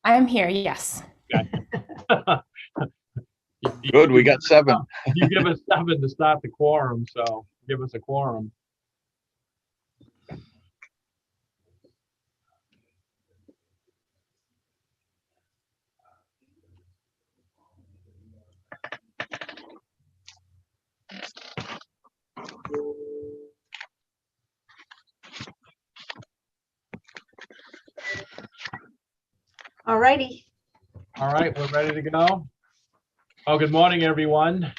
I'm here, yes. Okay. Good, we got 7. You give us 7 to start the quorum, so give us a quorum. All righty. All right, we're ready to go. Oh, good morning, everyone.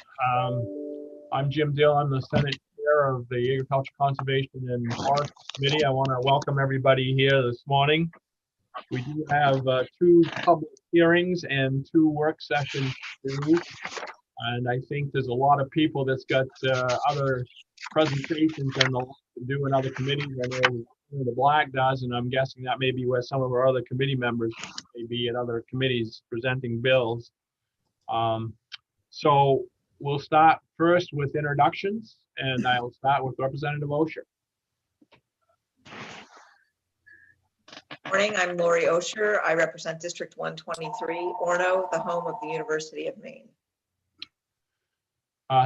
I'm Jim Dill. I'm the Senate Chair of the Agriculture, Conservation, and Forest Committee. I want to welcome everybody here this morning. We do have 2 public hearings and 2 work sessions to do. And I think there's a lot of people that's got other presentations and to do in other committees. I know the Black does, and I'm guessing that may be where some of our other committee members may be at other committees presenting bills. So we'll start first with introductions, and I'll start with Representative Osher. Morning, I'm Lori Osher. I represent District 123, Orono, the home of the University of Maine.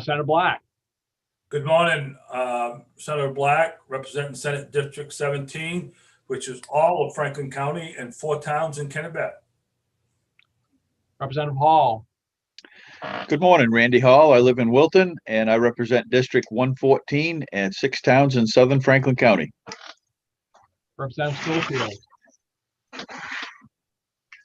Senator Black. Good morning, Senator Black, representing Senate District 17, which is all of Franklin County and 4 towns in Kennebec. Representative Hall. Good morning, Randy Hall. I live in Wilton and I represent District 114 and 6 towns in southern Franklin County. Representative Schofield.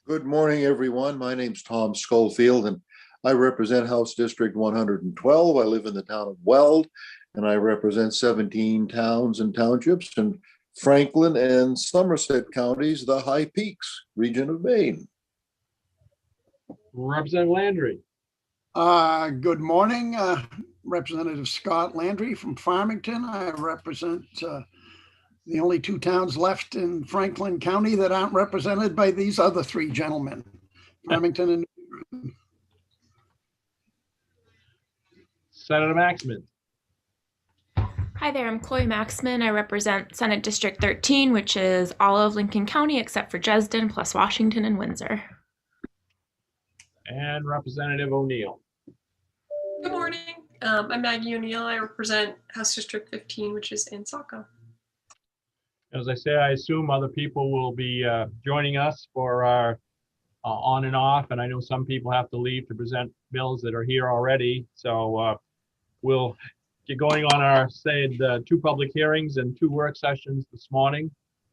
Good morning, everyone. My name's Tom Schofield and I represent House District 112. I live in the town of Weld and I represent 17 towns and townships in Franklin and Somerset counties, the High Peaks region of Maine. Representative Landry. Good morning, Representative Scott Landry from Farmington. I represent the only 2 towns left in Franklin County that aren't represented by these other 3 gentlemen, Farmington and Senator Maxman. Hi there, I'm Chloe Maxman. I represent Senate District 13, which is all of Lincoln County except for Dresden, plus Washington and Windsor. And Representative O'Neill. Good morning. I'm Maggie O'Neill. I represent House District 15, which is in Saco. As I say, I assume other people will be joining us for our on and off, and I know some people have to leave to present bills that are here already. So we'll get going on our, say, 2 public hearings and 2 work sessions this morning.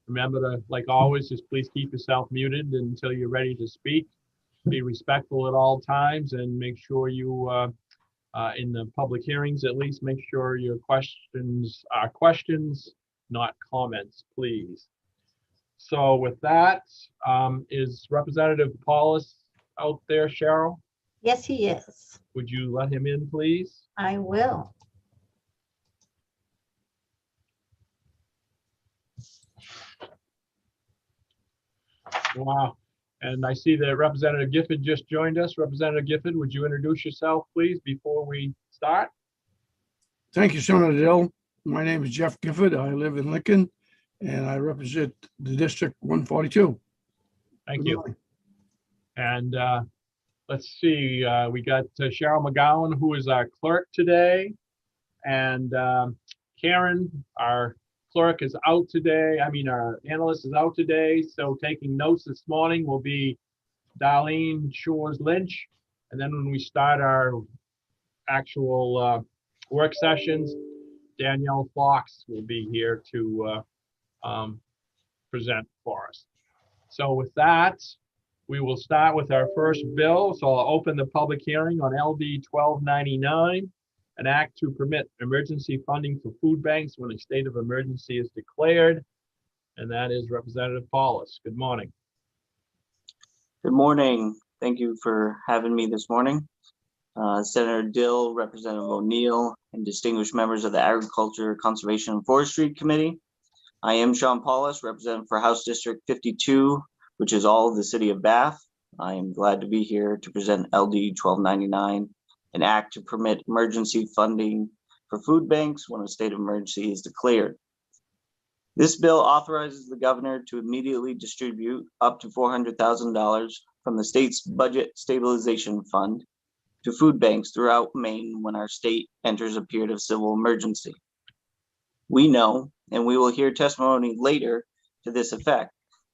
Remember to, like always, just please keep yourself muted until you're ready to speak. Be respectful at all times and make sure you, in the public hearings at least, make sure your questions are questions, not comments, please. So with that, is Representative Paulus out there, Cheryl? Yes, he is. Would you let him in, please? I will. Wow. And I see that Representative Gifford just joined us. Representative Gifford, would you introduce yourself, please, before we start? Thank you, Senator Dill. My name is Jeff Gifford. I live in Lincoln and I represent the District 142. Thank you. And let's see, we got Cheryl McGowan, who is our clerk today. And Karen, our clerk, is out today. I mean, our analyst is out today. So taking notes this morning will be Darlene Shores Lynch. And then when we start our actual work sessions, Danielle Fox will be here to present for us. So with that, we will start with our first bill. So I'll open the public hearing on LD 1299, an act to permit emergency funding for food banks when a state of emergency is declared. And that is Representative Paulus. Good morning. Good morning. Thank you for having me this morning. Senator Dill, Representative O'Neill, and distinguished members of the Agriculture, Conservation, and Forestry Committee. I am Sean Paulus, representative for House District 52, which is all of the city of Bath. I am glad to be here to present LD 1299, an act to permit emergency funding for food banks when a state of emergency is declared. This bill authorizes the governor to immediately distribute up to $400,000 from the state's budget stabilization fund to food banks throughout Maine when our state enters a period of civil emergency. We know, and we will hear testimony later to this effect,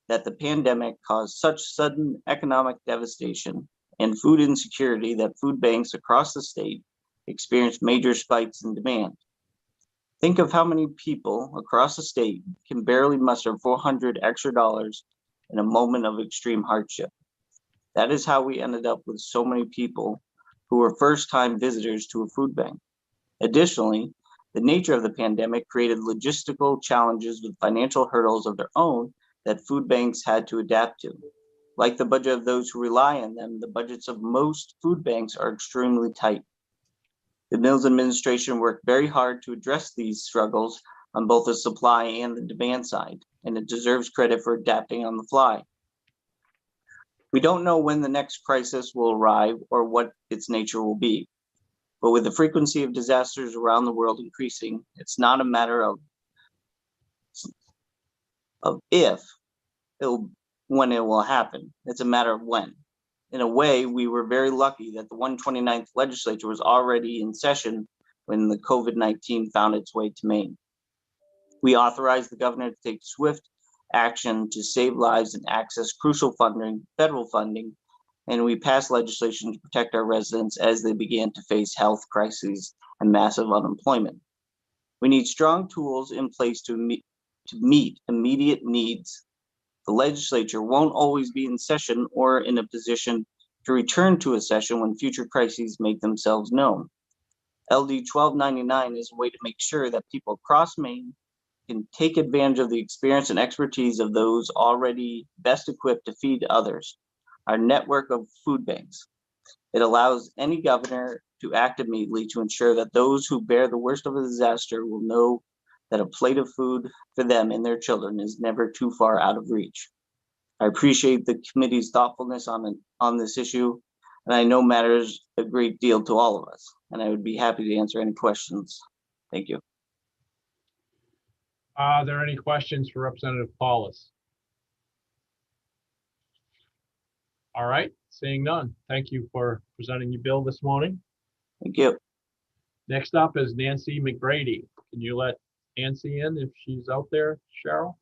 that the pandemic caused such sudden economic devastation and food insecurity that food banks across the state experienced major spikes in demand. Think of how many people across the state can barely muster $400 extra in a moment of extreme hardship. That is how we ended up with so many people who were first-time visitors to a food bank. Additionally, the nature of the pandemic created logistical challenges with financial hurdles of their own that food banks had to adapt to. Like the budget of those who rely on them, the budgets of most food banks are extremely tight. The Mills administration worked very hard to address these struggles on both the supply and the demand side, and it deserves credit for adapting on the fly. We don't know when the next crisis will arrive or what its nature will be. But with the frequency of disasters around the world increasing, it's not a matter of if, when it will happen. It's a matter of when. In a way, we were very lucky that the 129th legislature was already in session when the COVID-19 found its way to Maine. We authorized the governor to take swift action to save lives and access crucial funding, federal funding, and we passed legislation to protect our residents as they began to face health crises and massive unemployment. We need strong tools in place to meet immediate needs. The legislature won't always be in session or in a position to return to a session when future crises make themselves known. LD 1299 is a way to make sure that people across Maine can take advantage of the experience and expertise of those already best equipped to feed others, our network of food banks. It allows any governor to act immediately to ensure that those who bear the worst of a disaster will know that a plate of food for them and their children is never too far out of reach. I appreciate the committee's thoughtfulness on this issue, and I know matters a great deal to all of us, and I would be happy to answer any questions. Thank you. Are there any questions for Representative Paulus? All right, seeing none. Thank you for presenting your bill this morning. Thank you. Next up is Nancy McBrady. Can you let Nancy in if she's out there, Cheryl?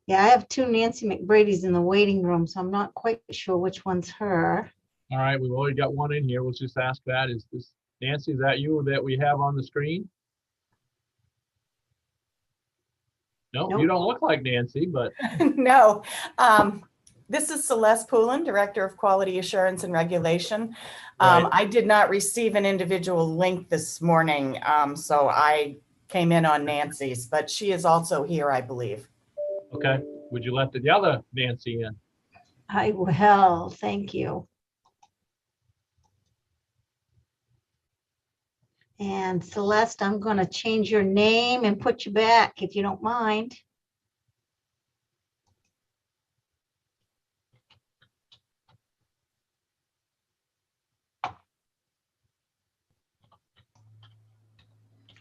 Yeah, I have two Nancy McBrady's in the waiting room, so I'm not quite sure which one's her. All right, we've already got one in here. We'll just ask that. Is this Nancy, is that you that we have on the screen? No, Nope. You don't look like Nancy, but No. This is Celeste Poulin, Director of Quality Assurance and Regulation. Right. I did not receive an individual link this morning, so I came in on Nancy's, but she is also here, I believe. okay. Would you let the other Nancy in? I will, thank you. And Celeste, I'm going to change your name and put you back if you don't mind.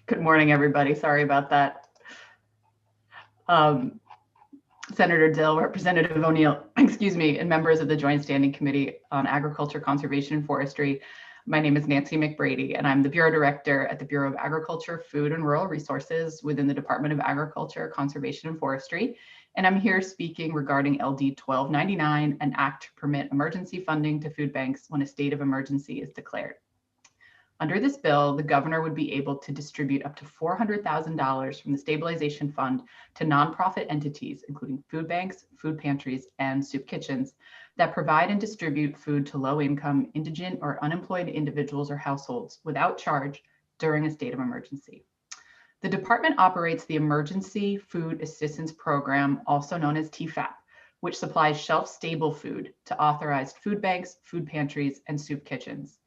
Good morning, everybody. Sorry about that. Senator Dill, Representative O'Neill, excuse me, and members of the Joint Standing Committee on Agriculture, Conservation, and Forestry. My name is Nancy McBrady, and I'm the Bureau Director at the Bureau of Agriculture, Food, and Rural Resources within the Department of Agriculture, Conservation, and Forestry. And I'm here speaking regarding LD 1299, an act to permit emergency funding to food banks when a state of emergency is declared. Under this bill, the governor would be able to distribute up to $400,000 from the stabilization fund to nonprofit entities, including food banks, food pantries, and soup kitchens that provide and distribute food to low-income, indigent, or unemployed individuals or households without charge during a state of emergency. The department operates the Emergency Food Assistance Program, also known as TFAP, which supplies shelf-stable food to authorized food banks, food pantries, and soup kitchens.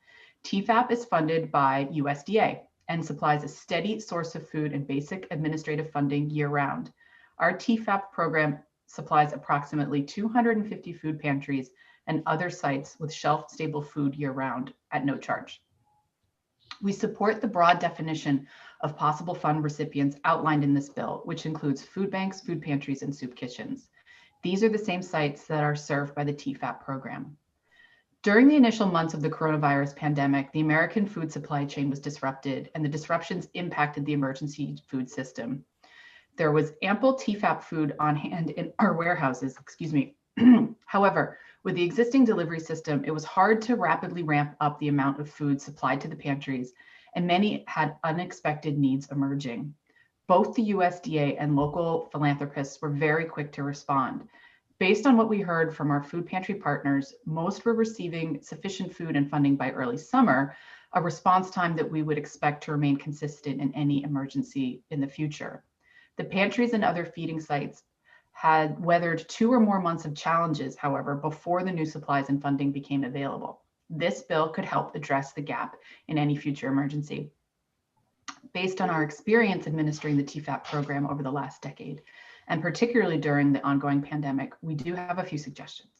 TFAP is funded by USDA and supplies a steady source of food and basic administrative funding year-round. Our TFAP program supplies approximately 250 food pantries and other sites with shelf-stable food year-round at no charge. We support the broad definition of possible fund recipients outlined in this bill, which includes food banks, food pantries, and soup kitchens. These are the same sites that are served by the TFAP program. During the initial months of the coronavirus pandemic, the American food supply chain was disrupted, and the disruptions impacted the emergency food system. There was ample TFAP food on hand in our warehouses, However, with the existing delivery system, it was hard to rapidly ramp up the amount of food supplied to the pantries, and many had unexpected needs emerging. Both the USDA and local philanthropists were very quick to respond. Based on what we heard from our food pantry partners, most were receiving sufficient food and funding by early summer, a response time that we would expect to remain consistent in any emergency in the future. The pantries and other feeding sites had weathered 2 or more months of challenges, however, before the new supplies and funding became available. This bill could help address the gap in any future emergency. Based on our experience administering the TFAP program over the last decade, and particularly during the ongoing pandemic, we do have a few suggestions.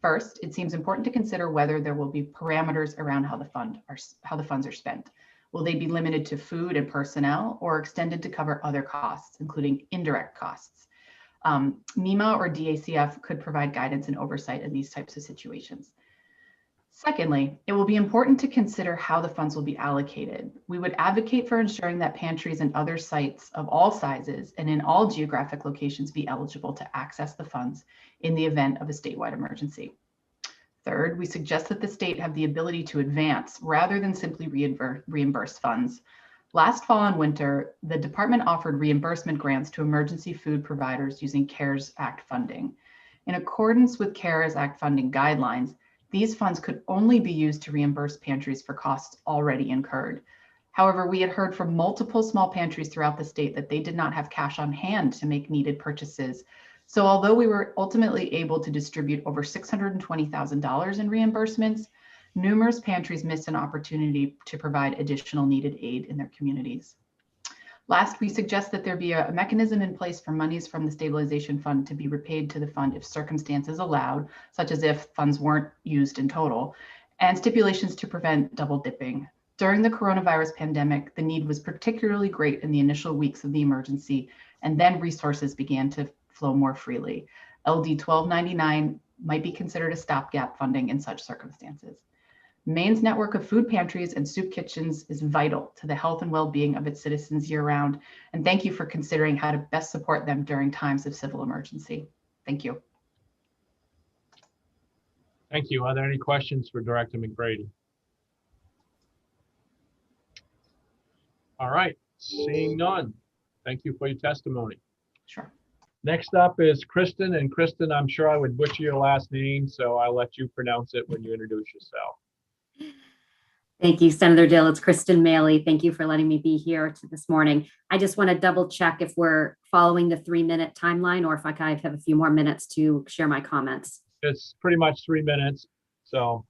First, it seems important to consider whether there will be parameters around how the funds are spent. Will they be limited to food and personnel or extended to cover other costs, including indirect costs? MEMA or DACF could provide guidance and oversight in these types of situations. Secondly, it will be important to consider how the funds will be allocated. We would advocate for ensuring that pantries and other sites of all sizes and in all geographic locations be eligible to access the funds in the event of a statewide emergency. Third, we suggest that the state have the ability to advance rather than simply reimburse funds. Last fall and winter, the department offered reimbursement grants to emergency food providers using CARES Act funding. In accordance with CARES Act funding guidelines, these funds could only be used to reimburse pantries for costs already incurred. However, we had heard from multiple small pantries throughout the state that they did not have cash on hand to make needed purchases. So although we were ultimately able to distribute over $620,000 in reimbursements, numerous pantries missed an opportunity to provide additional needed aid in their communities. Last, we suggest that there be a mechanism in place for monies from the stabilization fund to be repaid to the fund if circumstances allowed, such as if funds weren't used in total, and stipulations to prevent double dipping. During the coronavirus pandemic, the need was particularly great in the initial weeks of the emergency, and then resources began to flow more freely. LD 1299 might be considered a stopgap funding in such circumstances. Maine's network of food pantries and soup kitchens is vital to the health and well-being of its citizens year-round, and thank you for considering how to best support them during times of civil emergency. Thank you. Thank you. Are there any questions for Director McBrady? All right, seeing none. Thank you for your testimony. Sure. Next up is Kristen, and Kristen, I'm sure I would butcher your last name, so I'll let you pronounce it when you introduce yourself. Thank you, Senator Dill. It's Kristen Maley. Thank you for letting me be here this morning. I just want to double check if we're following the 3-minute timeline or if I kind of have a few more minutes to share my comments. It's pretty much 3 minutes, so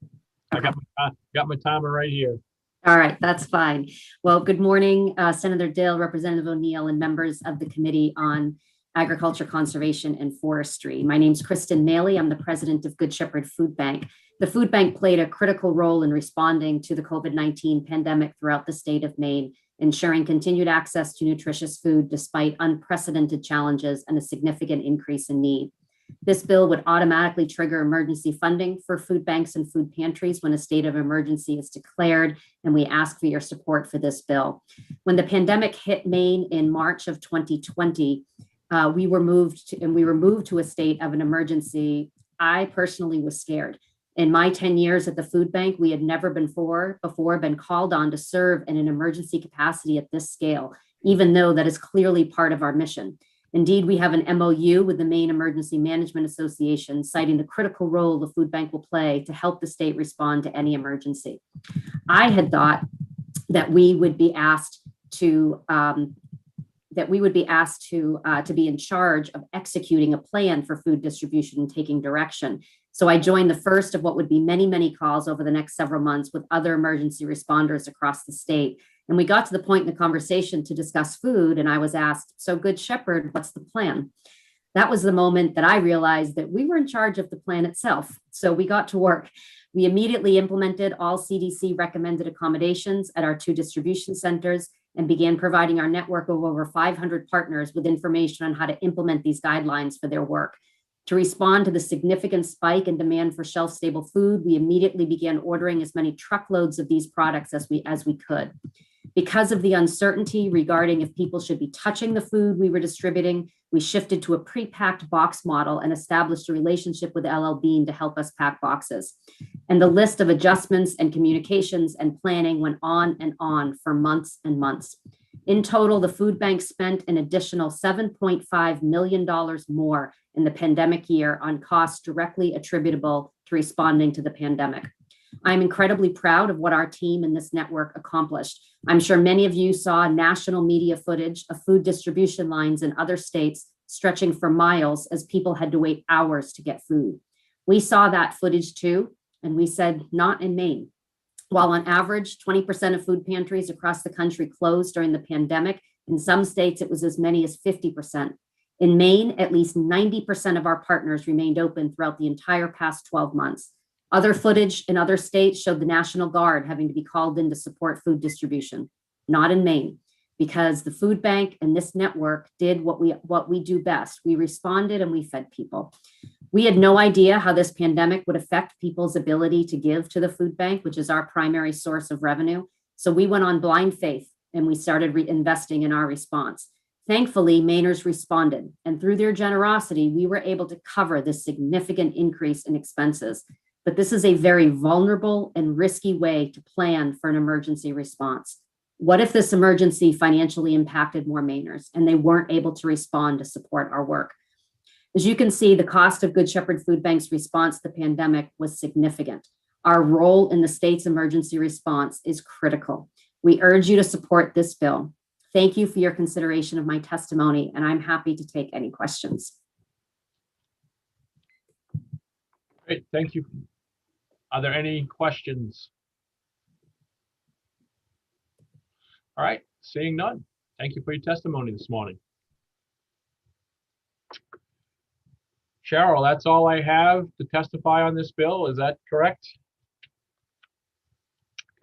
okay. I got my timer right here. All right, that's fine. Well, good morning, Senator Dill, Representative O'Neill, and members of the Committee on Agriculture, Conservation, and Forestry. My name's Kristen Maley. I'm the president of Good Shepherd Food Bank. The food bank played a critical role in responding to the COVID-19 pandemic throughout the state of Maine, ensuring continued access to nutritious food despite unprecedented challenges and a significant increase in need. This bill would automatically trigger emergency funding for food banks and food pantries when a state of emergency is declared, and we ask for your support for this bill. When the pandemic hit Maine in March of 2020, we were moved to a state of an emergency. I personally was scared. In my 10 years at the food bank, we had never before been called on to serve in an emergency capacity at this scale, even though that is clearly part of our mission. Indeed, we have an MOU with the Maine Emergency Management Association, citing the critical role the food bank will play to help the state respond to any emergency. I had thought that we would be asked to be in charge of executing a plan for food distribution and taking direction. So I joined the first of what would be many, many calls over the next several months with other emergency responders across the state. And we got to the point in the conversation to discuss food, and I was asked, so Good Shepherd, what's the plan? That was the moment that I realized that we were in charge of the plan itself. So we got to work. We immediately implemented all CDC recommended accommodations at our 2 distribution centers and began providing our network of over 500 partners with information on how to implement these guidelines for their work. To respond to the significant spike in demand for shelf-stable food, we immediately began ordering as many truckloads of these products as we could. Because of the uncertainty regarding if people should be touching the food we were distributing, we shifted to a pre-packed box model and established a relationship with LL Bean to help us pack boxes. And the list of adjustments and communications and planning went on and on for months and months. In total, the food bank spent an additional $7.5 million more in the pandemic year on costs directly attributable to responding to the pandemic. I'm incredibly proud of what our team in this network accomplished. I'm sure many of you saw national media footage of food distribution lines in other states stretching for miles as people had to wait hours to get food. We saw that footage too, and we said, not in Maine. While on average, 20% of food pantries across the country closed during the pandemic, in some states it was as many as 50%. In Maine, at least 90% of our partners remained open throughout the entire past 12 months. Other footage in other states showed the National Guard having to be called in to support food distribution. Not in Maine, because the food bank and this network did what we do best. We responded and we fed people. We had no idea how this pandemic would affect people's ability to give to the food bank, which is our primary source of revenue. So we went on blind faith and we started investing in our response. Thankfully, Mainers responded, and through their generosity, we were able to cover this significant increase in expenses. But this is a very vulnerable and risky way to plan for an emergency response. What if this emergency financially impacted more Mainers and they weren't able to respond to support our work? As you can see, the cost of Good Shepherd Food Bank's response to the pandemic was significant. Our role in the state's emergency response is critical. We urge you to support this bill. Thank you for your consideration of my testimony, and I'm happy to take any questions. Great, thank you. Are there any questions? All right, seeing none. Thank you for your testimony this morning. Cheryl, that's all I have to testify on this bill. Is that correct?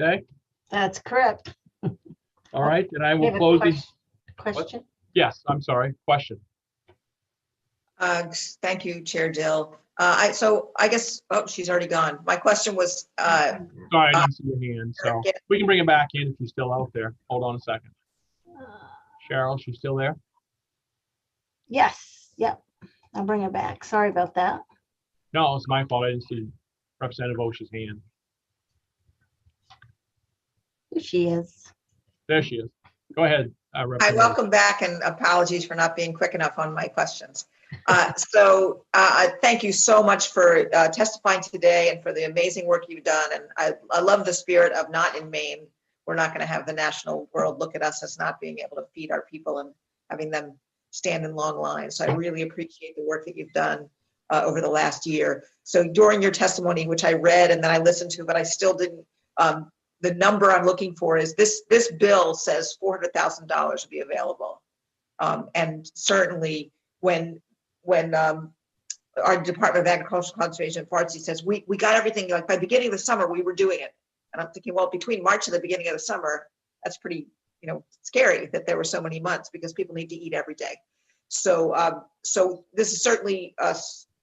Okay. That's correct. All right, and I We will have a close these. Question? Yes, I'm sorry. Question. Thank you, Chair Dill. So I guess, oh, she's already gone. My question was, Sorry, I didn't see your hand. So we can bring it back in if she's still out there. Hold on a second. Cheryl, she's still there? Yes, yep. I'll bring it back. Sorry about that. No, it's my fault. I didn't see Representative Osh's hand. Here she is. There she is. Go ahead. Hi, Representative. welcome back, and apologies for not being quick enough on my questions. Thank you so much for testifying today and for the amazing work you've done. And I love the spirit of not in Maine. We're not going to have the national world look at us as not being able to feed our people and having them stand in long lines. So I really appreciate the work that you've done over the last year. So during your testimony, which I read and then I listened to, but I still didn't, the number I'm looking for is this bill says $400,000 will be available. And certainly when our Department of Agricultural Conservation and Forestry says, we got everything, like by the beginning of the summer, we were doing it. And I'm thinking, well, between March and the beginning of the summer, that's pretty, scary that there were so many months because people need to eat every day. So this is certainly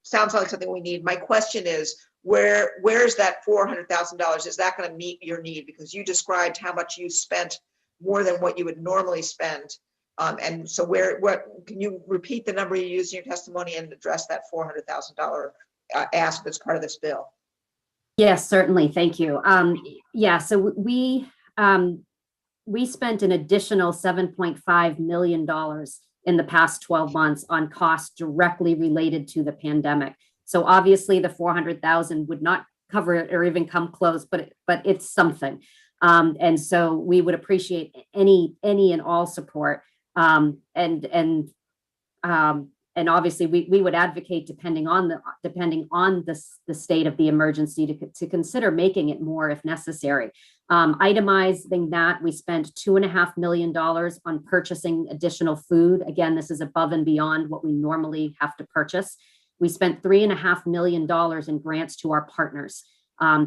sounds like something we need. My question is, where's that $400,000? Is that going to meet your need? Because you described how much you spent more than what you would normally spend. And so what can you repeat the number you used in your testimony and address that $400,000 ask that's part of this bill? Yes, certainly. Thank you. So we spent an additional $7.5 million in the past 12 months on costs directly related to the pandemic. So obviously the 400,000 would not cover it or even come close, but it's something. And so we would appreciate any and all support. And And obviously, we would advocate, depending on the state of the emergency, to consider making it more if necessary. Itemizing that, we spent $2.5 million on purchasing additional food. Again, this is above and beyond what we normally have to purchase. We spent $3.5 million in grants to our partners.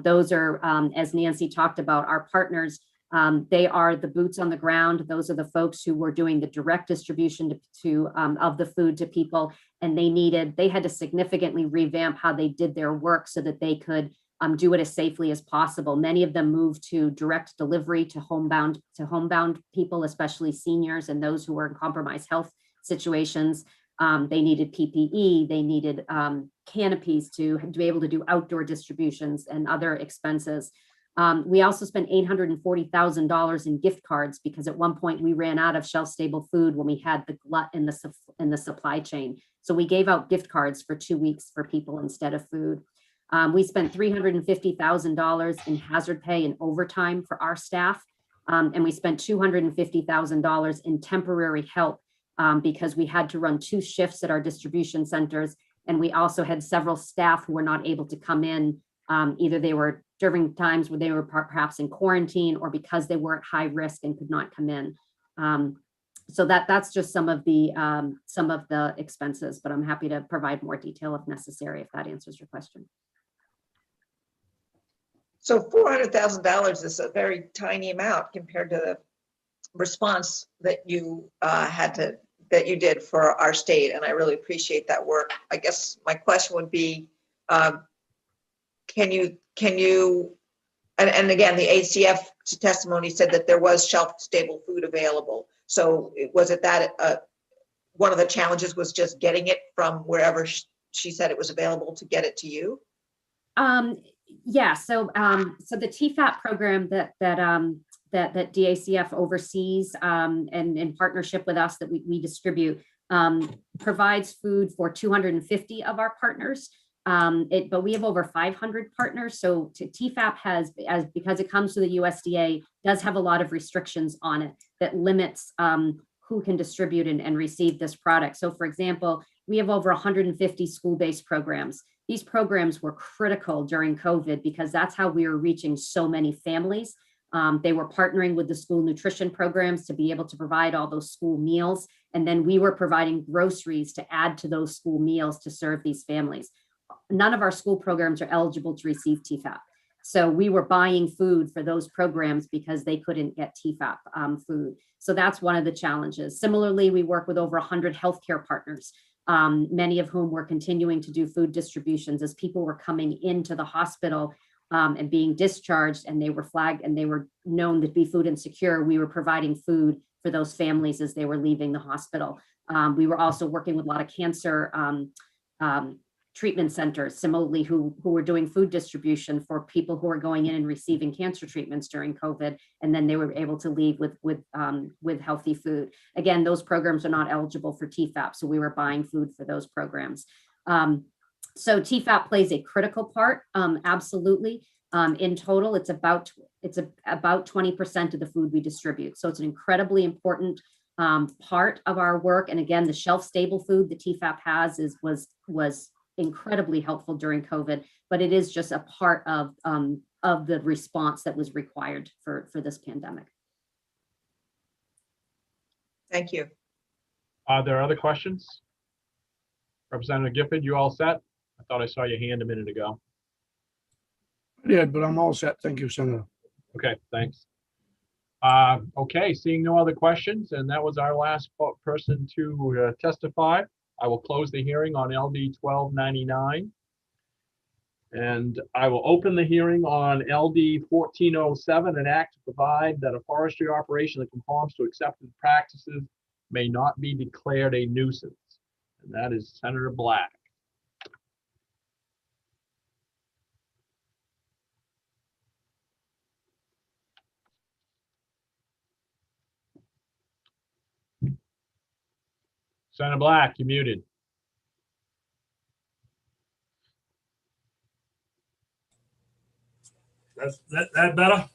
Those are, as Nancy talked about, our partners. They are the boots on the ground. Those are the folks who were doing the direct distribution of the food to people, and they had to significantly revamp how they did their work so that they could do it as safely as possible. Many of them moved to direct delivery to homebound people, especially seniors and those who were in compromised health situations. They needed PPE, they needed canopies to be able to do outdoor distributions and other expenses. We also spent $840,000 in gift cards because at one point we ran out of shelf-stable food when we had the glut in the supply chain. So we gave out gift cards for 2 weeks for people instead of food. We spent $350,000 in hazard pay and overtime for our staff. And we spent $250,000 in temporary help because we had to run 2 shifts at our distribution centers. And we also had several staff who were not able to come in. Either they were during times where they were perhaps in quarantine or because they were at high risk and could not come in. So that's just some of the expenses, but I'm happy to provide more detail if necessary, if that answers your question. So $400,000 is a very tiny amount compared to the response that you that you did for our state, and I really appreciate that work. I guess my question would be, can you, and again, the ACF testimony said that there was shelf-stable food available. So was it that one of the challenges was just getting it from wherever she said it was available to get it to you? Yeah, so the TFAP program that DACF oversees and in partnership with us that we distribute provides food for 250 of our partners. But we have over 500 partners. So TFAP because it comes to the USDA, does have a lot of restrictions on it that limits who can distribute and receive this product. So for example, we have over 150 school-based programs. These programs were critical during COVID because that's how we were reaching so many families. They were partnering with the school nutrition programs to be able to provide all those school meals. And then we were providing groceries to add to those school meals to serve these families. None of our school programs are eligible to receive TFAP. So we were buying food for those programs because they couldn't get TFAP food. So that's one of the challenges. Similarly, we work with over 100 healthcare partners, many of whom were continuing to do food distributions as people were coming into the hospital and being discharged, and they were flagged and they were known to be food insecure. We were providing food for those families as they were leaving the hospital. We were also working with a lot of cancer treatment centers, similarly, who were doing food distribution for people who were going in and receiving cancer treatments during COVID, and then they were able to leave with healthy food. Again, those programs are not eligible for TFAP, so we were buying food for those programs. So TFAP plays a critical part, absolutely. In total, it's about 20% of the food we distribute. So it's an incredibly important part of our work. And again, the shelf-stable food that TFAP has was incredibly helpful during COVID, but it is just a part of the response that was required for this pandemic. Thank you. Are there other questions? Representative Gifford, you all set? I thought I saw your hand a minute ago. I did, but I'm all set. Thank you, Senator. Okay, thanks. Okay, seeing no other questions, and that was our last person to testify. I will close the hearing on LD 1299. And I will open the hearing on LD 1407, an act to provide that a forestry operation that conforms to accepted practices may not be declared a nuisance. And that is Senator Black. Senator Black, you're muted. That better?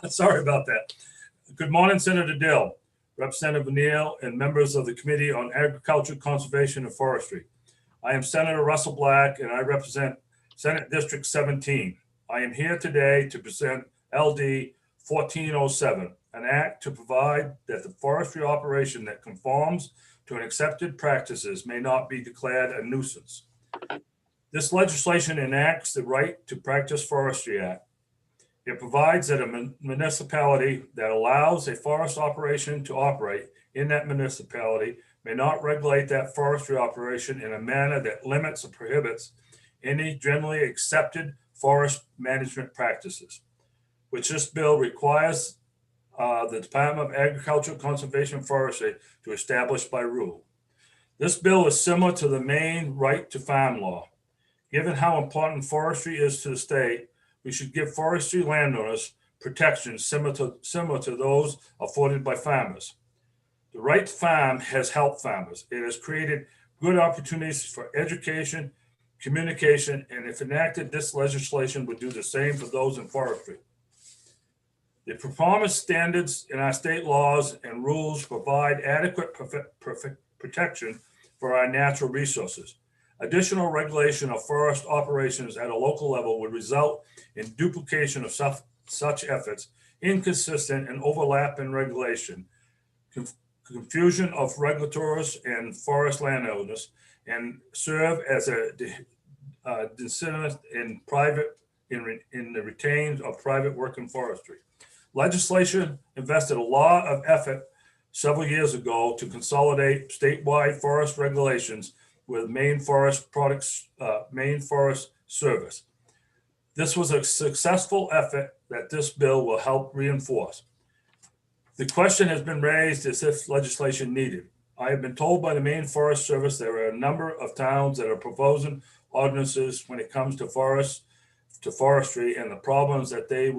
Sorry about that. Good morning, Senator Dill. Representative O'Neill, and members of the Committee on Agriculture, Conservation, and Forestry. I am Senator Russell Black, and I represent Senate District 17. I am here today to present LD 1407, an act to provide that the forestry operation that conforms to an accepted practices may not be declared a nuisance. This legislation enacts the Right to Practice Forestry Act. It provides that a municipality that allows a forest operation to operate in that municipality may not regulate that forestry operation in a manner that limits or prohibits any generally accepted forest management practices, which this bill requires the Department of Agriculture, Conservation, and Forestry to establish by rule. This bill is similar to the Maine right to farm law. Given how important forestry is to the state, we should give forestry landowners protections similar to those afforded by farmers. The right to farm has helped farmers. It has created good opportunities for education, communication, and if enacted, this legislation would do the same for those in forestry. The performance standards in our state laws and rules provide adequate protection for our natural resources. Additional regulation of forest operations at a local level would result in duplication of such efforts, inconsistent and overlapping regulation, confusion of regulators and forest landowners, and serve as a disincentive in the retained of private work in forestry. Legislation invested a lot of effort several years ago to consolidate statewide forest regulations with Maine Forest Service. This was a successful effort that this bill will help reinforce. The question has been raised as if legislation needed. I have been told by the Maine Forest Service there are a number of towns that are proposing ordinances when it comes to forestry and the problems that they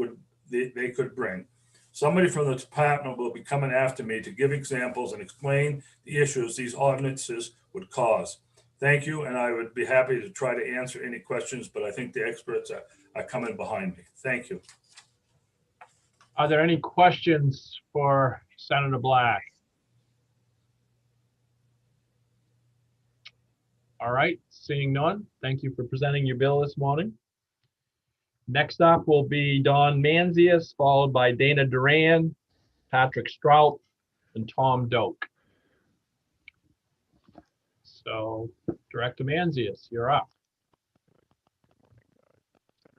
could bring. Somebody from the department will be coming after me to give examples and explain the issues these ordinances would cause. Thank you, and I would be happy to try to answer any questions, but I think the experts are coming behind me. Thank you. Are there any questions for Senator Black? All right, seeing none, thank you for presenting your bill this morning. Next up will be Don Manzius, followed by Dana Duran, Patrick Strout, and Tom Doak. So, Director Manzius, you're up.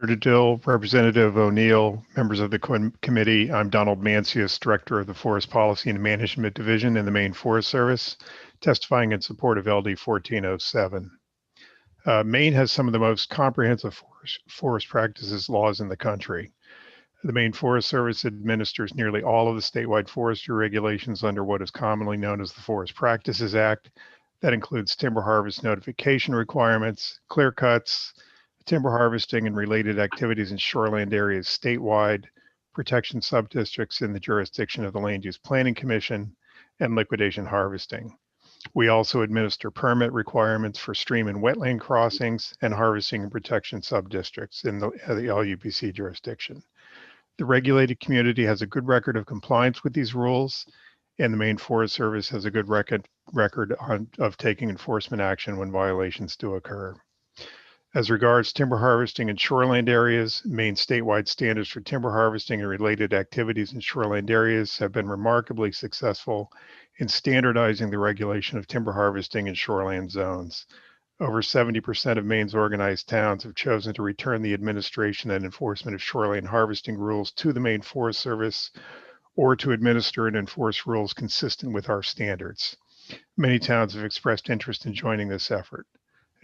Senator Dill, Representative O'Neill, members of the committee, I'm Donald Manzius, Director of the Forest Policy and Management Division in the Maine Forest Service, testifying in support of LD 1407. Maine has some of the most comprehensive forest practices laws in the country. The Maine Forest Service administers nearly all of the statewide forestry regulations under what is commonly known as the Forest Practices Act. That includes timber harvest notification requirements, clear cuts, timber harvesting and related activities in shoreland areas statewide, protection subdistricts in the jurisdiction of the Land Use Planning Commission, and liquidation harvesting. We also administer permit requirements for stream and wetland crossings and harvesting and protection subdistricts in the LUPC jurisdiction. The regulated community has a good record of compliance with these rules, and the Maine Forest Service has a good record of taking enforcement action when violations do occur. As regards timber harvesting in shoreland areas, Maine statewide standards for timber harvesting and related activities in shoreland areas have been remarkably successful in standardizing the regulation of timber harvesting in shoreland zones. Over 70% of Maine's organized towns have chosen to return the administration and enforcement of shoreline harvesting rules to the Maine Forest Service or to administer and enforce rules consistent with our standards. Many towns have expressed interest in joining this effort.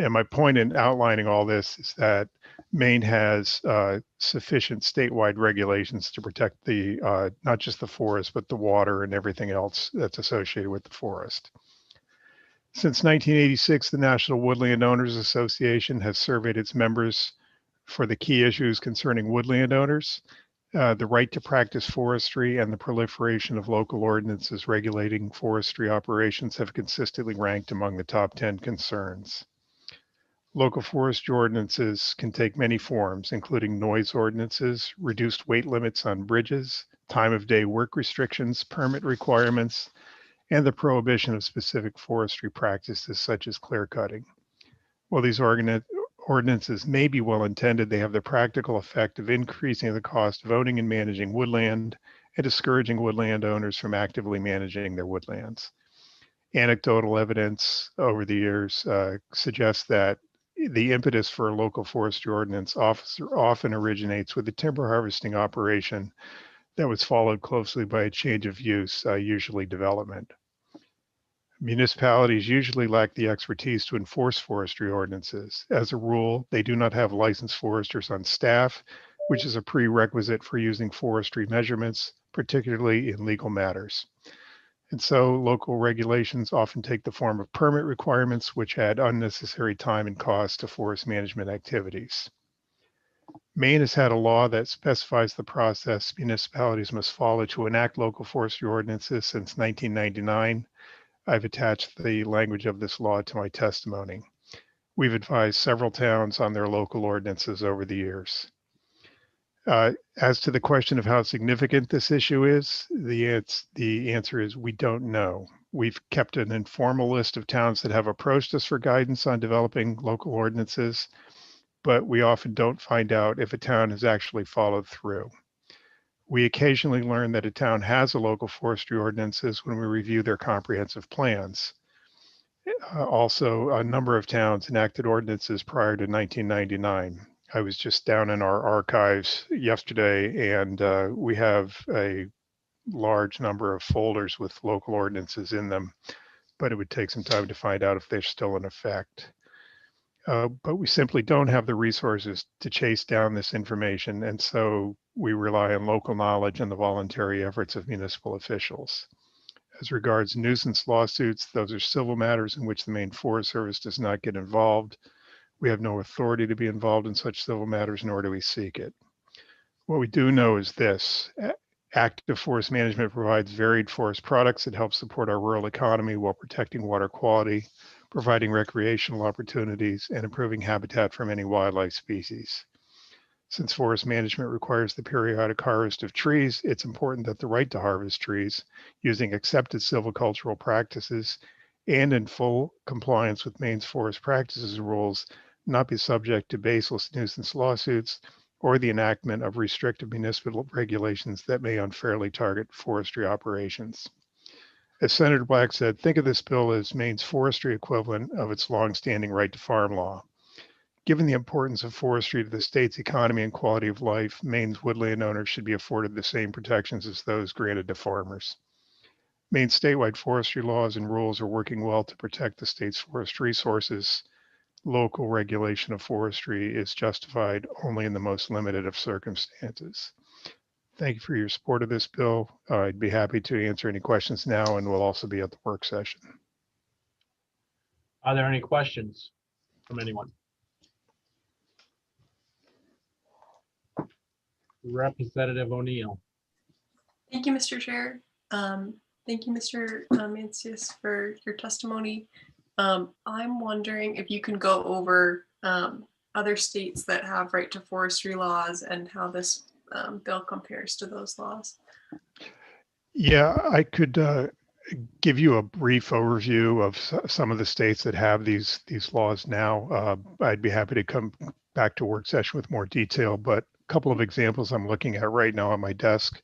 And my point in outlining all this is that Maine has sufficient statewide regulations to protect the not just the forest, but the water and everything else that's associated with the forest. Since 1986, the National Woodland Owners Association has surveyed its members for the key issues concerning woodland owners, the right to practice forestry, and the proliferation of local ordinances regulating forestry operations have consistently ranked among the top 10 concerns. Local forestry ordinances can take many forms, including noise ordinances, reduced weight limits on bridges, time of day work restrictions, permit requirements, and the prohibition of specific forestry practices such as clear cutting. While these ordinances may be well intended, they have the practical effect of increasing the cost of owning and managing woodland and discouraging woodland owners from actively managing their woodlands. Anecdotal evidence over the years suggests that the impetus for a local forestry ordinance often originates with a timber harvesting operation that was followed closely by a change of use, usually development. Municipalities usually lack the expertise to enforce forestry ordinances. As a rule, they do not have licensed foresters on staff, which is a prerequisite for using forestry measurements, particularly in legal matters. And so local regulations often take the form of permit requirements, which add unnecessary time and cost to forest management activities. Maine has had a law that specifies the process municipalities must follow to enact local forestry ordinances since 1999. I've attached the language of this law to my testimony. We've advised several towns on their local ordinances over the years. As to the question of how significant this issue is, the answer is we don't know. We've kept an informal list of towns that have approached us for guidance on developing local ordinances, but we often don't find out if a town has actually followed through. We occasionally learn that a town has a local forestry ordinances when we review their comprehensive plans. Also, a number of towns enacted ordinances prior to 1999. I was just down in our archives yesterday, and we have a large number of folders with local ordinances in them, but it would take some time to find out if they're still in effect. But we simply don't have the resources to chase down this information, and so we rely on local knowledge and the voluntary efforts of municipal officials. As regards nuisance lawsuits, those are civil matters in which the Maine Forest Service does not get involved. We have no authority to be involved in such civil matters, nor do we seek it. What we do know is this: active forest management provides varied forest products that help support our rural economy while protecting water quality, providing recreational opportunities, and improving habitat for many wildlife species. Since forest management requires the periodic harvest of trees, it's important that the right to harvest trees using accepted silvicultural practices and in full compliance with Maine's forest practices rules not be subject to baseless nuisance lawsuits or the enactment of restrictive municipal regulations that may unfairly target forestry operations. As Senator Black said, think of this bill as Maine's forestry equivalent of its longstanding right to farm law. Given the importance of forestry to the state's economy and quality of life, Maine's woodland owners should be afforded the same protections as those granted to farmers. Maine's statewide forestry laws and rules are working well to protect the state's forest resources. Local regulation of forestry is justified only in the most limited of circumstances. Thank you for your support of this bill. I'd be happy to answer any questions now, and we'll also be at the work session. Are there any questions from anyone? Representative O'Neill. Thank you, Mr. Chair. Thank you, Mr. Mancius, for your testimony. I'm wondering if you can go over other states that have right to forestry laws and how this bill compares to those laws. Yeah, I could give you a brief overview of some of the states that have these laws now. I'd be happy to come back to work session with more detail, but a couple of examples I'm looking at right now on my desk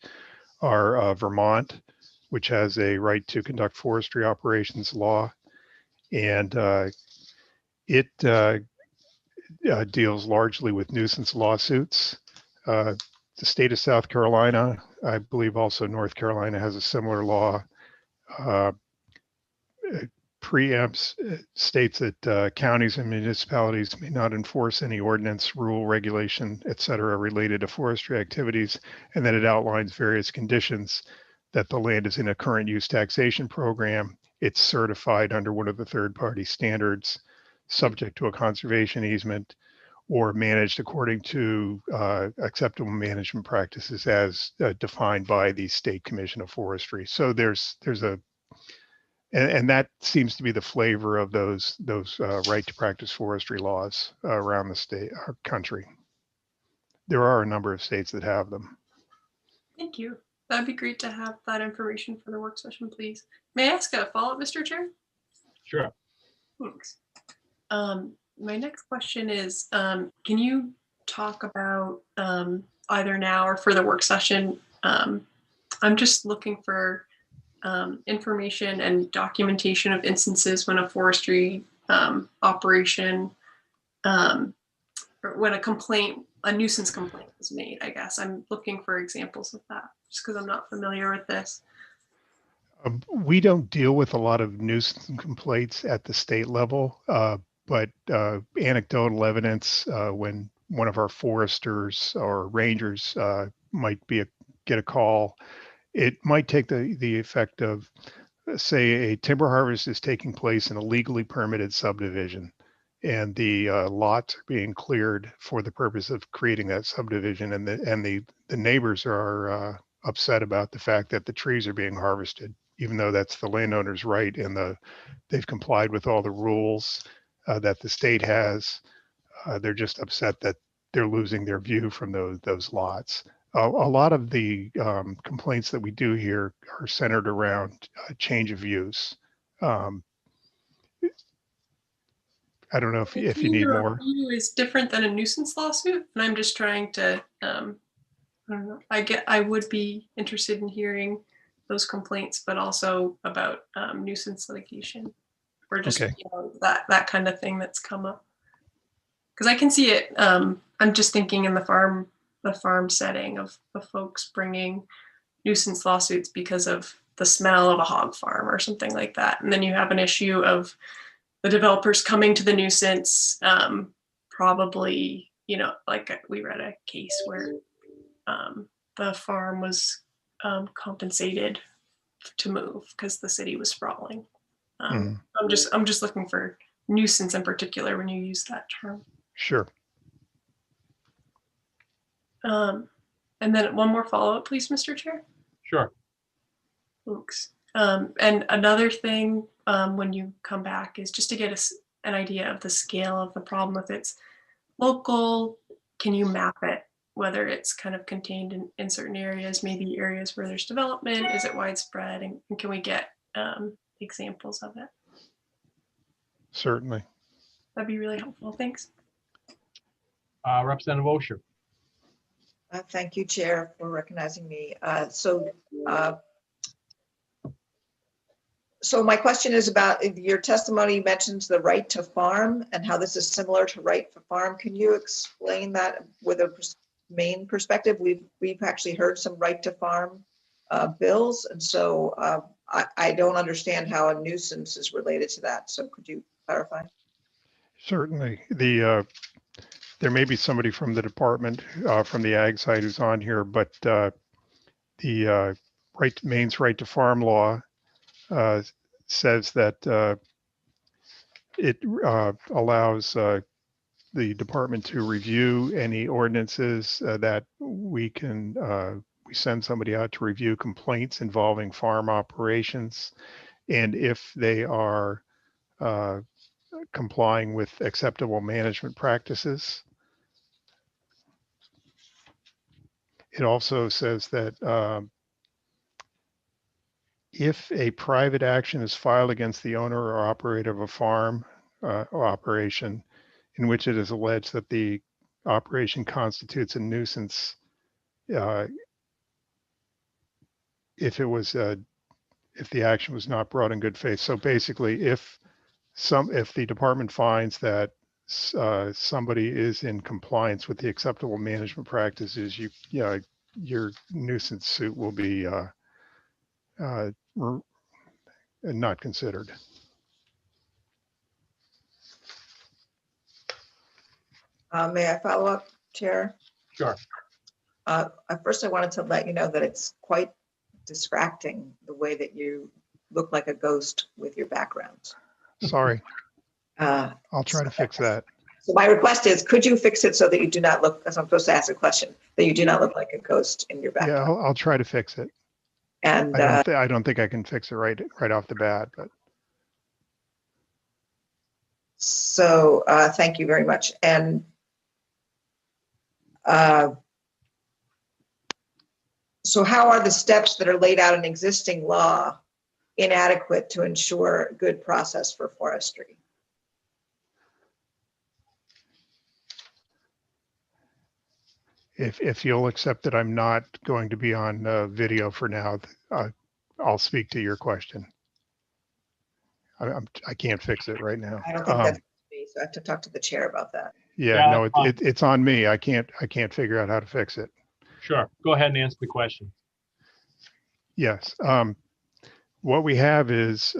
are Vermont, which has a right to conduct forestry operations law, and it deals largely with nuisance lawsuits. The state of South Carolina, I believe also North Carolina, has a similar law. Preempts, states that counties and municipalities may not enforce any ordinance, rule, regulation, et cetera, related to forestry activities, and then it outlines various conditions that the land is in a current use taxation program. It's certified under one of the third-party standards, subject to a conservation easement, or managed according to acceptable management practices as defined by the State Commission of Forestry. So there's a, and that seems to be the flavor of those right to practice forestry laws around the state, our country. There are a number of states that have them. Thank you. That'd be great to have that information for the work session, please. May I ask a follow-up, Mr. Chair? Sure. Thanks. My next question is, can you talk about either now or for the work session? I'm just looking for information and documentation of instances when a forestry operation, or when a nuisance complaint was made, I guess. I'm looking for examples of that, just because I'm not familiar with this. We don't deal with a lot of nuisance complaints at the state level, but anecdotal evidence when one of our foresters or rangers might get a call, it might take the effect of, say, a timber harvest is taking place in a legally permitted subdivision, and the lots are being cleared for the purpose of creating that subdivision, and the neighbors are upset about the fact that the trees are being harvested, even though that's the landowner's right, and they've complied with all the rules that the state has. They're just upset that they're losing their view from those lots. A lot of the complaints that we do here are centered around change of use. I don't know if you need more. Review is different than a nuisance lawsuit, and I'm just trying to. I don't know. I would be interested in hearing those complaints, but also about nuisance litigation, or just Okay. That kind of thing that's come up. Because I can see it. I'm just thinking in the farm setting of folks bringing nuisance lawsuits because of the smell of a hog farm or something like that, and then you have an issue of the developers coming to the nuisance, probably, like we read a case where the farm was compensated to move because the city was sprawling. I'm just looking for nuisance in particular when you use that term. Sure. And then one more follow-up, please, Mr. Chair. Sure. Thanks. And another thing when you come back is just to get an idea of the scale of the problem. If it's local, can you map it? Whether it's kind of contained in certain areas, maybe areas where there's development, is it widespread? And can we get examples of it? Certainly. That'd be really helpful. Thanks. Representative Osher. Thank you, Chair, for recognizing me. So my question is about your testimony mentions the right to farm and how this is similar to right to farm. Can you explain that with a main perspective? We've actually heard some right to farm bills, and so I don't understand how a nuisance is related to that. So could you clarify? Certainly. There may be somebody from the department, from the ag side who's on here, but the Maine's right to farm law says that it allows the department to review any ordinances that we send somebody out to review complaints involving farm operations, and if they are complying with acceptable management practices. It also says that if a private action is filed against the owner or operator of a farm or operation in which it is alleged that the operation constitutes a nuisance, if the action was not brought in good faith. So basically, if the department finds that somebody is in compliance with the acceptable management practices, your nuisance suit will be not considered. May I follow up, Chair? Sure. First, I wanted to let you know that it's quite distracting the way that you look like a ghost with your background. Sorry. I'll try to fix that. So my request is, could you fix it so that you do not look, as I'm supposed to ask a question, that you do not look like a ghost in your background? Yeah, I'll try to fix it. And I don't think I can fix it right off the bat, but. So thank you very much. And So how are the steps that are laid out in existing law inadequate to ensure good process for forestry? If you'll accept that I'm not going to be on video for now, I'll speak to your question. I can't fix it right now. I don't think that's me, so I have to talk to the chair about that. Yeah, no, it's on me. I can't figure out how to fix it. Sure. Go ahead and answer the question. Yes. What we have is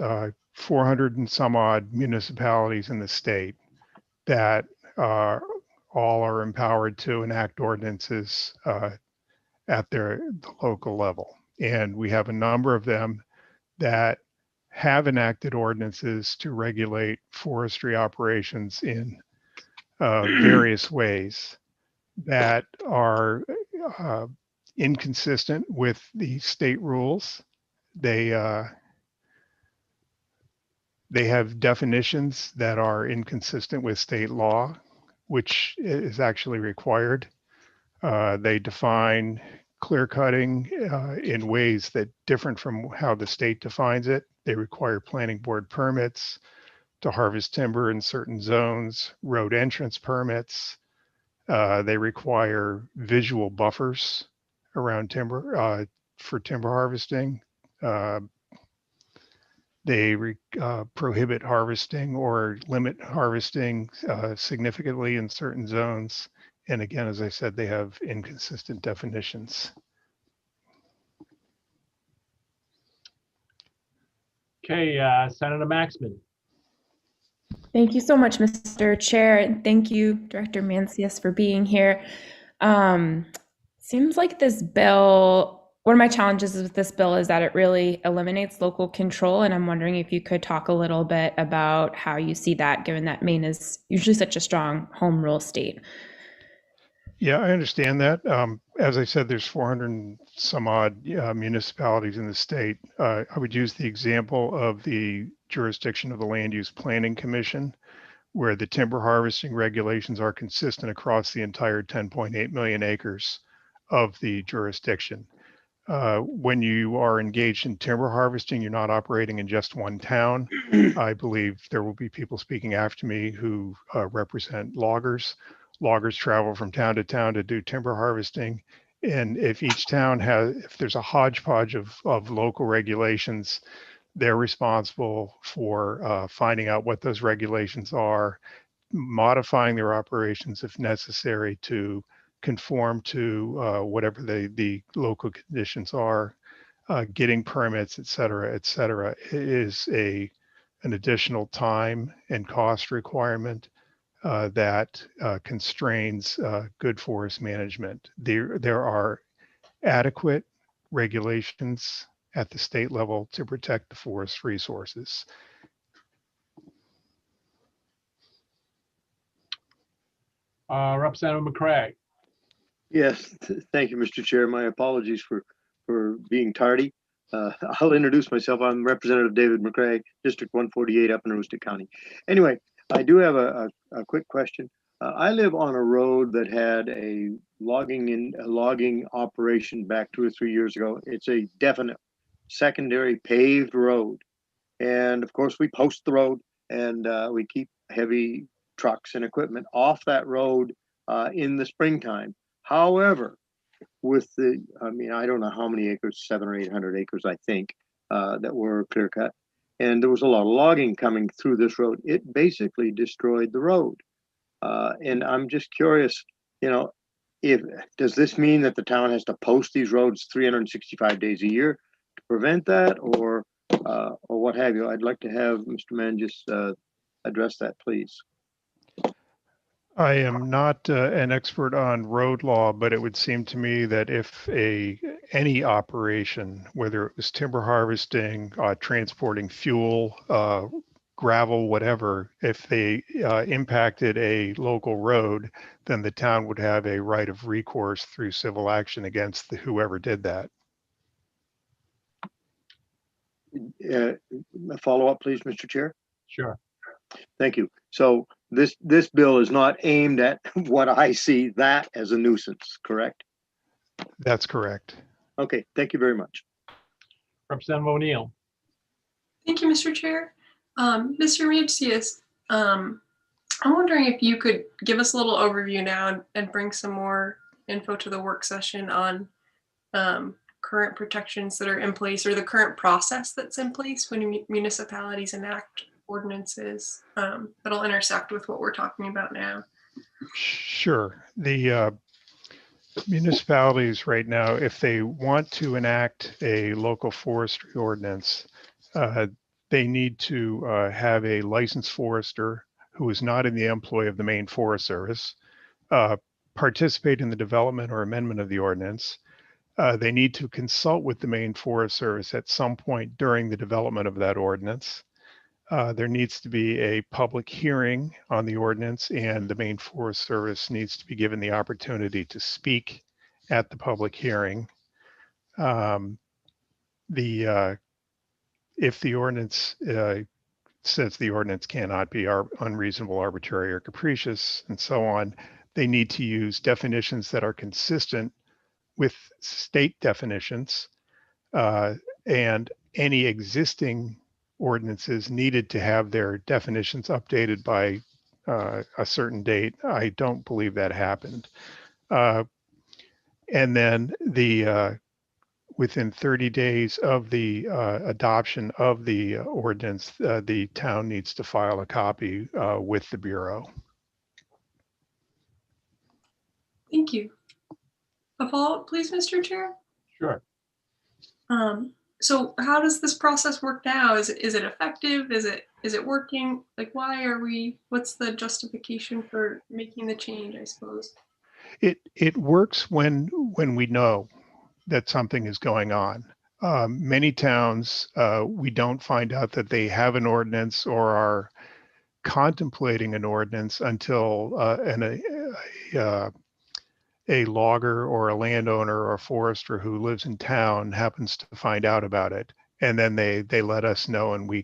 400 and some odd municipalities in the state that all are empowered to enact ordinances at the local level. And we have a number of them that have enacted ordinances to regulate forestry operations in various ways that are inconsistent with the state rules. They have definitions that are inconsistent with state law, which is actually required. They define clear cutting in ways that different from how the state defines it. They require planning board permits to harvest timber in certain zones, road entrance permits. They require visual buffers around timber for timber harvesting. They prohibit harvesting or limit harvesting significantly in certain zones. And again, as I said, they have inconsistent definitions. Okay, Senator Maxman. Thank you so much, Mr. Chair, and thank you, Director Mancius, for being here. Seems like this bill, one of my challenges with this bill is that it really eliminates local control, and I'm wondering if you could talk a little bit about how you see that, given that Maine is usually such a strong home rule state. Yeah, I understand that. As I said, there's 400 and some odd municipalities in the state. I would use the example of the jurisdiction of the Land Use Planning Commission, where the timber harvesting regulations are consistent across the entire 10.8 million acres of the jurisdiction. When you are engaged in timber harvesting, you're not operating in just one town. I believe there will be people speaking after me who represent loggers. Loggers travel from town to town to do timber harvesting. And if each town if there's a hodgepodge of local regulations, they're responsible for finding out what those regulations are, modifying their operations if necessary to conform to whatever the local conditions are, getting permits, et cetera, is an additional time and cost requirement that constrains good forest management. There are adequate regulations at the state level to protect the forest resources. Representative McCrae. Yes, thank you, Mr. Chair. My apologies for being tardy. I'll introduce myself. I'm Representative David McCrae, District 148 up in Aroostook County. Anyway, I do have a quick question. I live on a road that had a logging operation back 2 or 3 years ago. It's a definite secondary paved road. And of course, we post the road and we keep heavy trucks and equipment off that road in the springtime. However, with I don't know how many acres, 700 or 800 acres, I think, that were clear cut. And there was a lot of logging coming through this road. It basically destroyed the road. And I'm just curious, does this mean that the town has to post these roads 365 days a year to prevent that, or what have you? I'd like to have Mr. Mann just address that, please. I am not an expert on road law, but it would seem to me that if any operation, whether it was timber harvesting, transporting fuel, gravel, whatever, if they impacted a local road, then the town would have a right of recourse through civil action against whoever did that. A follow-up, please, Mr. Chair. Sure. Thank you. So this bill is not aimed at what I see that as a nuisance, correct? That's correct. Okay, thank you very much. Representative O'Neill. Thank you, Mr. Chair. Mr. Mancius, I'm wondering if you could give us a little overview now and bring some more info to the work session on current protections that are in place, or the current process that's in place when municipalities enact ordinances that'll intersect with what we're talking about now. Sure. The municipalities right now, if they want to enact a local forestry ordinance, they need to have a licensed forester who is not in the employ of the Maine Forest Service participate in the development or amendment of the ordinance. They need to consult with the Maine Forest Service at some point during the development of that ordinance. There needs to be a public hearing on the ordinance, and the Maine Forest Service needs to be given the opportunity to speak at the public hearing. If the ordinance says the ordinance cannot be unreasonable, arbitrary, or capricious, and so on, they need to use definitions that are consistent with state definitions, and any existing ordinances needed to have their definitions updated by a certain date. I don't believe that happened. And then within 30 days of the adoption of the ordinance, the town needs to file a copy with the Bureau. Thank you. A follow-up, please, Mr. Chair? Sure. So how does this process work now? Is it effective? Is it working? Like, what's the justification for making the change, I suppose? It works when we know that something is going on. Many towns, we don't find out that they have an ordinance or are contemplating an ordinance until a logger or a landowner or a forester who lives in town happens to find out about it. And then they let us know, and we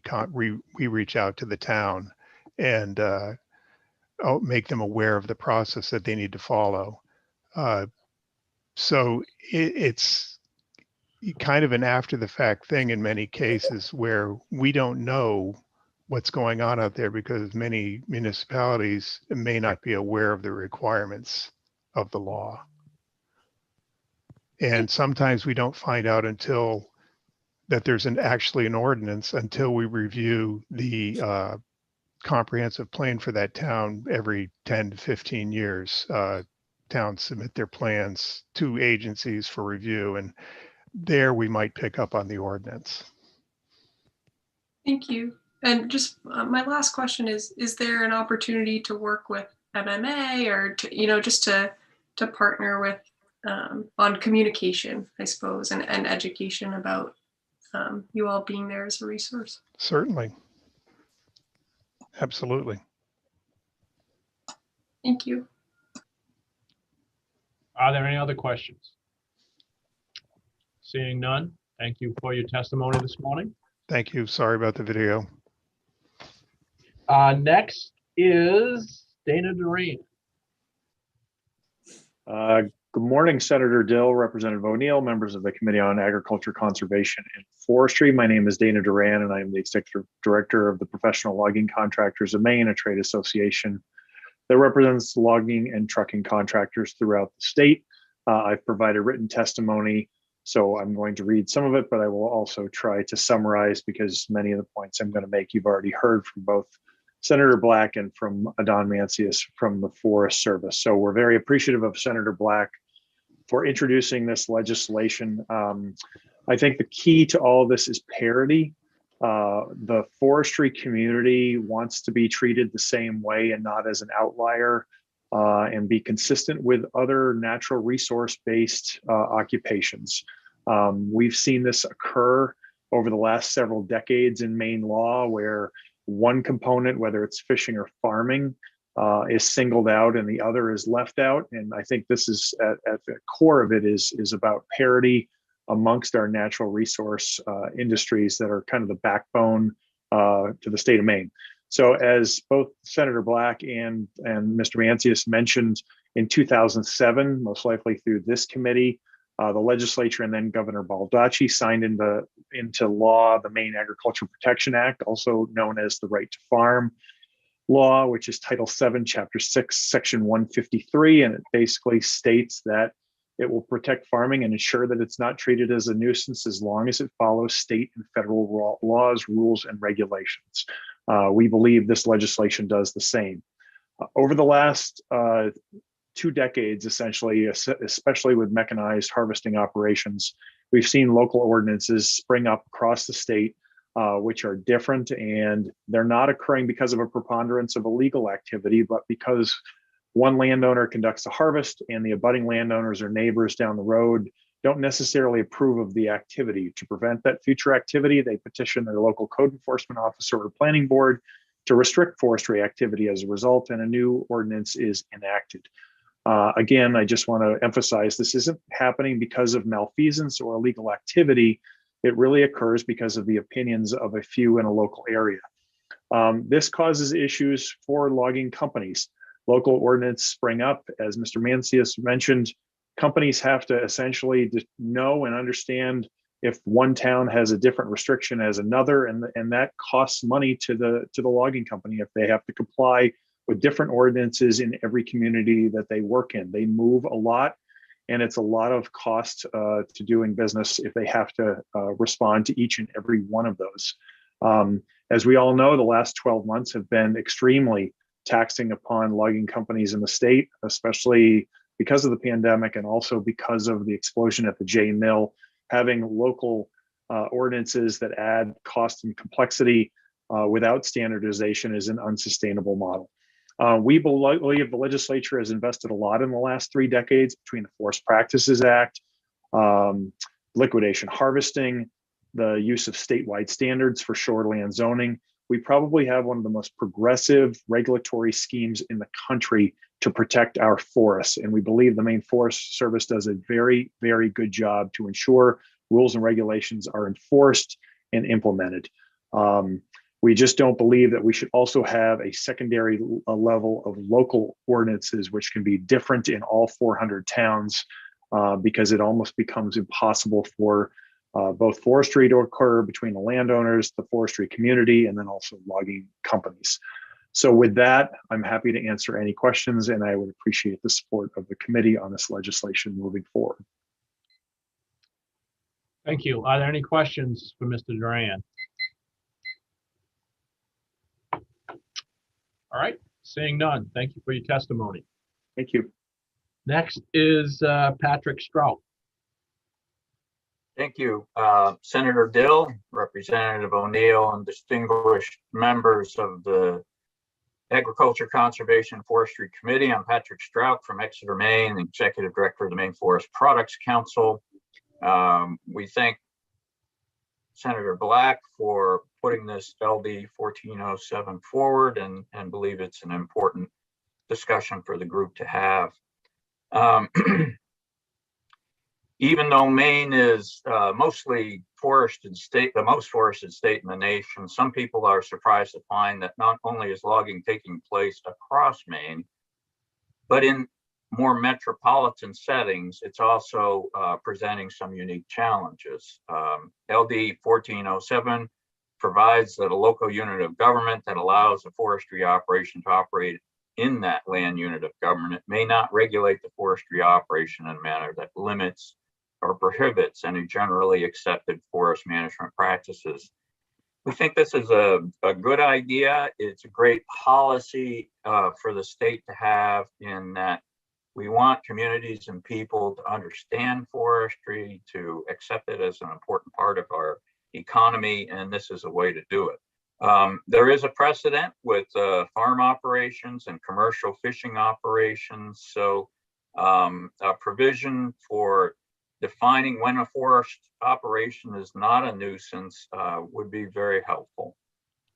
reach out to the town and make them aware of the process that they need to follow. So it's kind of an after the fact thing in many cases where we don't know what's going on out there because many municipalities may not be aware of the requirements of the law. And sometimes we don't find out until that there's actually an ordinance until we review the comprehensive plan for that town every 10 to 15 years. Towns submit their plans to agencies for review, and there we might pick up on the ordinance. Thank you. And just my last question is there an opportunity to work with MMA or just to partner with on communication, I suppose, and education about you all being there as a resource? Certainly. Absolutely. Thank you. Are there any other questions? Seeing none, thank you for your testimony this morning. Thank you. Sorry about the video. Next is Dana Duran. Good morning, Senator Dill, Representative O'Neill, members of the Committee on Agriculture, Conservation, and Forestry. My name is Dana Duran, and I am the Executive Director of the Professional Logging Contractors of Maine, a trade association that represents logging and trucking contractors throughout the state. I've provided written testimony, so I'm going to read some of it, but I will also try to summarize because many of the points I'm going to make you've already heard from both Senator Black and from Don Mancius from the Forest Service. So we're very appreciative of Senator Black for introducing this legislation. I think the key to all of this is parity. The forestry community wants to be treated the same way and not as an outlier, and be consistent with other natural resource-based occupations. We've seen this occur over the last several decades in Maine law where one component, whether it's fishing or farming, is singled out and the other is left out. And I think this is at the core of it is about parity amongst our natural resource industries that are kind of the backbone to the state of Maine. So as both Senator Black and Mr. Mancius mentioned, in 2007, most likely through this committee, The legislature and then Governor Baldacci signed into law the Maine Agriculture Protection Act, also known as the Right to Farm law, which is Title VII, Chapter 6, Section 153. And it basically states that it will protect farming and ensure that it's not treated as a nuisance as long as it follows state and federal laws, rules, and regulations. We believe this legislation does the same. Over the last 2 decades, essentially, especially with mechanized harvesting operations, we've seen local ordinances spring up across the state, which are different, and they're not occurring because of a preponderance of illegal activity, but because one landowner conducts a harvest and the abutting landowners or neighbors down the road don't necessarily approve of the activity. To prevent that future activity, they petition their local code enforcement officer or planning board to restrict forestry activity as a result, and a new ordinance is enacted. Again, I just want to emphasize this isn't happening because of malfeasance or illegal activity. It really occurs because of the opinions of a few in a local area. This causes issues for logging companies. Local ordinance spring up, as Mr. Mancius mentioned. Companies have to essentially know and understand if one town has a different restriction as another, and that costs money to the logging company if they have to comply with different ordinances in every community that they work in. They move a lot, and it's a lot of cost to doing business if they have to respond to each and every one of those. As we all know, the last 12 months have been extremely taxing upon logging companies in the state, especially because of the pandemic and also because of the explosion at the J Mill. Having local ordinances that add cost and complexity without standardization is an unsustainable model. We believe the legislature has invested a lot in the last 3 decades between the Forest Practices Act, liquidation harvesting, the use of statewide standards for shoreland zoning. We probably have one of the most progressive regulatory schemes in the country to protect our forests. And we believe the Maine Forest Service does a very, very good job to ensure rules and regulations are enforced and implemented. We just don't believe that we should also have a secondary level of local ordinances, which can be different in all 400 towns, because it almost becomes impossible for both forestry to occur between the landowners, the forestry community, and then also logging companies. So with that, I'm happy to answer any questions, and I would appreciate the support of the committee on this legislation moving forward. Thank you. Are there any questions for Mr. Duran? All right, seeing none. Thank you for your testimony. Thank you. Next is Patrick Strout. Thank you. Senator Dill, Representative O'Neill, and distinguished members of the Agriculture, Conservation, and Forestry Committee. I'm Patrick Strout from Exeter, Maine, Executive Director of the Maine Forest Products Council. We thank Senator Black for putting this LD 1407 forward and believe it's an important discussion for the group to have. Even though Maine is mostly forested state, the most forested state in the nation, some people are surprised to find that not only is logging taking place across Maine, but in more metropolitan settings, it's also presenting some unique challenges. LD 1407 provides that a local unit of government that allows a forestry operation to operate in that land unit of government may not regulate the forestry operation in a manner that limits or prohibits any generally accepted forest management practices. We think this is a good idea. It's a great policy for the state to have, in that we want communities and people to understand forestry, to accept it as an important part of our economy, and this is a way to do it. There is a precedent with farm operations and commercial fishing operations, so a provision for defining when a forest operation is not a nuisance would be very helpful.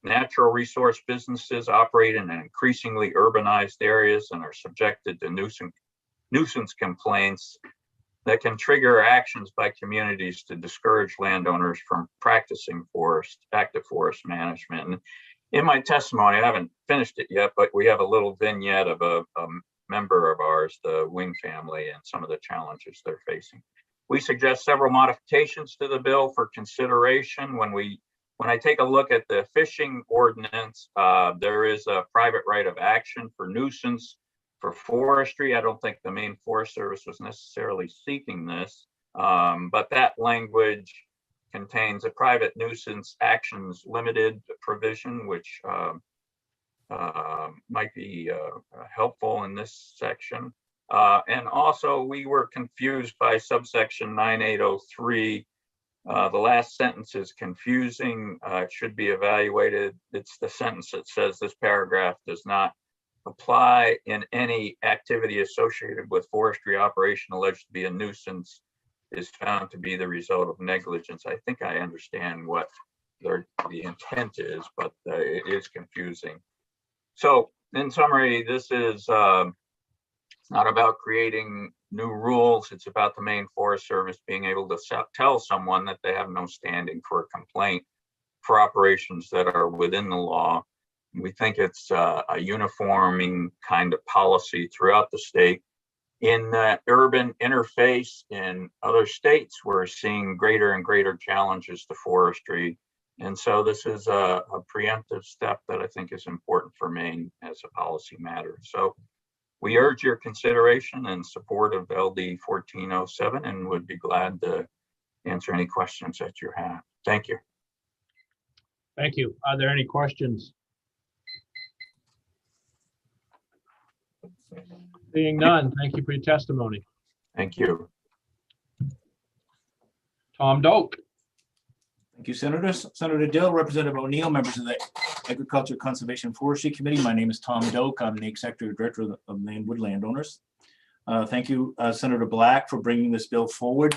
Natural resource businesses operate in increasingly urbanized areas and are subjected to nuisance complaints that can trigger actions by communities to discourage landowners from practicing active forest management. And in my testimony, I haven't finished it yet, but we have a little vignette of a member of ours, the Wing family, and some of the challenges they're facing. We suggest several modifications to the bill for consideration. When I take a look at the fishing ordinance, there is a private right of action for nuisance. For forestry, I don't think the Maine Forest Service was necessarily seeking this, but that language contains a private nuisance actions limited provision, which might be helpful in this section. And also, we were confused by subsection 9803. The last sentence is confusing. It should be evaluated. It's the sentence that says this paragraph does not apply in any activity associated with forestry operation alleged to be a nuisance is found to be the result of negligence. I think I understand what the intent is, but it is confusing. So in summary, this is it's not about creating new rules. It's about the Maine Forest Service being able to tell someone that they have no standing for a complaint for operations that are within the law. We think it's a uniforming kind of policy throughout the state. In the urban interface in other states, we're seeing greater and greater challenges to forestry. And so this is a preemptive step that I think is important for Maine as a policy matter. So we urge your consideration and support of LD 1407 and would be glad to answer any questions that you have. Thank you. Thank you. Are there any questions? Seeing none, thank you for your testimony. Thank you. Tom Doak. Thank you, Senators. Senator Dill, Representative O'Neill, members of the Agriculture, Conservation, and Forestry Committee. My name is Tom Doak. I'm the Executive Director of the Maine Woodland Owners. Thank you, Senator Black, for bringing this bill forward.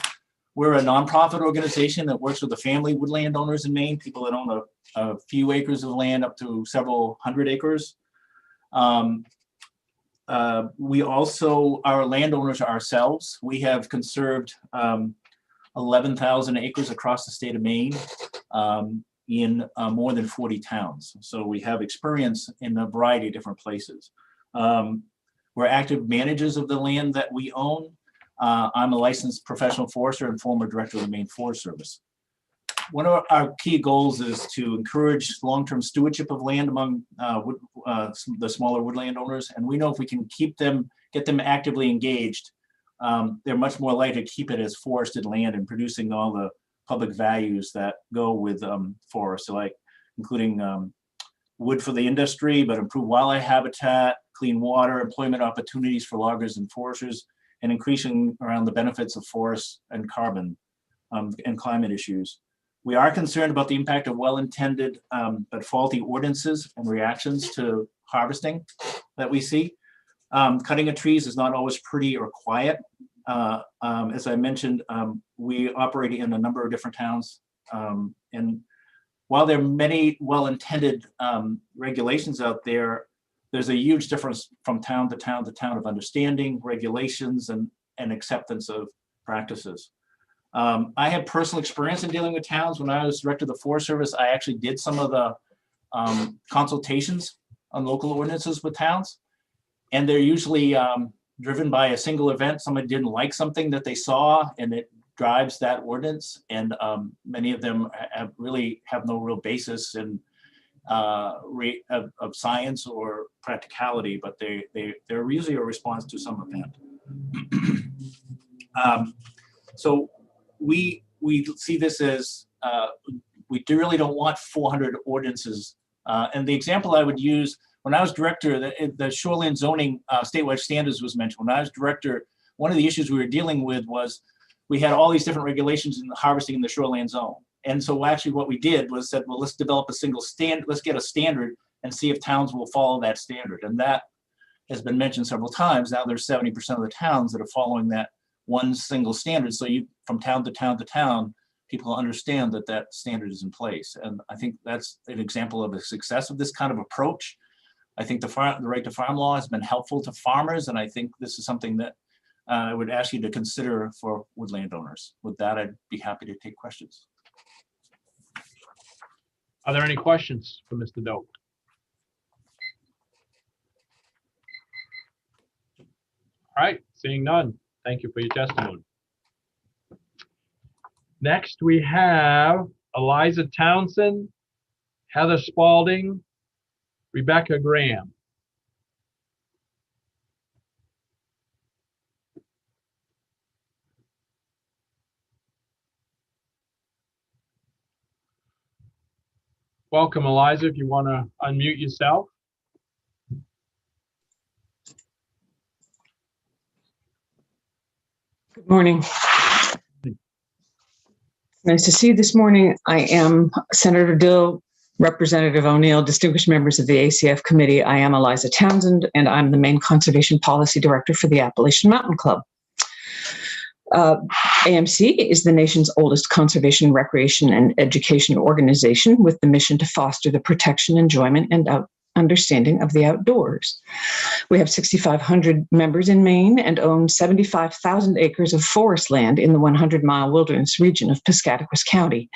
We're a nonprofit organization that works with the family woodland owners in Maine, people that own a few acres of land up to several hundred acres. We also are landowners ourselves. We have conserved 11,000 acres across the state of Maine in more than 40 towns. So we have experience in a variety of different places. We're active managers of the land that we own. I'm a licensed professional forester and former director of the Maine Forest Service. One of our key goals is to encourage long-term stewardship of land among the smaller woodland owners. And we know if we can get them actively engaged, they're much more likely to keep it as forested land and producing all the public values that go with forests, so like including wood for the industry, but improved wildlife habitat, clean water, employment opportunities for loggers and foresters, and increasing around the benefits of forests and carbon and climate issues. We are concerned about the impact of well-intended but faulty ordinances and reactions to harvesting that we see. Cutting of trees is not always pretty or quiet. As I mentioned, we operate in a number of different towns. And while there are many well-intended regulations out there, there's a huge difference from town to town to town of understanding, regulations, and acceptance of practices. I had personal experience in dealing with towns. When I was director of the Forest Service, I actually did some of the consultations on local ordinances with towns. And they're usually driven by a single event. Somebody didn't like something that they saw and it drives that ordinance. And many of them really have no real basis in of science or practicality, but they're usually a response to some event. So we see this as, we really don't want 400 ordinances. And the example I would use, when I was director, the shoreline zoning statewide standards was mentioned. When I was director, one of the issues we were dealing with was we had all these different regulations in the harvesting in the shoreline zone. And so actually what we did was said, well, let's develop a single standard, let's get a standard and see if towns will follow that standard. And that has been mentioned several times. Now there's 70% of the towns that are following that one single standard. So you, from town to town to town, people understand that that standard is in place. And I think that's an example of the success of this kind of approach. I think the right to farm law has been helpful to farmers. And I think this is something that I would ask you to consider for woodland owners. With that, I'd be happy to take questions. Are there any questions for Mr. Doak? All right, seeing none. Thank you for your testimony. Next, we have Eliza Townsend, Heather Spalding, Rebecca Graham. Welcome, Eliza, if you want to unmute yourself. Good morning. Nice to see you this morning. I am Senator Dill, Representative O'Neill, distinguished members of the ACF committee. I am Eliza Townsend, and I'm the Maine Conservation Policy Director for the Appalachian Mountain Club. AMC is the nation's oldest conservation, recreation, and education organization with the mission to foster the protection, enjoyment, and understanding of the outdoors. We have 6,500 members in Maine and own 75,000 acres of forest land in the 100-mile wilderness region of Piscataquis County,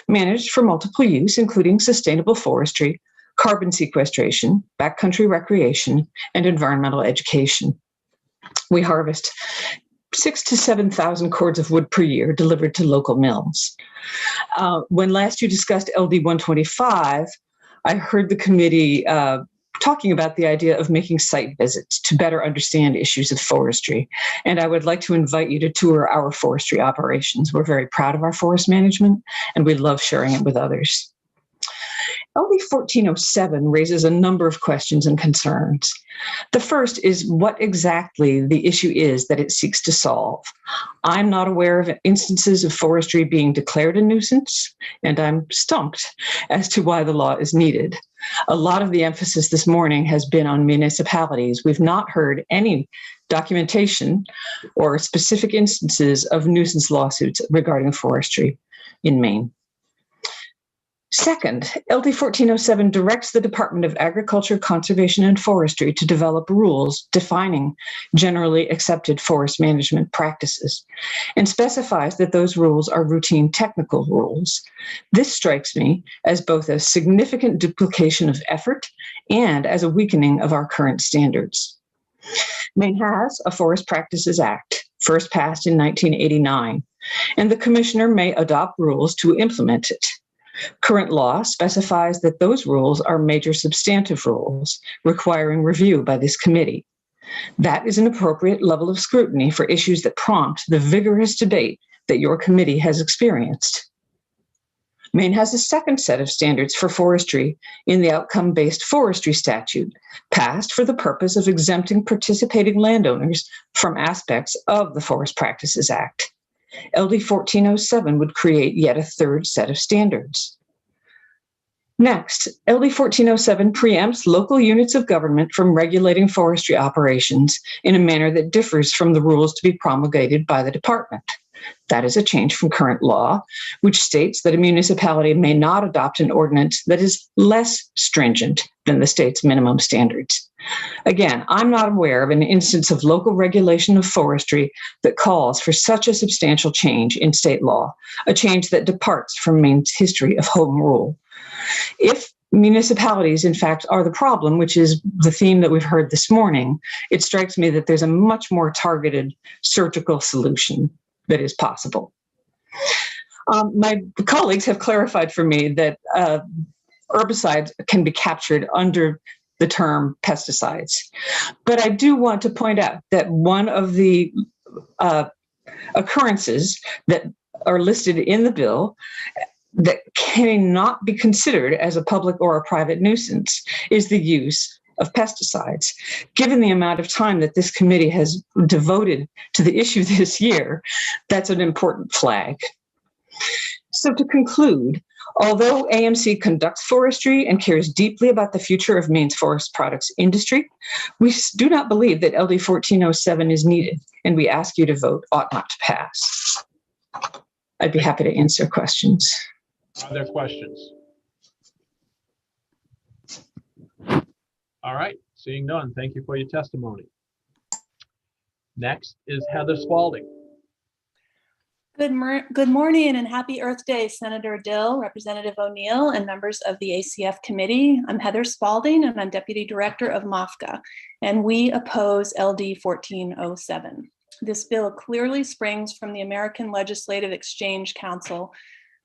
managed for multiple use, including sustainable forestry, carbon sequestration, backcountry recreation, and environmental education. We harvest 6,000 to 7,000 cords of wood per year delivered to local mills. When last you discussed LD 125, I heard the committee talking about the idea of making site visits to better understand issues of forestry. And I would like to invite you to tour our forestry operations. We're very proud of our forest management, and we love sharing it with others. LD 1407 raises a number of questions and concerns. The first is what exactly the issue is that it seeks to solve. I'm not aware of instances of forestry being declared a nuisance, and I'm stumped as to why the law is needed. A lot of the emphasis this morning has been on municipalities. We've not heard any documentation or specific instances of nuisance lawsuits regarding forestry in Maine. Second, LD 1407 directs the Department of Agriculture, Conservation, and Forestry to develop rules defining generally accepted forest management practices and specifies that those rules are routine technical rules. This strikes me as both a significant duplication of effort and as a weakening of our current standards. Maine has a Forest Practices Act, first passed in 1989, and the Commissioner may adopt rules to implement it. Current law specifies that those rules are major substantive rules requiring review by this committee. That is an appropriate level of scrutiny for issues that prompt the vigorous debate that your committee has experienced. Maine has a second set of standards for forestry in the outcome-based forestry statute, passed for the purpose of exempting participating landowners from aspects of the Forest Practices Act. LD 1407 would create yet a third set of standards. Next, LD 1407 preempts local units of government from regulating forestry operations in a manner that differs from the rules to be promulgated by the department. That is a change from current law, which states that a municipality may not adopt an ordinance that is less stringent than the state's minimum standards. Again, I'm not aware of an instance of local regulation of forestry that calls for such a substantial change in state law, a change that departs from Maine's history of home rule. If municipalities, in fact, are the problem, which is the theme that we've heard this morning, it strikes me that there's a much more targeted surgical solution that is possible. My colleagues have clarified for me that herbicides can be captured under the term pesticides. But I do want to point out that one of the occurrences that are listed in the bill that cannot be considered as a public or a private nuisance is the use of pesticides. Given the amount of time that this committee has devoted to the issue this year, that's an important flag. So to conclude, although AMC conducts forestry and cares deeply about the future of Maine's forest products industry, we do not believe that LD 1407 is needed, and we ask you to vote ought not to pass. I'd be happy to answer questions. Are there questions? All right, seeing none, thank you for your testimony. Next is Heather Spalding. Good morning and happy Earth Day, Senator Dill, Representative O'Neill, and members of the ACF committee. I'm Heather Spalding and I'm Deputy Director of MOFGA, and we oppose LD 1407. This bill clearly springs from the American Legislative Exchange Council,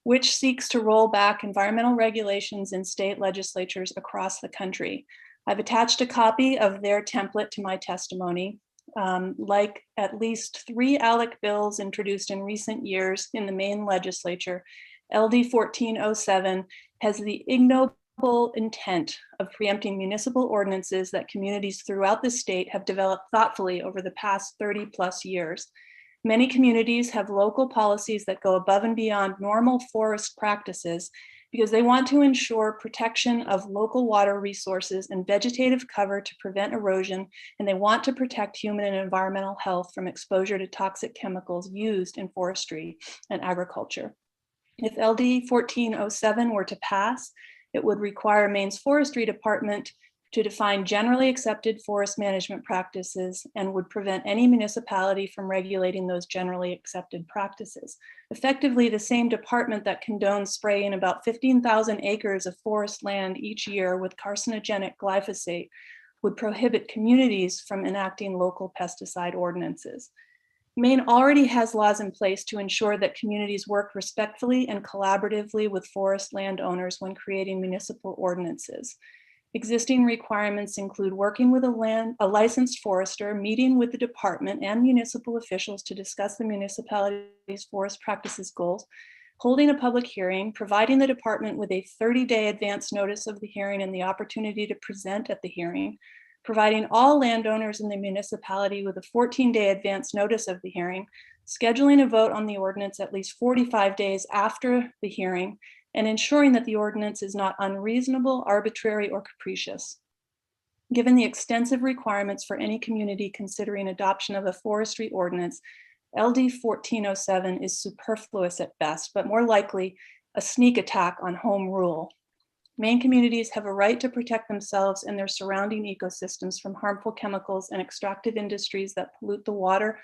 which seeks to roll back environmental regulations in state legislatures across the country. I've attached a copy of their template to my testimony. Like at least 3 ALEC bills introduced in recent years in the Maine legislature, LD 1407 has the ignoble intent of preempting municipal ordinances that communities throughout the state have developed thoughtfully over the past 30+ years. Many communities have local policies that go above and beyond normal forest practices because they want to ensure protection of local water resources and vegetative cover to prevent erosion, and they want to protect human and environmental health from exposure to toxic chemicals used in forestry and agriculture. If LD 1407 were to pass, it would require Maine's Forestry Department to define generally accepted forest management practices and would prevent any municipality from regulating those generally accepted practices. Effectively, the same department that condones spraying about 15,000 acres of forest land each year with carcinogenic glyphosate would prohibit communities from enacting local pesticide ordinances. Maine already has laws in place to ensure that communities work respectfully and collaboratively with forest landowners when creating municipal ordinances. Existing requirements include working with a licensed forester, meeting with the department and municipal officials to discuss the municipality's forest practices goals, holding a public hearing, providing the department with a 30-day advance notice of the hearing and the opportunity to present at the hearing, providing all landowners in the municipality with a 14-day advance notice of the hearing, scheduling a vote on the ordinance at least 45 days after the hearing, and ensuring that the ordinance is not unreasonable, arbitrary, or capricious. Given the extensive requirements for any community considering adoption of a forestry ordinance, LD 1407 is superfluous at best, but more likely a sneak attack on home rule. Maine communities have a right to protect themselves and their surrounding ecosystems from harmful chemicals and extractive industries that pollute the water,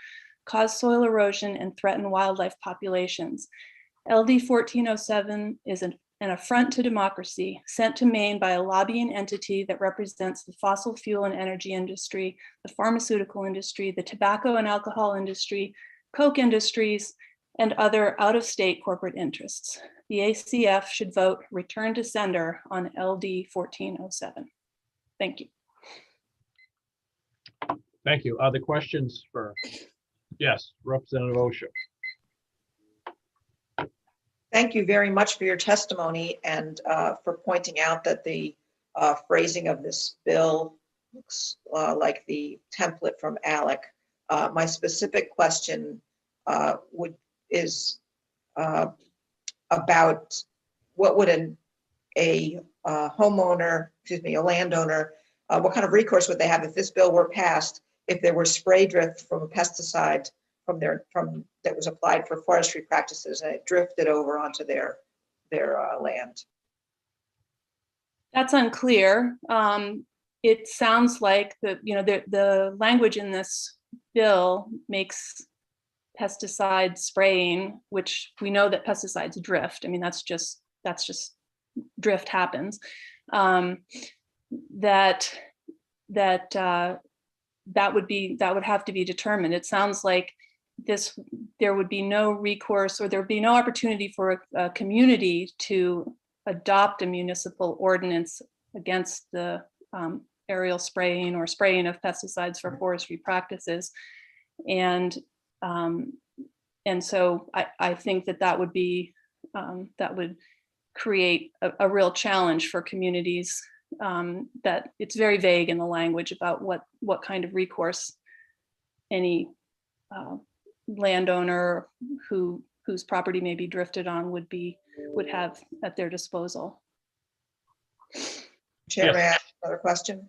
cause soil erosion, and threaten wildlife populations. LD 1407 is an affront to democracy sent to Maine by a lobbying entity that represents the fossil fuel and energy industry, the pharmaceutical industry, the tobacco and alcohol industry, Coke industries, and other out-of-state corporate interests. The ACF should vote return to sender on LD 1407. Thank you. Thank you. Other questions for, yes, Representative Osha. Thank you very much for your testimony and for pointing out that the phrasing of this bill looks like the template from ALEC. My specific question is about what would a homeowner, excuse me, a landowner, what kind of recourse would they have if this bill were passed, if there were spray drift from a pesticide that was applied for forestry practices and it drifted over onto their land? That's unclear. It sounds like the language in this bill makes pesticide spraying, which we know that pesticides drift. I mean, that's just drift happens. That would have to be determined. It sounds like there would be no recourse, or there would be no opportunity for a community to adopt a municipal ordinance against the aerial spraying or spraying of pesticides for forestry practices. And so I think that would be that would create a real challenge for communities, that it's very vague in the language about what kind of recourse any landowner whose property may be drifted on would have at their disposal. Chair, may I ask another question?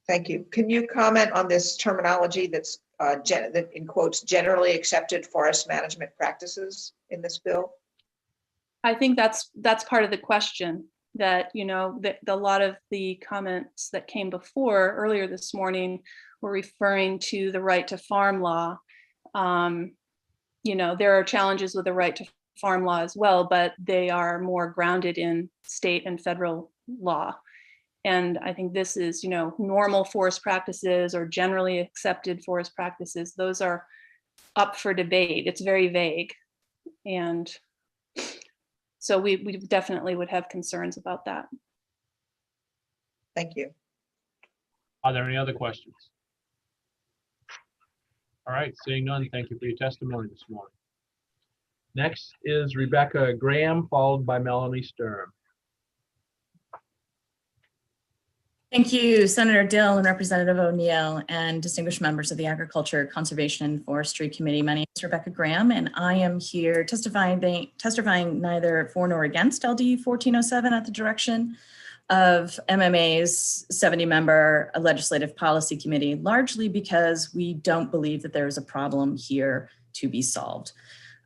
Thank you. Can you comment on this terminology that's that in quotes generally accepted forest management practices in this bill? I think that's part of the question, that that a lot of the comments that came before earlier this morning were referring to the right to farm law. There are challenges with the right to farm law as well, but they are more grounded in state and federal law. And I think this is, normal forest practices or generally accepted forest practices. Those are up for debate. It's very vague. And so we definitely would have concerns about that. Thank you. Are there any other questions? All right, seeing none, thank you for your testimony this morning. Next is Rebecca Graham, followed by Melanie Sturm. Thank you, Senator Dill and Representative O'Neill and distinguished members of the Agriculture, Conservation, and Forestry Committee. My name is Rebecca Graham, and I am here testifying neither for nor against LD 1407 at the direction of MMA's 70-member Legislative Policy Committee, largely because we don't believe that there is a problem here to be solved.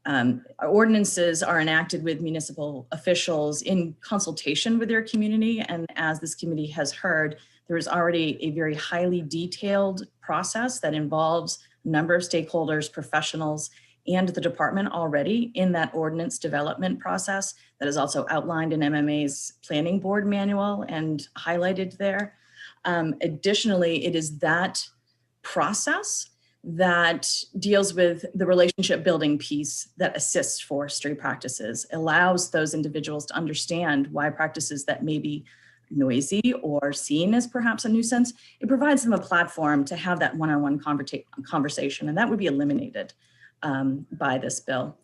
Our ordinances are enacted with municipal officials in consultation with their community. And as this committee has heard, there is already a very highly detailed process that involves a number of stakeholders, professionals, and the department already in that ordinance development process that is also outlined in MMA's planning board manual and highlighted there. Additionally, it is that process that deals with the relationship building piece that assists forestry practices, allows those individuals to understand why practices that may be noisy or seen as perhaps a nuisance, it provides them a platform to have that one-on-one conversation, and that would be eliminated by this bill.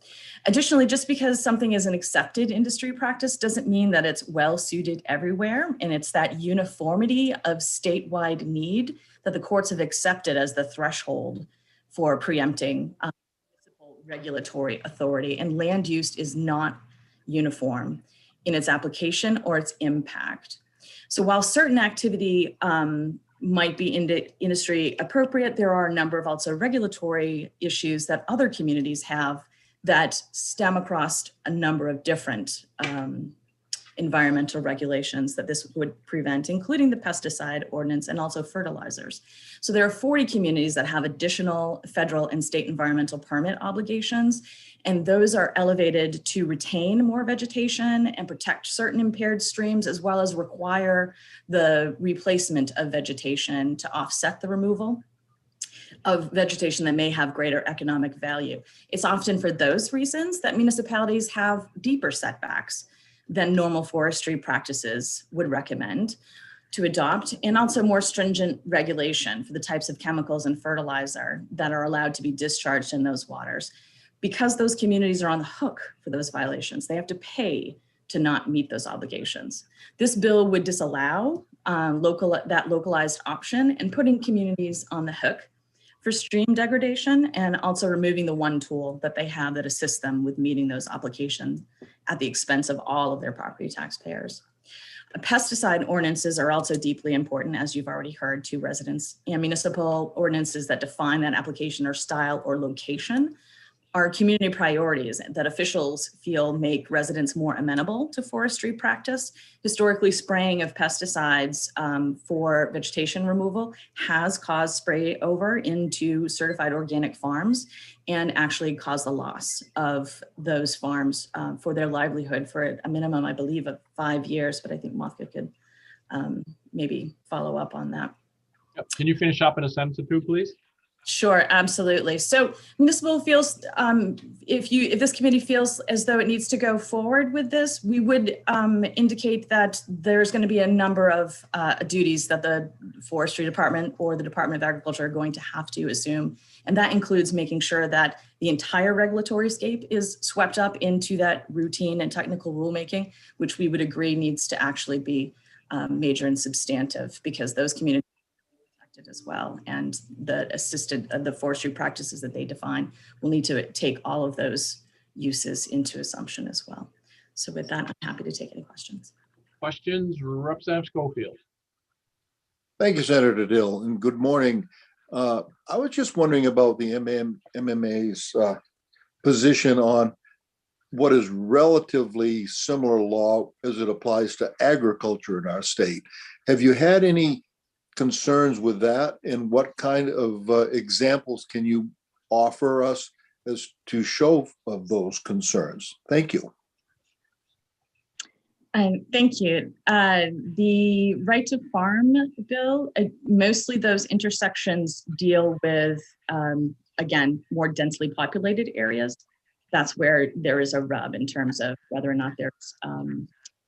Additionally, just because something is an accepted industry practice doesn't mean that it's well suited everywhere, and it's that uniformity of statewide need that the courts have accepted as the threshold for preempting municipal regulatory authority. And land use is not uniform in its application or its impact. So while certain activity might be industry appropriate, there are a number of also regulatory issues that other communities have that stem across a number of different environmental regulations that this would prevent, including the pesticide ordinance and also fertilizers. So there are 40 communities that have additional federal and state environmental permit obligations, and those are elevated to retain more vegetation and protect certain impaired streams, as well as require the replacement of vegetation to offset the removal of vegetation that may have greater economic value. It's often for those reasons that municipalities have deeper setbacks than normal forestry practices would recommend to adopt, and also more stringent regulation for the types of chemicals and fertilizer that are allowed to be discharged in those waters. Because those communities are on the hook for those violations, they have to pay to not meet those obligations. This bill would disallow that localized option and putting communities on the hook for stream degradation, and also removing the one tool that they have that assists them with meeting those obligations at the expense of all of their property taxpayers. Pesticide ordinances are also deeply important, as you've already heard, to residents, and municipal ordinances that define that application or style or location are community priorities that officials feel make residents more amenable to forestry practice. Historically, spraying of pesticides for vegetation removal has caused spray over into certified organic farms and actually caused the loss of those farms for their livelihood for a minimum, I believe, of 5 years, but I think Mothka could maybe follow up on that. Can you finish up in a sentence or two, please? Sure, absolutely. So municipal feels, if this committee feels as though it needs to go forward with this, we would indicate that there's going to be a number of duties that the Forestry Department or the Department of Agriculture are going to have to assume. And that includes making sure that the entire regulatory scape is swept up into that routine and technical rulemaking, which we would agree needs to actually be major and substantive, because those communities as well, and the forestry practices that they define will need to take all of those uses into assumption as well. So with that, I'm happy to take any questions. Questions, Representative Schofield. Thank you, Senator Dill, and good morning. I was just wondering about the MMA's position on what is relatively similar law as it applies to agriculture in our state. Have you had any concerns with that, and what kind of examples can you offer us as to show of those concerns? Thank you. Thank you. The right to farm bill, mostly those intersections deal with, again, more densely populated areas. That's where there is a rub in terms of whether or not there's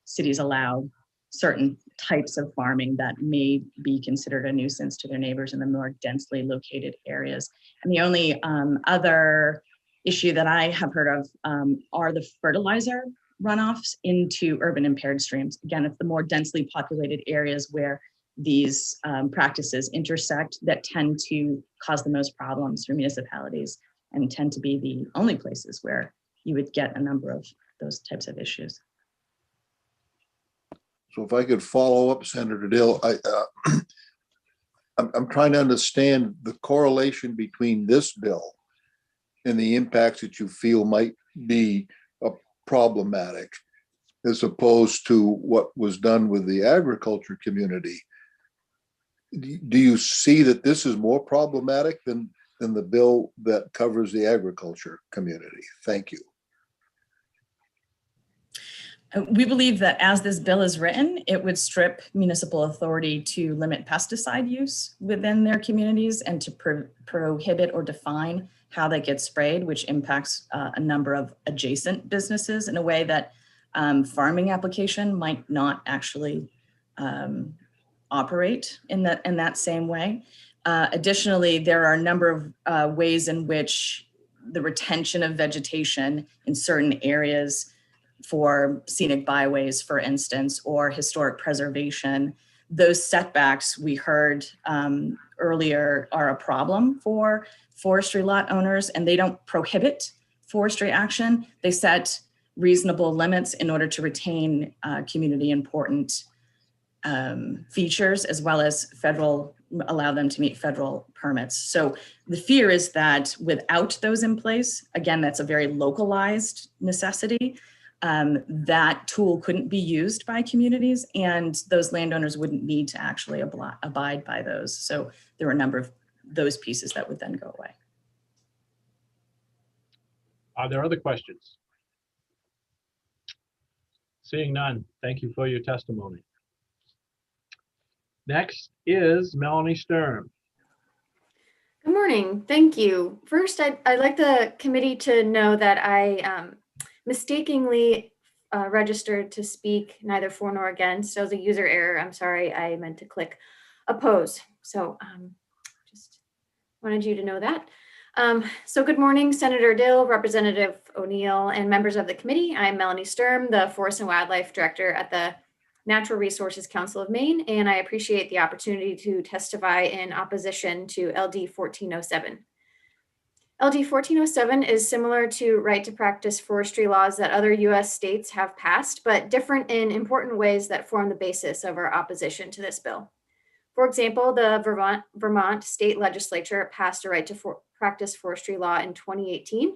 cities allow certain types of farming that may be considered a nuisance to their neighbors in the more densely located areas. And the only other issue that I have heard of are the fertilizer runoffs into urban impaired streams. Again, it's the more densely populated areas where these practices intersect that tend to cause the most problems for municipalities and tend to be the only places where you would get a number of those types of issues. So if I could follow up, Senator Dill, I'm trying to understand the correlation between this bill and the impacts that you feel might be problematic, as opposed to what was done with the agriculture community. Do you see that this is more problematic than the bill that covers the agriculture community? Thank you. We believe that as this bill is written, it would strip municipal authority to limit pesticide use within their communities and to prohibit or define how they get sprayed, which impacts a number of adjacent businesses in a way that farming application might not actually operate in that same way. Additionally, there are a number of ways in which the retention of vegetation in certain areas for scenic byways, for instance, or historic preservation, those setbacks we heard earlier are a problem for forestry lot owners, and they don't prohibit forestry action. They set reasonable limits in order to retain community important features, as well as allow them to meet federal permits. So the fear is that without those in place, again, that's a very localized necessity, that tool couldn't be used by communities, and those landowners wouldn't need to actually abide by those. So there are a number of those pieces that would then go away. Are there other questions? Seeing none, thank you for your testimony. Next is Melanie Sturm. Good morning. Thank you. First, I'd like the committee to know that I mistakenly registered to speak neither for nor against. So it was a user error. I'm sorry. I meant to click oppose. So just wanted you to know that. So good morning, Senator Dill, Representative O'Neill, and members of the committee. I'm Melanie Sturm, the Forest and Wildlife Director at the Natural Resources Council of Maine, and I appreciate the opportunity to testify in opposition to LD 1407. LD 1407 is similar to right to practice forestry laws that other US states have passed, but different in important ways that form the basis of our opposition to this bill. For example, the Vermont state legislature passed a right to practice forestry law in 2018.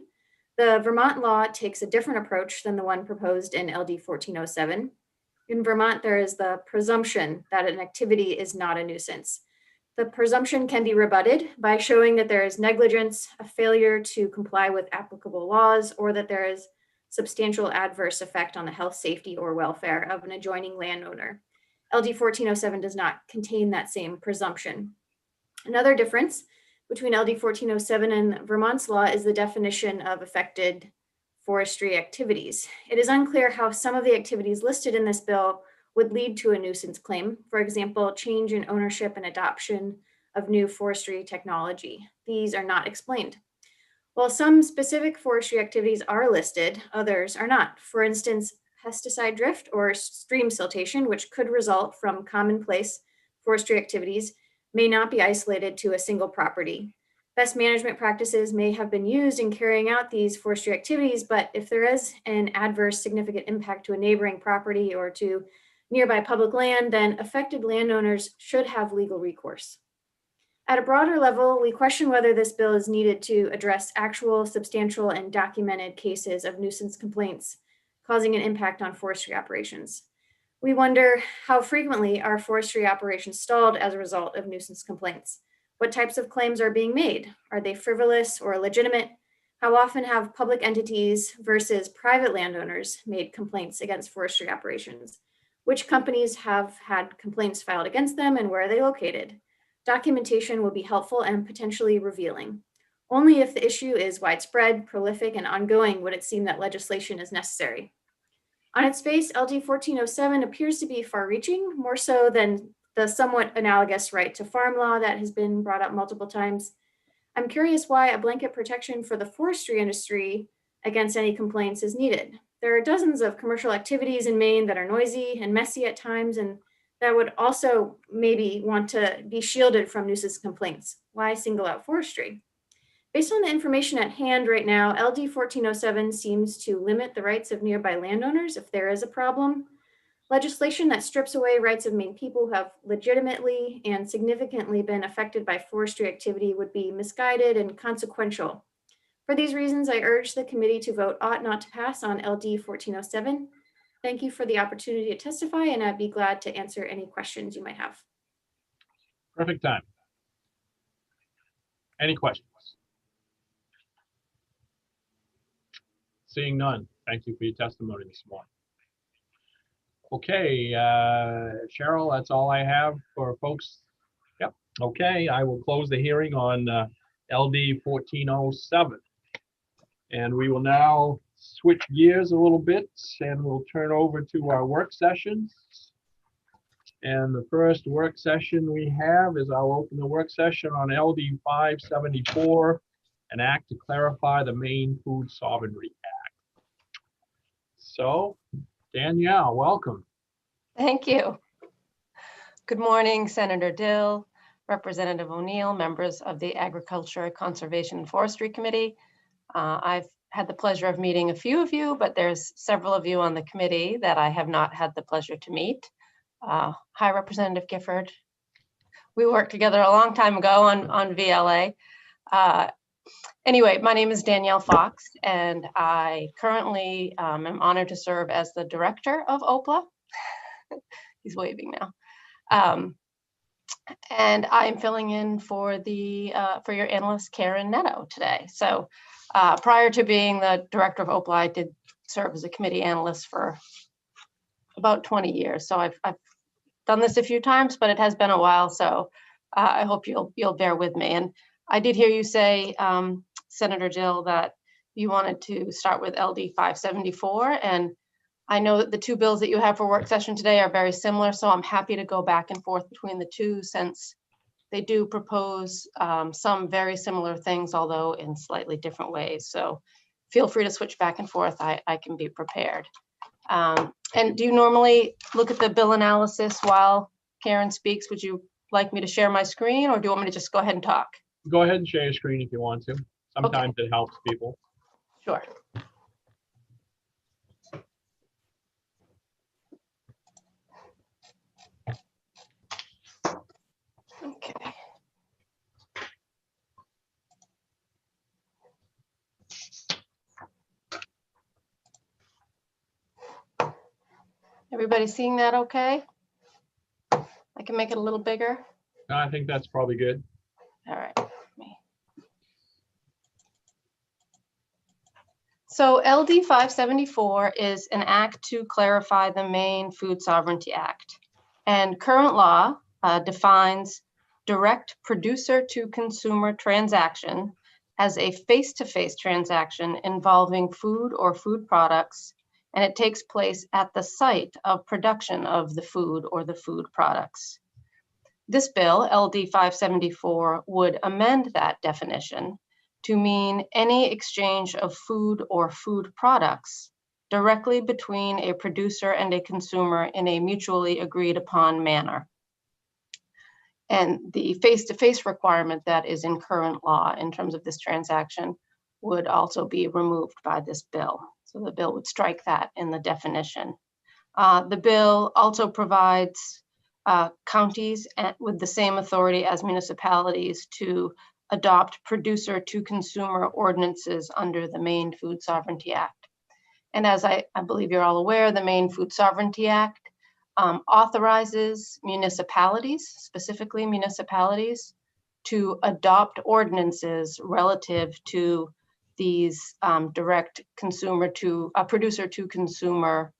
The Vermont law takes a different approach than the one proposed in LD 1407. In Vermont, there is the presumption that an activity is not a nuisance. The presumption can be rebutted by showing that there is negligence, a failure to comply with applicable laws, or that there is substantial adverse effect on the health, safety, or welfare of an adjoining landowner. LD 1407 does not contain that same presumption. Another difference between LD 1407 and Vermont's law is the definition of affected forestry activities. It is unclear how some of the activities listed in this bill would lead to a nuisance claim. For example, change in ownership and adoption of new forestry technology. These are not explained. While some specific forestry activities are listed, others are not. For instance, pesticide drift or stream siltation, which could result from commonplace forestry activities, may not be isolated to a single property. Best management practices may have been used in carrying out these forestry activities, but if there is an adverse significant impact to a neighboring property or to nearby public land, then affected landowners should have legal recourse. At a broader level, we question whether this bill is needed to address actual, substantial, and documented cases of nuisance complaints causing an impact on forestry operations. We wonder how frequently are forestry operations stalled as a result of nuisance complaints. What types of claims are being made? Are they frivolous or legitimate? How often have public entities versus private landowners made complaints against forestry operations? Which companies have had complaints filed against them and where are they located? Documentation will be helpful and potentially revealing. Only if the issue is widespread, prolific, and ongoing would it seem that legislation is necessary. On its face, LD 1407 appears to be far-reaching, more so than the somewhat analogous right to farm law that has been brought up multiple times. I'm curious why a blanket protection for the forestry industry against any complaints is needed. There are dozens of commercial activities in Maine that are noisy and messy at times, and that would also maybe want to be shielded from nuisance complaints. Why single out forestry? Based on the information at hand right now, LD 1407 seems to limit the rights of nearby landowners if there is a problem. Legislation that strips away rights of Maine people who have legitimately and significantly been affected by forestry activity would be misguided and consequential. For these reasons, I urge the committee to vote ought not to pass on LD 1407. Thank you for the opportunity to testify, and I'd be glad to answer any questions you might have. Perfect time. Any questions? Seeing none, thank you for your testimony this morning. Okay, Cheryl, that's all I have for folks. Yep, okay, I will close the hearing on LD 1407. And we will now switch gears a little bit and we'll turn over to our work sessions. And the first work session we have is I'll open the work session on LD 574, an act to clarify the Maine Food Sovereignty Act. So, Danielle, welcome. Thank you. Good morning, Senator Dill, Representative O'Neill, members of the Agriculture, Conservation, and Forestry Committee. I've had the pleasure of meeting a few of you, but there's several of you on the committee that I have not had the pleasure to meet. Hi, Representative Gifford. We worked together a long time ago on VLA. Anyway, my name is Danielle Fox, and I currently am honored to serve as the director of OPLA. He's waving now. And I'm filling in for your analyst, Karen Netto, today. So prior to being the director of OPLA, I did serve as a committee analyst for about 20 years. So I've done this a few times, but it has been a while. So I hope you'll bear with me. And I did hear you say, Senator Dill, that you wanted to start with LD 574. And I know that the two bills that you have for work session today are very similar. So I'm happy to go back and forth between the two since they do propose some very similar things, although in slightly different ways. So feel free to switch back and forth. I can be prepared. And do you normally look at the bill analysis while Karen speaks? Would you like me to share my screen or do you want me to just go ahead and talk? Go ahead and share your screen if you want to. Sometimes it helps people. Sure. Okay. Everybody seeing that okay? I can make it a little bigger. I think that's probably good. All right. So LD 574 is an act to clarify the Maine Food Sovereignty Act. And current law defines direct producer to consumer transaction as a face-to-face transaction involving food or food products, and it takes place at the site of production of the food or the food products. This bill, LD 574, would amend that definition to mean any exchange of food or food products directly between a producer and a consumer in a mutually agreed upon manner. And the face-to-face requirement that is in current law in terms of this transaction would also be removed by this bill. So the bill would strike that in the definition. The bill also provides counties with the same authority as municipalities to adopt producer to consumer ordinances under the Maine Food Sovereignty Act. And as I believe you're all aware, the Maine Food Sovereignty Act authorizes municipalities, specifically municipalities, to adopt ordinances relative to these direct consumer to producer to consumer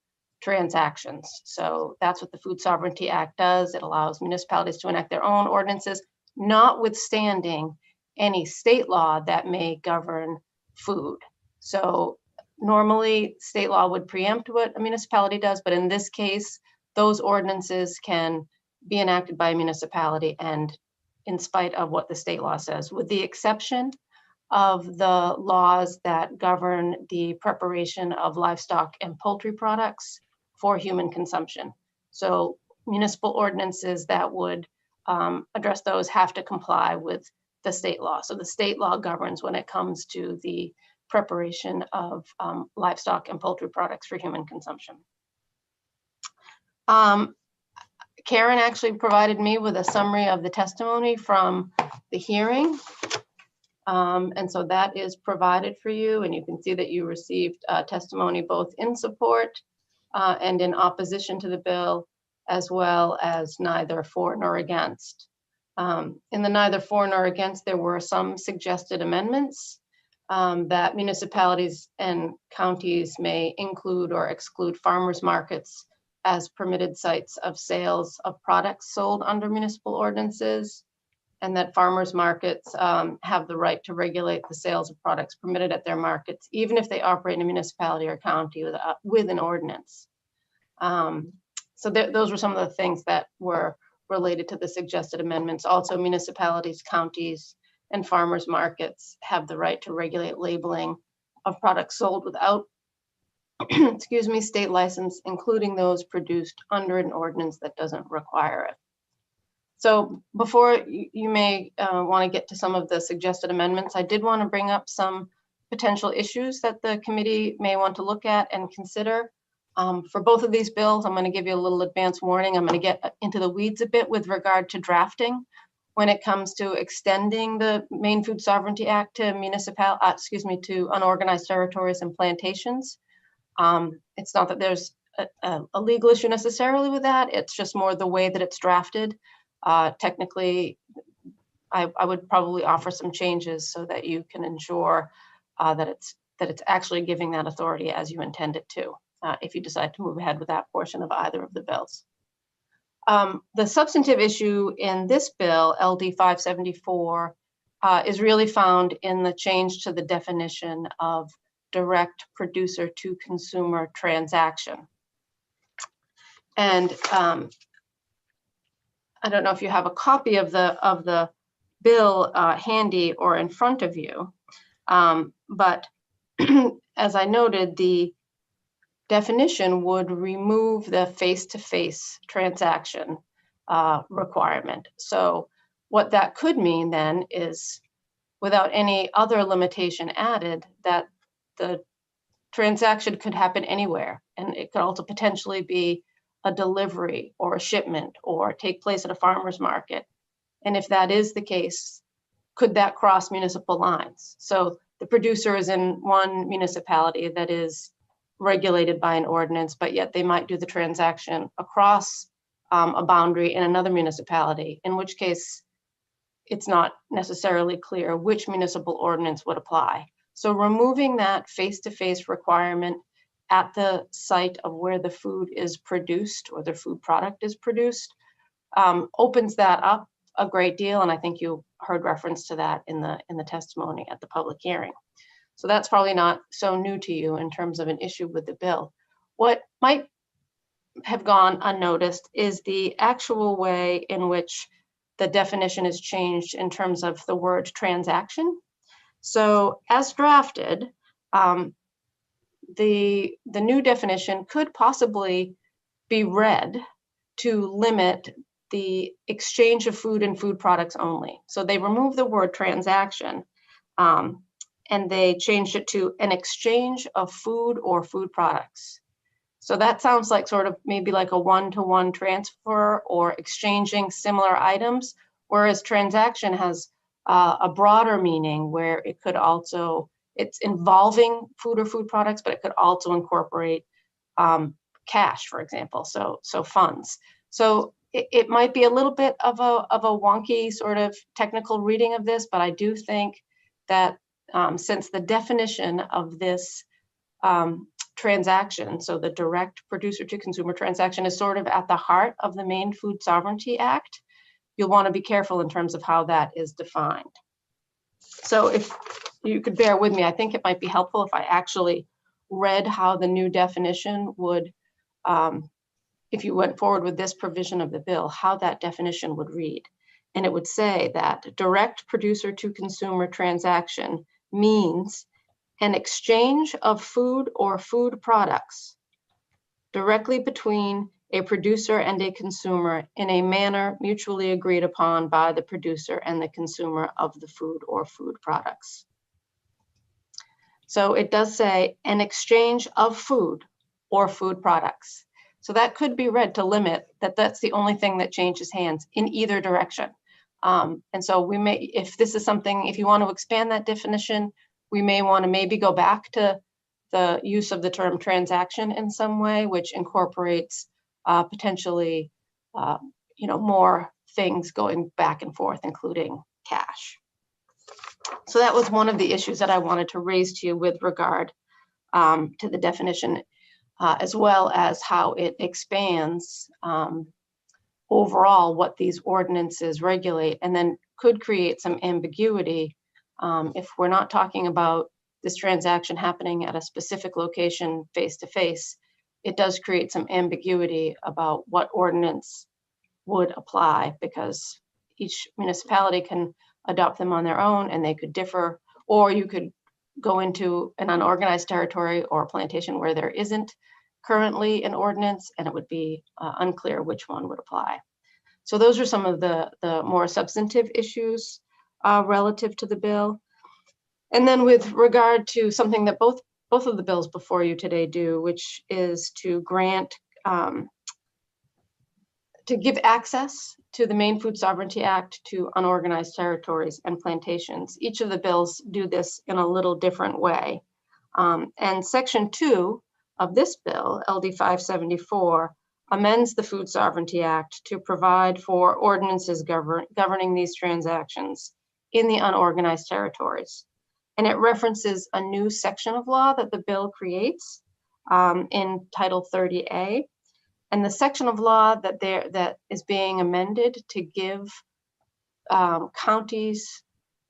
transactions. So that's what the Food Sovereignty Act does. It allows municipalities to enact their own ordinances, notwithstanding any state law that may govern food. So normally state law would preempt what a municipality does, but in this case, those ordinances can be enacted by a municipality and in spite of what the state law says, with the exception of the laws that govern the preparation of livestock and poultry products for human consumption. So municipal ordinances that would address those have to comply with the state law. So the state law governs when it comes to the preparation of livestock and poultry products for human consumption. Karen actually provided me with a summary of the testimony from the hearing. And so that is provided for you, and you can see that you received testimony both in support and in opposition to the bill, as well as neither for nor against. In the neither for nor against, there were some suggested amendments that municipalities and counties may include or exclude farmers markets as permitted sites of sales of products sold under municipal ordinances, and that farmers markets have the right to regulate the sales of products permitted at their markets, even if they operate in a municipality or county with an ordinance. So those were some of the things that were related to the suggested amendments. Also, municipalities, counties, and farmers markets have the right to regulate labeling of products sold without excuse me, state license, including those produced under an ordinance that doesn't require it. So before you may want to get to some of the suggested amendments, I did want to bring up some potential issues that the committee may want to look at and consider. For both of these bills, I'm going to give you a little advance warning. I'm going to get into the weeds a bit with regard to drafting when it comes to extending the Maine Food Sovereignty Act to to unorganized territories and plantations. It's not that there's a legal issue necessarily with that. It's just more the way that it's drafted. Technically, I would probably offer some changes so that you can ensure that it's actually giving that authority as you intend it to, if you decide to move ahead with that portion of either of the bills. The substantive issue in this bill, LD 574, is really found in the change to the definition of direct producer to consumer transaction. And I don't know if you have a copy of the bill handy or in front of you, but as I noted, the definition would remove the face-to-face transaction requirement. So what that could mean then is, without any other limitation added, that the transaction could happen anywhere, and it could also potentially be a delivery or a shipment or take place at a farmer's market. And if that is the case, could that cross municipal lines? So the producer is in one municipality that is regulated by an ordinance, but yet they might do the transaction across a boundary in another municipality, in which case it's not necessarily clear which municipal ordinance would apply. So removing that face-to-face requirement at the site of where the food is produced or the food product is produced opens that up a great deal. And I think you heard reference to that in the testimony at the public hearing. So that's probably not so new to you in terms of an issue with the bill. What might have gone unnoticed is the actual way in which the definition is changed in terms of the word transaction. So as drafted, the new definition could possibly be read to limit the exchange of food and food products only. So they removed the word transaction and they changed it to an exchange of food or food products. So that sounds like sort of maybe like a one-to-one transfer or exchanging similar items, whereas transaction has a broader meaning where it could also, it's involving food or food products, but it could also incorporate cash, for example, so funds. So it might be a little bit of a wonky sort of technical reading of this, but I do think that since the definition of this transaction, so the direct producer to consumer transaction, is sort of at the heart of the Maine Food Sovereignty Act, you'll want to be careful in terms of how that is defined. So if you could bear with me, I think it might be helpful if I actually read how the new definition would, if you went forward with this provision of the bill, how that definition would read. And it would say that direct producer to consumer transaction means an exchange of food or food products directly between a producer and a consumer in a manner mutually agreed upon by the producer and the consumer of the food or food products. So it does say an exchange of food or food products. So that could be read to limit that that's the only thing that changes hands in either direction. And so we may, if this is something, if you want to expand that definition, we may want to maybe go back to the use of the term transaction in some way, which incorporates potentially, more things going back and forth, including cash. So that was one of the issues that I wanted to raise to you with regard to the definition, as well as how it expands overall what these ordinances regulate, and then could create some ambiguity if we're not talking about this transaction happening at a specific location face to face. It does create some ambiguity about what ordinance would apply, because each municipality can adopt them on their own and they could differ, or you could go into an unorganized territory or a plantation where there isn't currently an ordinance, and it would be unclear which one would apply. So those are some of the more substantive issues relative to the bill. And then with regard to something that both of the bills before you today do, which is to grant, to give access to the Maine Food Sovereignty Act to unorganized territories and plantations. Each of the bills do this in a little different way. And Section 2 of this bill, LD 574, amends the Food Sovereignty Act to provide for ordinances governing these transactions in the unorganized territories. And it references a new section of law that the bill creates in Title 30A. And the section of law that is being amended to give counties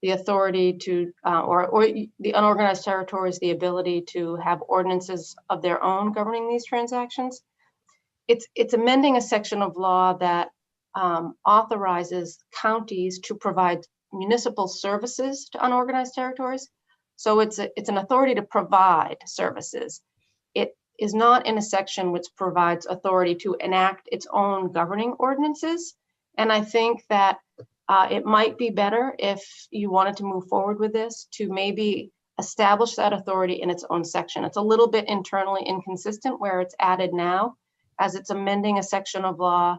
the authority to, or the unorganized territories, the ability to have ordinances of their own governing these transactions. It's amending a section of law that authorizes counties to provide municipal services to unorganized territories. So it's an authority to provide services. It is not in a section which provides authority to enact its own governing ordinances. And I think that it might be better if you wanted to move forward with this to maybe establish that authority in its own section. It's a little bit internally inconsistent where it's added now, as it's amending a section of law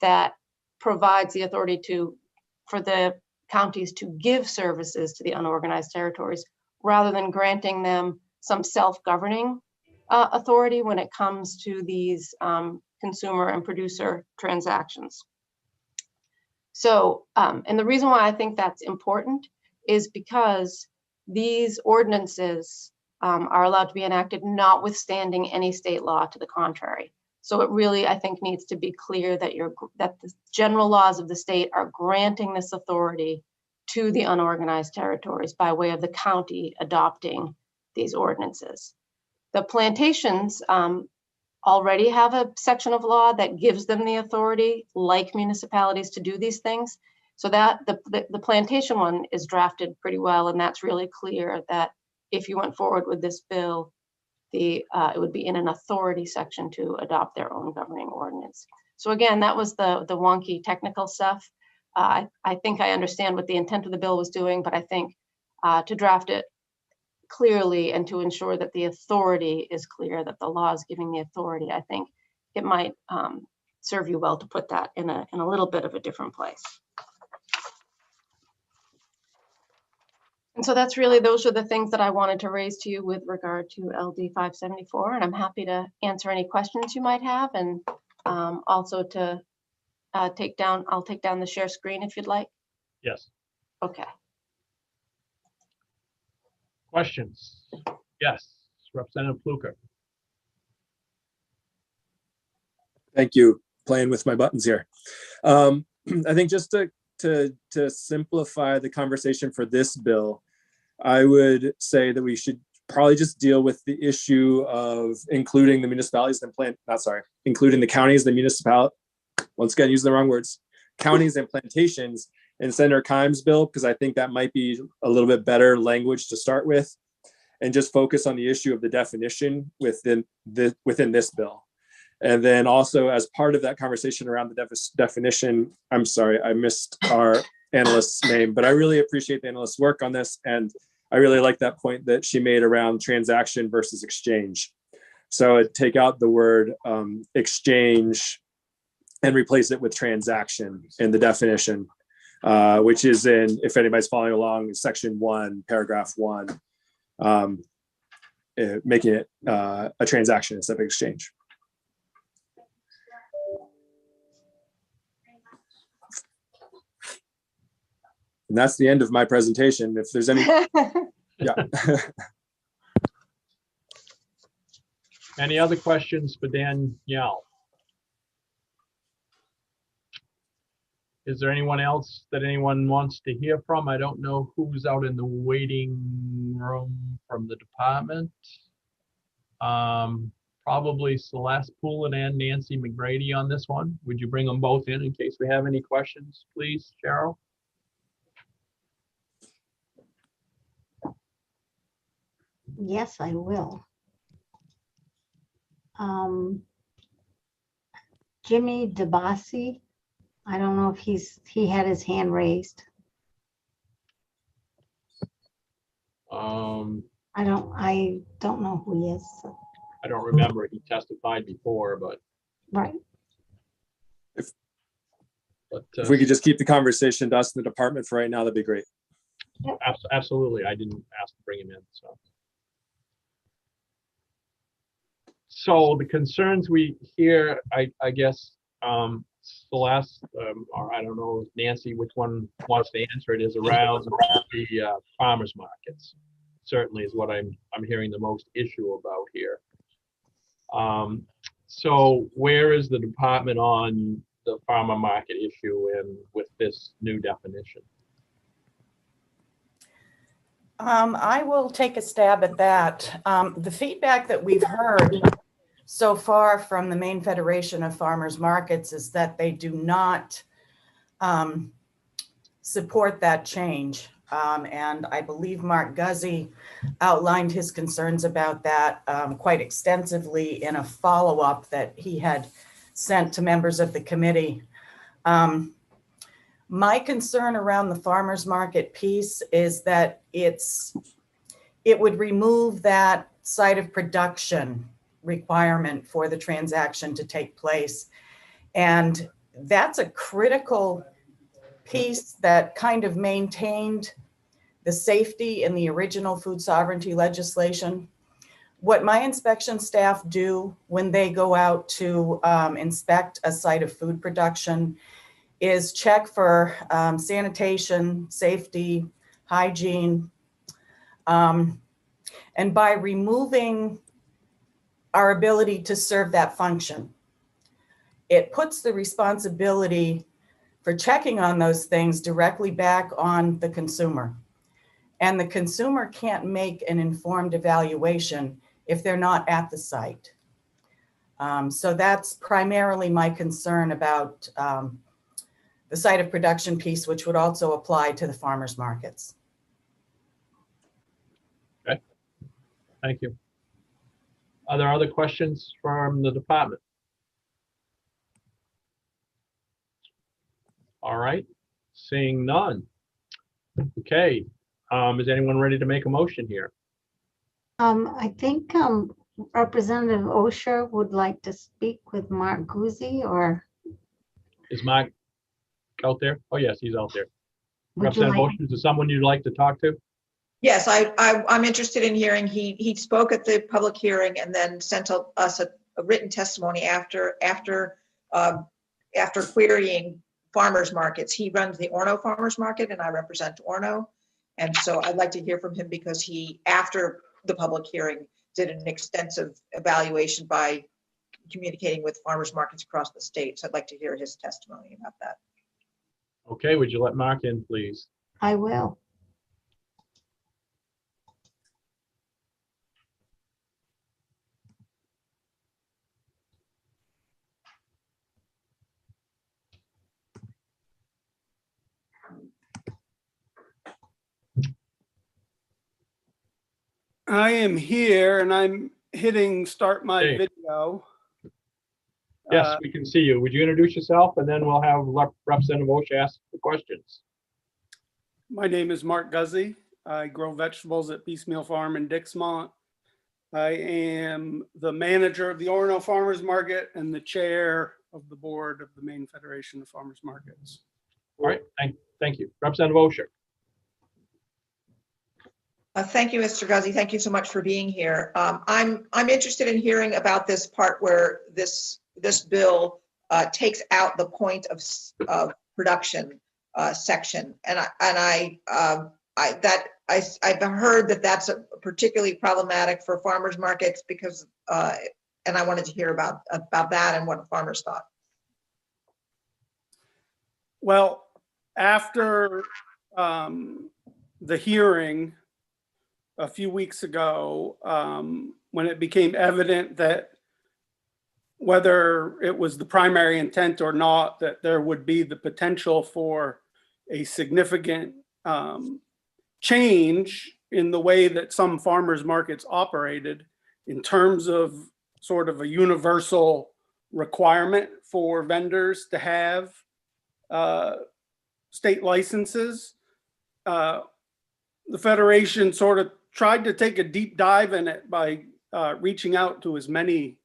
that provides the authority for the counties to give services to the unorganized territories, rather than granting them some self-governing authority when it comes to these consumer and producer transactions. So, and the reason why I think that's important is because these ordinances are allowed to be enacted notwithstanding any state law to the contrary. So it really, I think, needs to be clear that that the general laws of the state are granting this authority to the unorganized territories by way of the county adopting these ordinances. The plantations already have a section of law that gives them the authority, like municipalities, to do these things. So that the plantation one is drafted pretty well, and that's really clear that if you went forward with this bill, it would be in an authority section to adopt their own governing ordinance. So again, that was the wonky technical stuff. I think I understand what the intent of the bill was doing, but I think to draft it clearly and to ensure that the authority is clear, that the law is giving the authority, I think it might serve you well to put that in a little bit of a different place. And so that's really, those are the things that I wanted to raise to you with regard to LD 574, and I'm happy to answer any questions you might have, and also to I'll take down the share screen if you'd like. Yes. Okay. Questions? Yes, Representative Fluker. Thank you. Playing with my buttons here. I think just to simplify the conversation for this bill, I would say that we should probably just deal with the issue of including the municipalities and including the counties, the municipality, once again, using the wrong words, counties and plantations in Senator Kimes' bill, because I think that might be a little bit better language to start with, and just focus on the issue of the definition within this bill. And then also as part of that conversation around the definition, I'm sorry, I missed our analyst's name, but I really appreciate the analyst's work on this. And I really like that point that she made around transaction versus exchange. So I'd take out the word exchange and replace it with transaction in the definition, which is in, if anybody's following along, section 1, paragraph 1, making it a transaction instead of exchange. And that's the end of my presentation. If there's any, yeah. Any other questions for Danielle? Is there anyone else that anyone wants to hear from? I don't know who's out in the waiting room from the department. Probably Celeste Poulin and Nancy McBrady on this one. Would you bring them both in case we have any questions, please, Cheryl? Yes, I will. Jimmy DeBasi, I don't know if he had his hand raised. I don't know who he is. So. I don't remember. He testified before, but right. If we could just keep the conversation to us in the department for right now, that'd be great. Absolutely. I didn't ask to bring him in. So the concerns we hear, I guess, Celeste, or I don't know, Nancy, which one wants to answer it, is around the farmers markets. Certainly is what I'm hearing the most issue about here. So where is the department on the farmer market issue and with this new definition? I will take a stab at that. The feedback that we've heard so far from the Maine Federation of Farmers Markets is that they do not support that change. And I believe Mark Guzzi outlined his concerns about that quite extensively in a follow-up that he had sent to members of the committee. My concern around the farmers market piece is that it would remove that site of production requirement for the transaction to take place. And that's a critical piece that kind of maintained the safety in the original food sovereignty legislation. What my inspection staff do when they go out to inspect a site of food production is check for sanitation, safety, hygiene. And by removing our ability to serve that function, it puts the responsibility for checking on those things directly back on the consumer. And the consumer can't make an informed evaluation if they're not at the site. So that's primarily my concern about the site of production piece, which would also apply to the farmers markets. Okay, thank you. Are there other questions from the department? All right, seeing none. Okay, is anyone ready to make a motion here? I think Representative Osher would like to speak with Mark Guzzi, or is Mark out there? Oh yes, he's out there. Would you Representative like- Osher, is there someone you'd like to talk to? Yes, I'm interested in hearing. He spoke at the public hearing and then sent us a written testimony after querying farmers markets. He runs the Orono Farmers Market and I represent Orono. And so I'd like to hear from him because he, after the public hearing, did an extensive evaluation by communicating with farmers markets across the state. So I'd like to hear his testimony about that. Okay, would you let Mark in, please? I will. I am here and I'm hitting start my Okay. video. Yes, we can see you. Would you introduce yourself and then we'll have Representative Osha ask the questions. My name is Mark Guzzi. I grow vegetables at Piecemeal Farm in Dixmont. I am the manager of the Orono Farmers Market and the chair of the board of the Maine Federation of Farmers Markets. All right, thank you. Representative Osha. Thank you, Mr. Guzzi. Thank you so much for being here. I'm interested in hearing about this part where this bill takes out the point of production section, and I've heard that that's particularly problematic for farmers markets because, and I wanted to hear about that and what the farmers thought. Well, after the hearing a few weeks ago, when it became evident that whether it was the primary intent or not, that there would be the potential for a significant change in the way that some farmers markets operated in terms of sort of a universal requirement for vendors to have state licenses. The Federation sort of tried to take a deep dive in it by reaching out to as many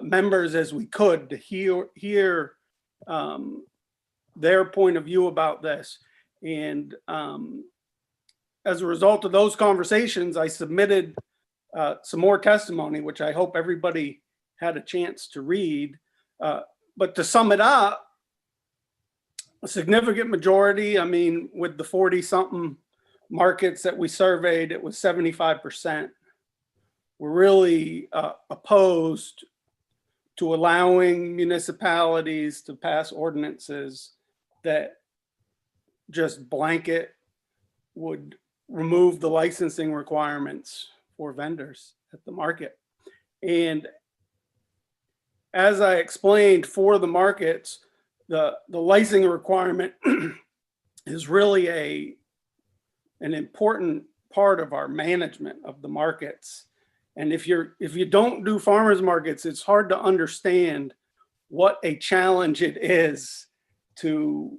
members as we could to hear their point of view about this. And as a result of those conversations, I submitted some more testimony, which I hope everybody had a chance to read. But to sum it up, a significant majority, I mean, with the 40-something markets that we surveyed, it was 75%. We're really opposed to allowing municipalities to pass ordinances that just blanket would remove the licensing requirements for vendors at the market. And as I explained, for the markets, the licensing requirement is really an important part of our management of the markets. And if you don't do farmers markets, it's hard to understand what a challenge it is to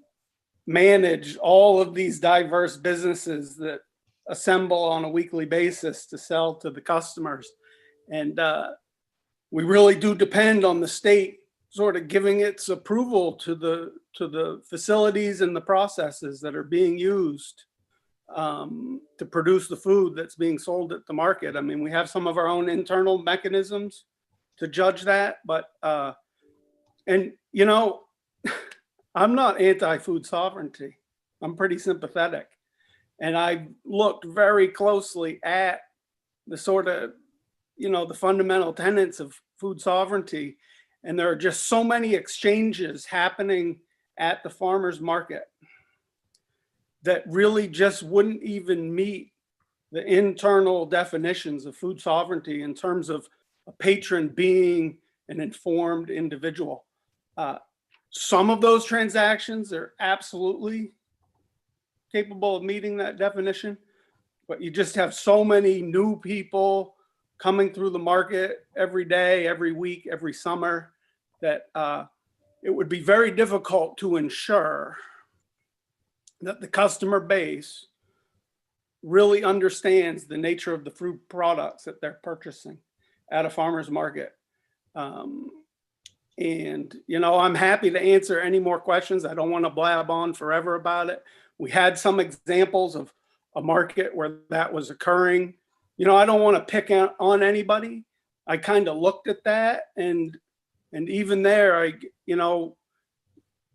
manage all of these diverse businesses that assemble on a weekly basis to sell to the customers. And we really do depend on the state sort of giving its approval to the facilities and the processes that are being used to produce the food that's being sold at the market. I mean, we have some of our own internal mechanisms to judge that, but and you know, I'm not anti-food sovereignty. I'm pretty sympathetic, and I looked very closely at the sort of, you know, the fundamental tenets of food sovereignty, and there are just so many exchanges happening at the farmers market that really just wouldn't even meet the internal definitions of food sovereignty in terms of a patron being an informed individual. Some of those transactions are absolutely capable of meeting that definition, but you just have so many new people coming through the market every day, every week, every summer, that it would be very difficult to ensure that the customer base really understands the nature of the fruit products that they're purchasing at a farmer's market. And, you know, I'm happy to answer any more questions. I don't want to blab on forever about it. We had some examples of a market where that was occurring. You know, I don't want to pick on anybody. I kind of looked at that, and even there, you know,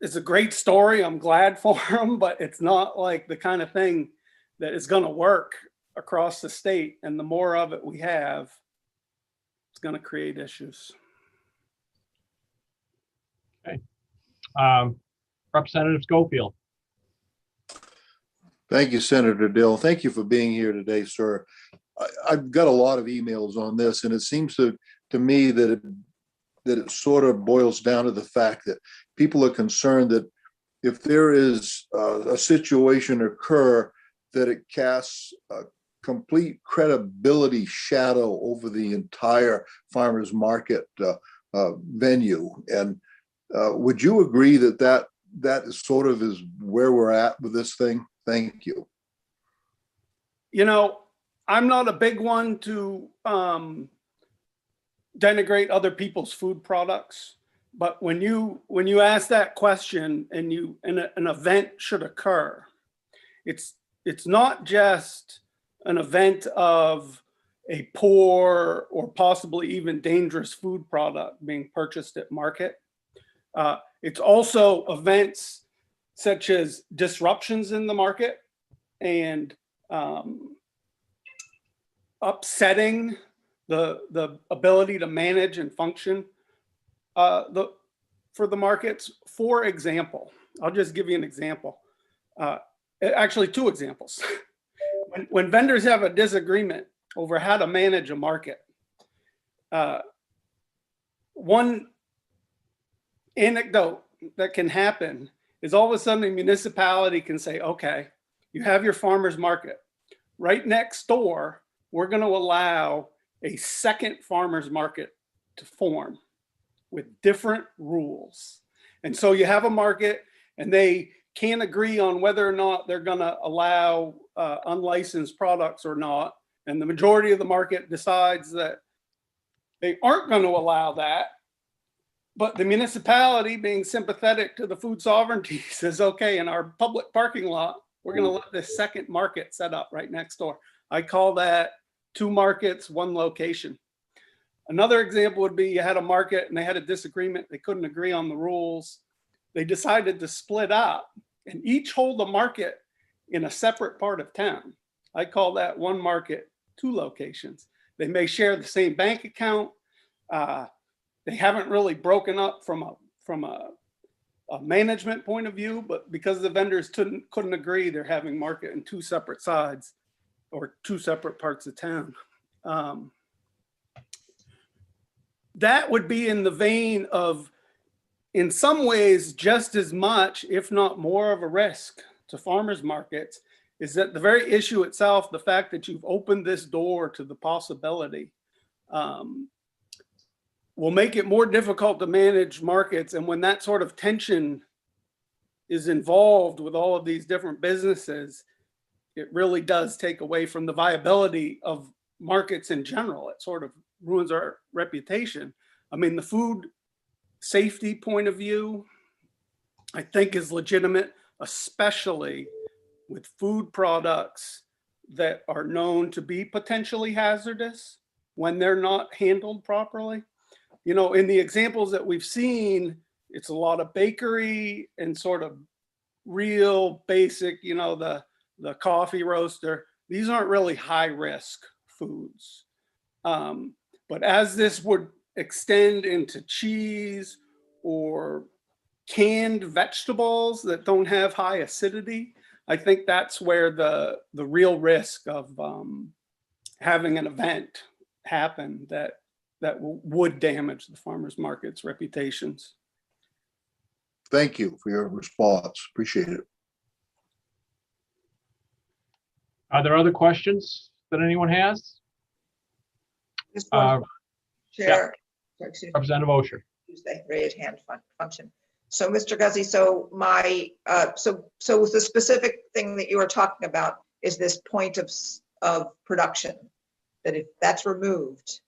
it's a great story. I'm glad for them, but it's not like the kind of thing that is going to work across the state. And the more of it we have, it's going to create issues. Okay. Representative Schofield. Thank you, Senator Dill. Thank you for being here today, sir. I've got a lot of emails on this, and it seems to me that it sort of boils down to the fact that people are concerned that if there is a situation occur, that it casts a complete credibility shadow over the entire farmers market venue. And would you agree that is sort of is where we're at with this thing? Thank you. You know, I'm not a big one to denigrate other people's food products, but when you ask that question and an event should occur, it's not just an event of a poor or possibly even dangerous food product being purchased at market. It's also events such as disruptions in the market and upsetting the ability to manage and function for the markets. For example, I'll just give you an example. Actually, two examples. When vendors have a disagreement over how to manage a market, one anecdote that can happen is all of a sudden a municipality can say, okay, you have your farmer's market. Right next door, we're going to allow a second farmer's market to form with different rules. And so you have a market and they can't agree on whether or not they're going to allow unlicensed products or not. And the majority of the market decides that they aren't going to allow that. But the municipality, being sympathetic to the food sovereignty, says, okay, in our public parking lot, we're going to let this second market set up right next door. I call that two markets, one location. Another example would be you had a market and they had a disagreement. They couldn't agree on the rules. They decided to split up and each hold a market in a separate part of town. I call that one market, two locations. They may share the same bank account. They haven't really broken up from a management point of view, but because the vendors couldn't agree, they're having market in two separate sides or two separate parts of town. That would be in the vein of, in some ways, just as much, if not more of a risk to farmers markets, is that the very issue itself, the fact that you've opened this door to the possibility, will make it more difficult to manage markets. And when that sort of tension is involved with all of these different businesses, it really does take away from the viability of markets in general. It sort of ruins our reputation. I mean, the food safety point of view, I think, is legitimate, especially with food products that are known to be potentially hazardous when they're not handled properly. You know, in the examples that we've seen, it's a lot of bakery and sort of real basic, you know, the coffee roaster. These aren't really high risk foods. But as this would extend into cheese or canned vegetables that don't have high acidity, I think that's where the real risk of having an event happen that would damage the farmers market's reputations. Thank you for your response. Appreciate it. Are there other questions that anyone has? Chair. Yeah. Representative Osher. Use the raised hand function. So, Mr. Guzzi, so my so the specific thing that you are talking about is this point of production, that if that's removed,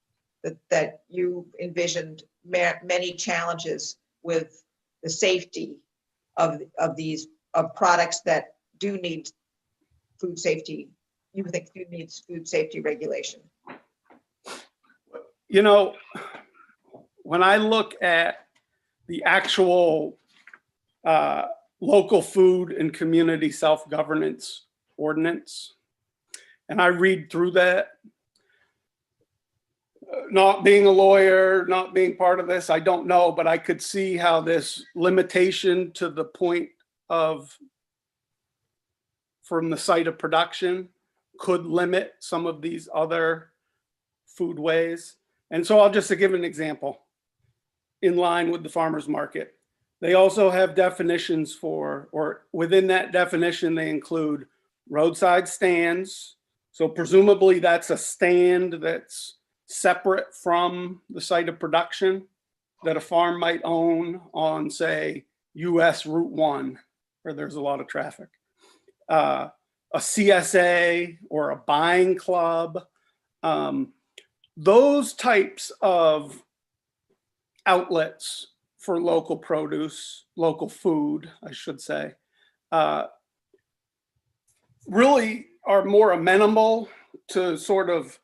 that you envisioned many challenges with the safety of these products that do need food safety. You think food needs food safety regulation? You know, when I look at the actual local food and community self-governance ordinance And I read through that. Not being a lawyer, not being part of this, I don't know, but I could see how this limitation to the point of from the site of production could limit some of these other foodways. And so I'll just give an example in line with the farmer's market. They also have definitions for, or within that definition, they include roadside stands. So presumably that's a stand that's separate from the site of production that a farm might own on, say, US Route 1, where there's a lot of traffic. A CSA or a buying club. Those types of outlets for local produce, local food, I should say, really are more amenable to sort of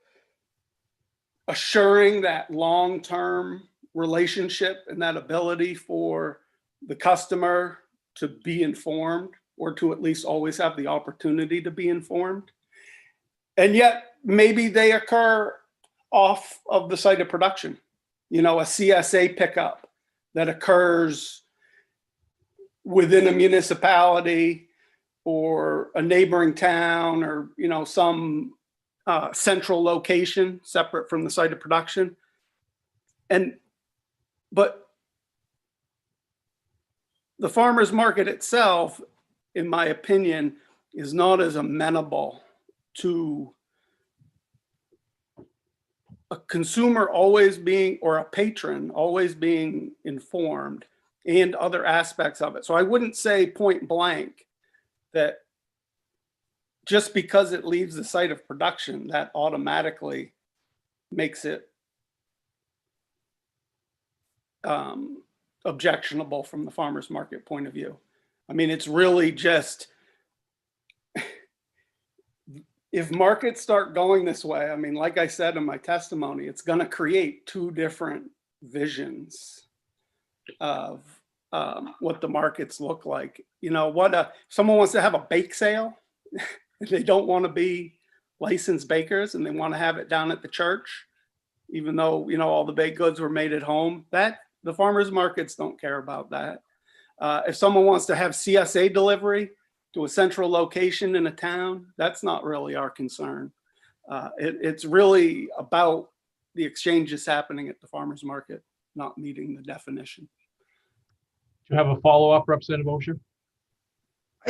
assuring that long-term relationship and that ability for the customer to be informed, or to at least always have the opportunity to be informed. And yet maybe they occur off of the site of production. You know, a CSA pickup that occurs within a municipality or a neighboring town, or, you know, some central location separate from the site of production. But the farmer's market itself, in my opinion, is not as amenable to a consumer always being, or a patron always being informed, and other aspects of it. So I wouldn't say point blank that just because it leaves the site of production, that automatically makes it objectionable from the farmer's market point of view. I mean, it's really just, if markets start going this way, I mean, like I said in my testimony, it's going to create two different visions of what the markets look like. You know, someone wants to have a bake sale, they don't want to be licensed bakers and they want to have it down at the church, even though, you know, all the baked goods were made at home. That the farmers markets don't care about that. If someone wants to have CSA delivery to a central location in a town, that's not really our concern. It's really about the exchanges happening at the farmers market, not meeting the definition. Do you have a follow-up, Representative Osher?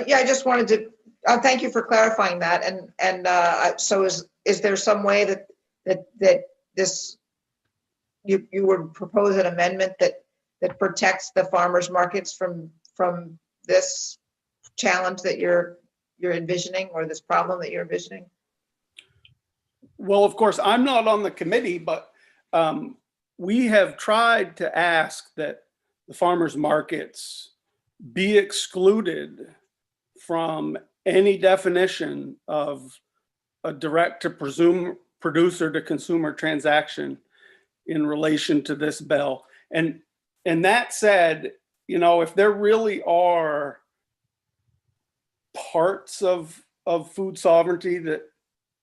Yeah, I just wanted to thank you for clarifying that. And so is there some way that this you would propose an amendment that protects the farmers markets from this challenge that you're envisioning, or this problem that you're envisioning? Well, of course, I'm not on the committee, but we have tried to ask that the farmers markets be excluded from any definition of a direct to producer to consumer transaction in relation to this bill. And that said, you know, if there really are parts of food sovereignty that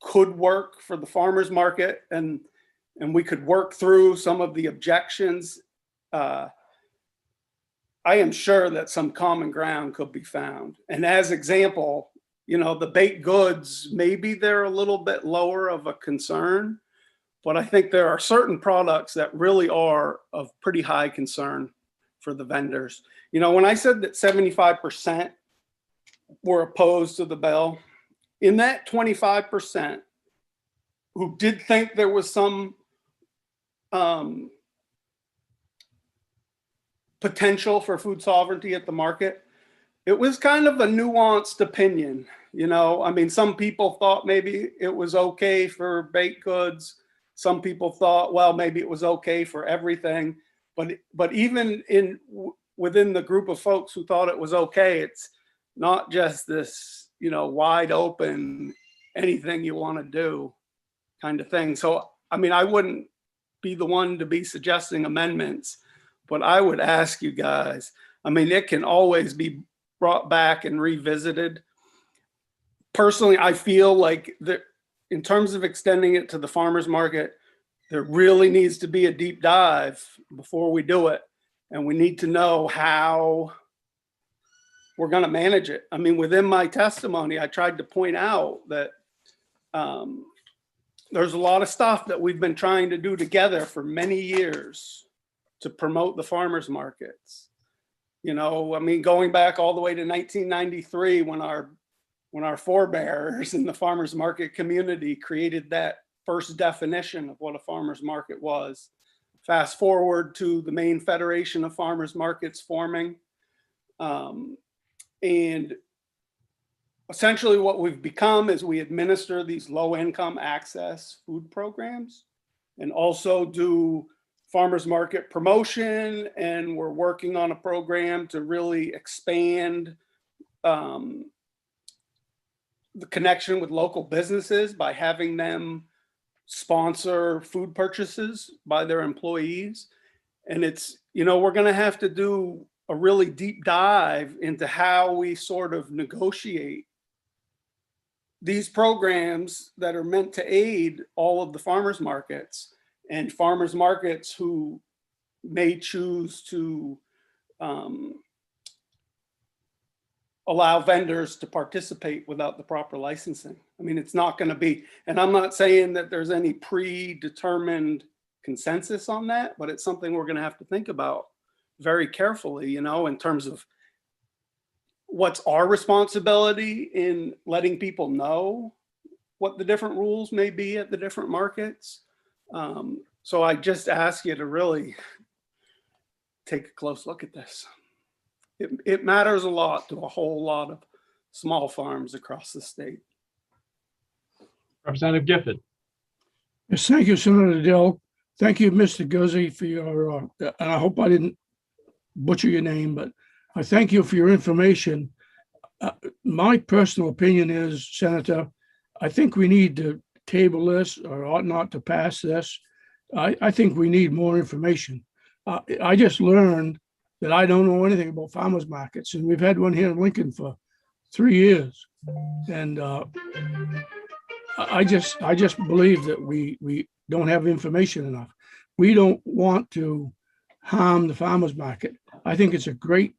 could work for the farmers market, and we could work through some of the objections, I am sure that some common ground could be found. And as example, you know, the baked goods, maybe they're a little bit lower of a concern, but I think there are certain products that really are of pretty high concern for the vendors. You know, when I said that 75% were opposed to the bill, in that 25% who did think there was some potential for food sovereignty at the market, it was kind of a nuanced opinion. You know, I mean, some people thought maybe it was okay for baked goods. Some people thought, well, maybe it was okay for everything. But even within the group of folks who thought it was okay, it's not just this, you know, wide open, anything you want to do kind of thing. So, I mean, I wouldn't be the one to be suggesting amendments, but I would ask you guys, I mean, it can always be brought back and revisited. Personally, I feel like in terms of extending it to the farmer's market, there really needs to be a deep dive before we do it. And we need to know how we're going to manage it. I mean, within my testimony, I tried to point out that there's a lot of stuff that we've been trying to do together for many years to promote the farmers markets. You know, I mean, going back all the way to 1993 when our forebears in the farmers market community created that first definition of what a farmers market was. Fast forward to the Maine Federation of Farmers Markets forming. And essentially what we've become is we administer these low income access food programs and also do farmers market promotion. And we're working on a program to really expand the connection with local businesses by having them sponsor food purchases by their employees. And it's, you know, we're going to have to do a really deep dive into how we sort of negotiate these programs that are meant to aid all of the farmers markets and farmers markets who may choose to allow vendors to participate without the proper licensing. I mean, it's not going to be, and I'm not saying that there's any predetermined consensus on that, but it's something we're going to have to think about very carefully, you know, in terms of what's our responsibility in letting people know what the different rules may be at the different markets. So I just ask you to really take a close look at this. It matters a lot to a whole lot of small farms across the state. Representative Gifford. Yes, thank you, Senator Dill. Thank you, Mr. Guzzi, for your, and I hope I didn't butcher your name, but I thank you for your information. My personal opinion is, Senator, I think we need to table this or ought not to pass this. I think we need more information. I just learned that I don't know anything about farmers markets, and we've had one here in Lincoln for 3 years. And I just believe that we don't have information enough. We don't want to harm the farmers market. I think it's a great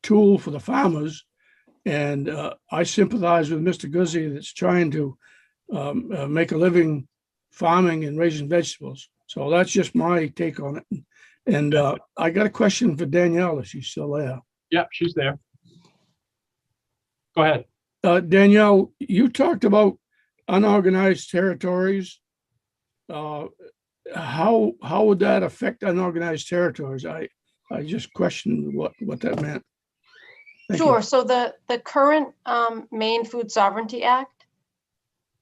tool for the farmers. And I sympathize with Mr. Guzzi that's trying to make a living farming and raising vegetables. So that's just my take on it. And I got a question for Danielle, if she's still there. Yeah, she's there. Go ahead. Danielle, you talked about unorganized territories. How would that affect unorganized territories? I just questioned what that meant. Thank Sure. you. So the current Maine Food Sovereignty Act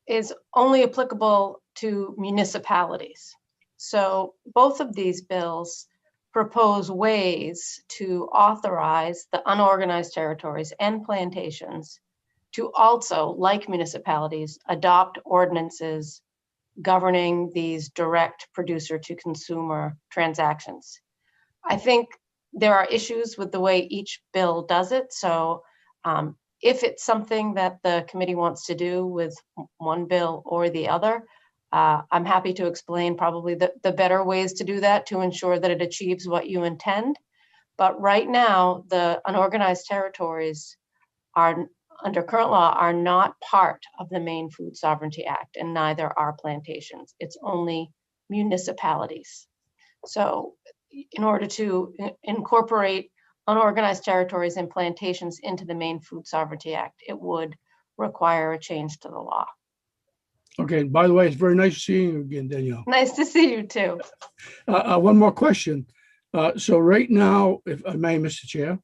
is only applicable to municipalities. So both of these bills propose ways to authorize the unorganized territories and plantations to also, like municipalities, adopt ordinances governing these direct producer to consumer transactions. I think there are issues with the way each bill does it. So if it's something that the committee wants to do with one bill or the other, I'm happy to explain probably the better ways to do that to ensure that it achieves what you intend. But right now, the unorganized territories are, under current law, are not part of the Maine Food Sovereignty Act, and neither are plantations. It's only municipalities. So in order to incorporate unorganized territories and plantations into the Maine Food Sovereignty Act, it would require a change to the law. Okay. By the way, it's very nice seeing you again, Danielle. Nice to see you too. One more question. So right now, if I may, Mr. Chair.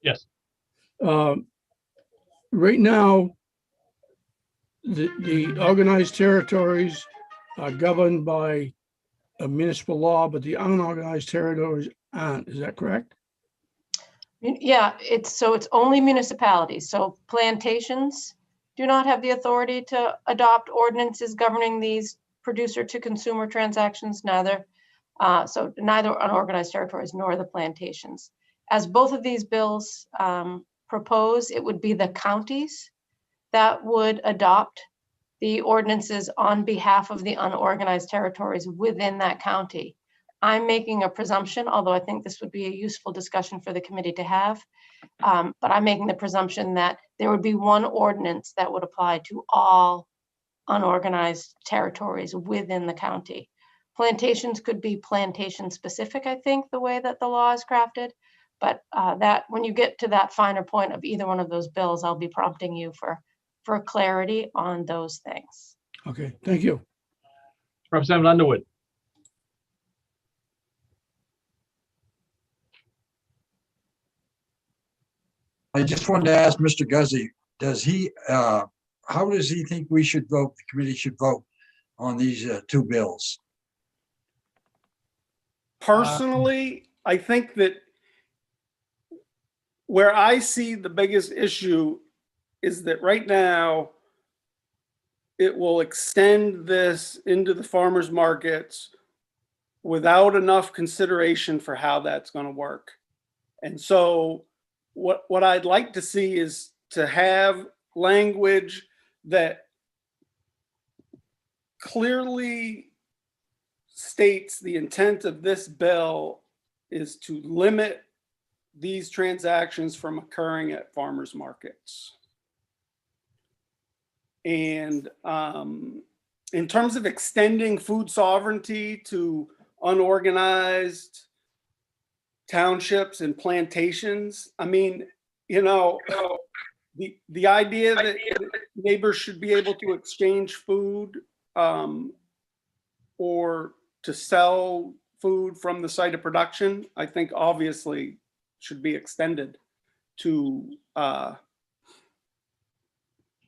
Yes. Right now, the organized territories are governed by a municipal law, but the unorganized territories aren't. Is that correct? Yeah, it's only municipalities. So plantations do not have the authority to adopt ordinances governing these producer to consumer transactions, neither unorganized territories nor the plantations. As both of these bills propose, it would be the counties that would adopt the ordinances on behalf of the unorganized territories within that county. I'm making a presumption, although I think this would be a useful discussion for the committee to have. But I'm making the presumption that there would be one ordinance that would apply to all unorganized territories within the county. Plantations could be plantation specific, I think, the way that the law is crafted. But that when you get to that finer point of either one of those bills, I'll be prompting you for clarity on those things. Okay, thank you. Representative Underwood. I just wanted to ask Mr. Guzzi, how does he think we should vote, the committee should vote on these two bills? Personally, I think that where I see the biggest issue is that right now it will extend this into the farmers markets without enough consideration for how that's going to work. And so what I'd like to see is to have language that clearly states the intent of this bill is to limit these transactions from occurring at farmers markets. And in terms of extending food sovereignty to unorganized townships and plantations, I mean, you know, the idea that neighbors should be able to exchange food or to sell food from the site of production, I think obviously should be extended to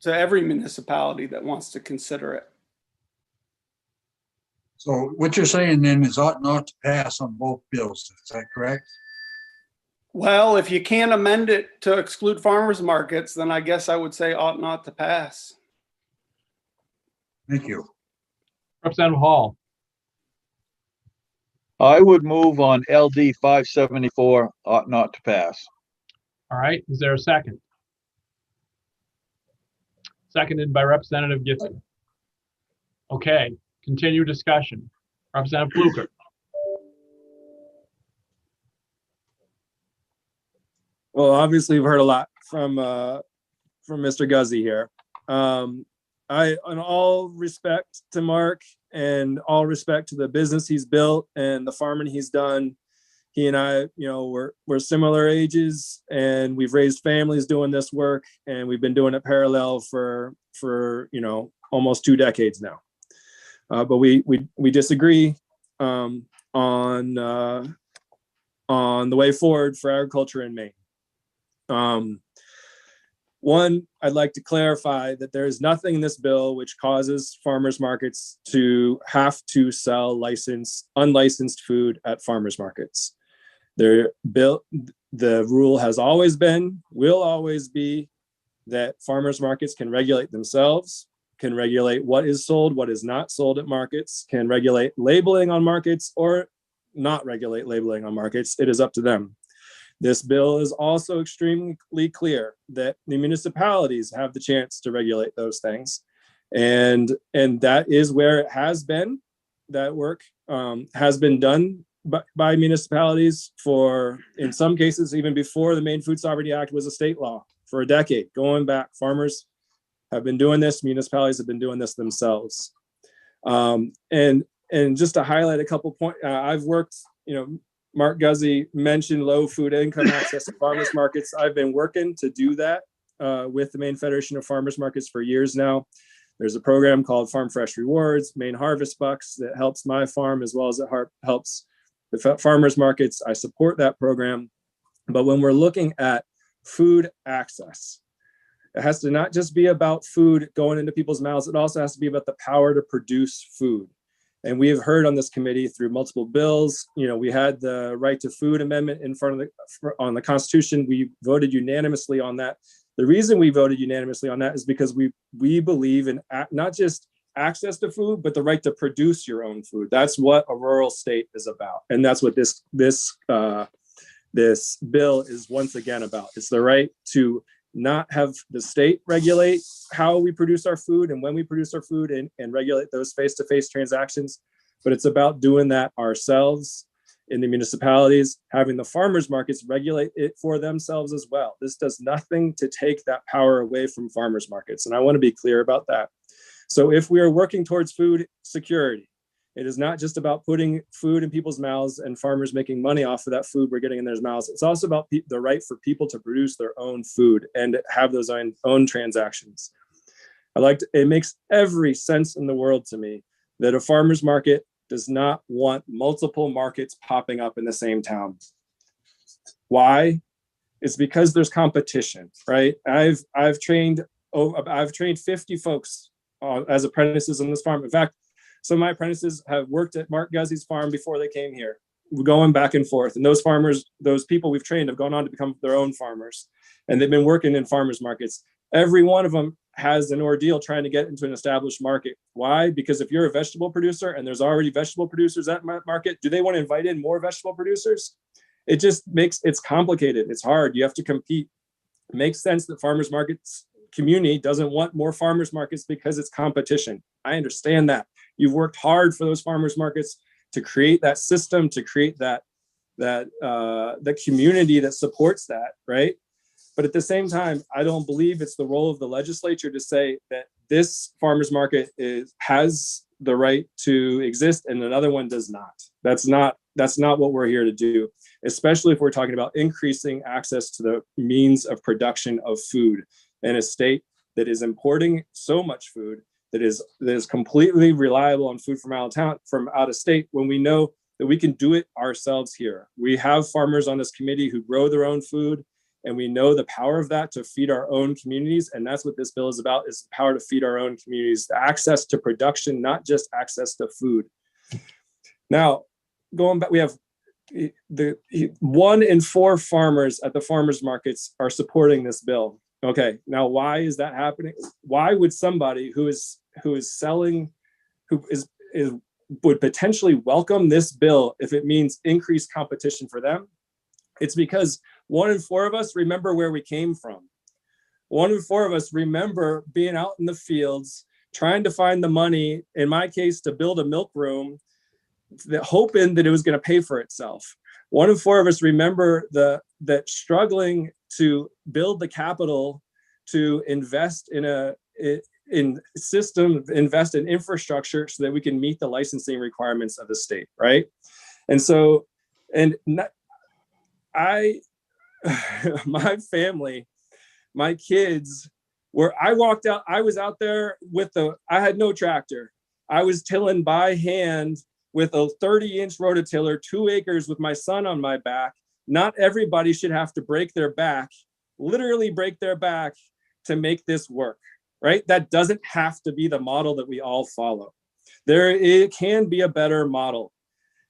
every municipality that wants to consider it. So what you're saying then is ought not to pass on both bills, is that correct? Well, if you can't amend it to exclude farmers markets, then I guess I would say ought not to pass. Thank you. Representative Hall. I would move on LD 574 ought not to pass. All right, is there a second? Seconded by Representative Giffey. Okay, continue discussion. Representative Fluker. Well, obviously, we've heard a lot from Mr. Guzzi here. In all respect to Mark and all respect to the business he's built and the farming he's done, he and I, you know, we're similar ages and we've raised families doing this work, and we've been doing it parallel for you know, almost 2 decades now. But we disagree on the way forward for agriculture in Maine. One, I'd like to clarify that there is nothing in this bill which causes farmers markets to have to sell unlicensed food at farmers markets. The rule has always been, will always be, that farmers markets can regulate themselves, can regulate what is sold, what is not sold at markets, can regulate labeling on markets or not regulate labeling on markets. It is up to them. This bill is also extremely clear that the municipalities have the chance to regulate those things. And that is where it has been. That work has been done by municipalities for, in some cases, even before the Maine Food Sovereignty Act was a state law, for a decade. Going back, farmers have been doing this, municipalities have been doing this themselves. And just to highlight a couple points, I've worked, you know, Mark Guzzi mentioned low food income access to farmers markets. I've been working to do that with the Maine Federation of Farmers Markets for years now. There's a program called Farm Fresh Rewards, Maine Harvest Bucks, that helps my farm as well as it helps the farmers markets. I support that program. But when we're looking at food access, it has to not just be about food going into people's mouths. It also has to be about the power to produce food. And we have heard on this committee through multiple bills, you know, we had the right to food amendment in front of on the Constitution. We voted unanimously on that. The reason we voted unanimously on that is because we believe in not just access to food, but the right to produce your own food. That's what a rural state is about. And that's what this bill is once again about. It's the right to not have the state regulate how we produce our food and when we produce our food and regulate those face-to-face transactions, but it's about doing that ourselves in the municipalities, having the farmers markets regulate it for themselves as well. This does nothing to take that power away from farmers markets. And I want to be clear about that. So if we are working towards food security, it is not just about putting food in people's mouths and farmers making money off of that food we're getting in their mouths. It's also about the right for people to produce their own food and have those own transactions. It makes every sense in the world to me that a farmer's market does not want multiple markets popping up in the same town. Why? It's because there's competition, right? I've trained 50 folks as apprentices on this farm. In fact, some of my apprentices have worked at Mark Guzzi's farm before they came here. We're going back and forth. And those farmers, those people we've trained have gone on to become their own farmers. And they've been working in farmers markets. Every one of them has an ordeal trying to get into an established market. Why? Because if you're a vegetable producer and there's already vegetable producers at market, do they want to invite in more vegetable producers? It just it's complicated. It's hard. You have to compete. It makes sense that farmers markets community doesn't want more farmers markets because it's competition. I understand that. You've worked hard for those farmers markets to create that system, to create the community that supports that, right? But at the same time, I don't believe it's the role of the legislature to say that this farmers market has the right to exist and another one does not. That's not what we're here to do, especially if we're talking about increasing access to the means of production of food in a state that is importing so much food that is completely reliable on food from out of state, when we know that we can do it ourselves here. We have farmers on this committee who grow their own food, and we know the power of that to feed our own communities. And that's what this bill is about, is the power to feed our own communities, the access to production, not just access to food. Now, going back, we have the 1 in 4 farmers at the farmers markets are supporting this bill. Okay, now why is that happening? Why would somebody who is selling, would potentially welcome this bill if it means increased competition for them? It's because 1 in 4 of us remember where we came from. 1 in 4 of us remember being out in the fields, trying to find the money, in my case, to build a milk room, hoping that it was going to pay for itself. 1 in 4 of us remember that struggling to build the capital to invest in system, invest in infrastructure so that we can meet the licensing requirements of the state, right? And so, my family, my kids, I was out there I had no tractor. I was tilling by hand with a 30-inch rototiller, 2 acres with my son on my back. Not everybody should have to break their back, literally break their back to make this work, right? That doesn't have to be the model that we all follow. It can be a better model.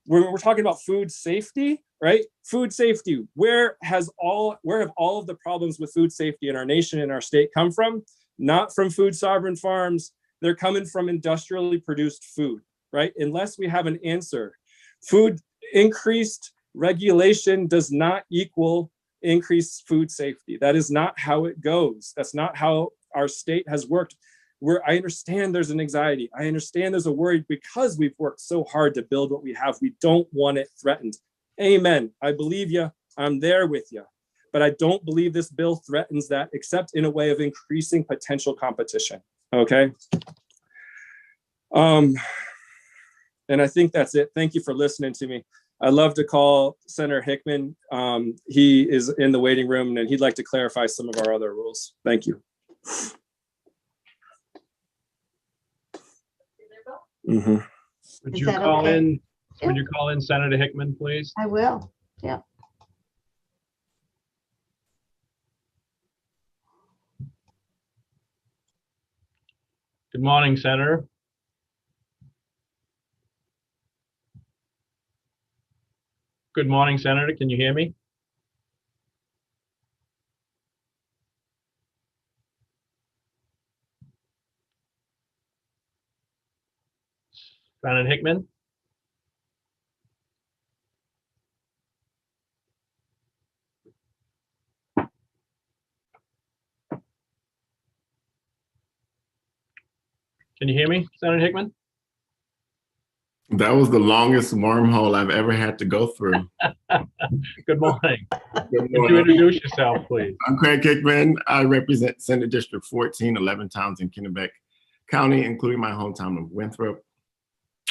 When we're talking about food safety, right? Food safety, where have all of the problems with food safety in our nation and our state come from? Not from food sovereign farms. They're coming from industrially produced food, right? Unless we have an answer. Food increased regulation does not equal increased food safety. That is not how it goes. That's not how our state has worked. I understand there's an anxiety. I understand there's a worry because we've worked so hard to build what we have. We don't want it threatened. Amen. I believe you. I'm there with you. But I don't believe this bill threatens that, except in a way of increasing potential competition. Okay. And I think that's it. Thank you for listening to me. I'd love to call Senator Hickman. He is in the waiting room and he'd like to clarify some of our other rules. Thank you. Mm-hmm. Would you call in? Would you call in Senator Hickman, please? I will. Yeah. Good morning, Senator. Good morning, Senator. Can you hear me? Senator Hickman? Can you hear me, Senator Hickman? That was the longest wormhole I've ever had to go through. Good morning. Good Could you morning. introduce yourself, please? I'm Craig Hickman. I represent Senate District 14, 11 towns in Kennebec County, including my hometown of Winthrop.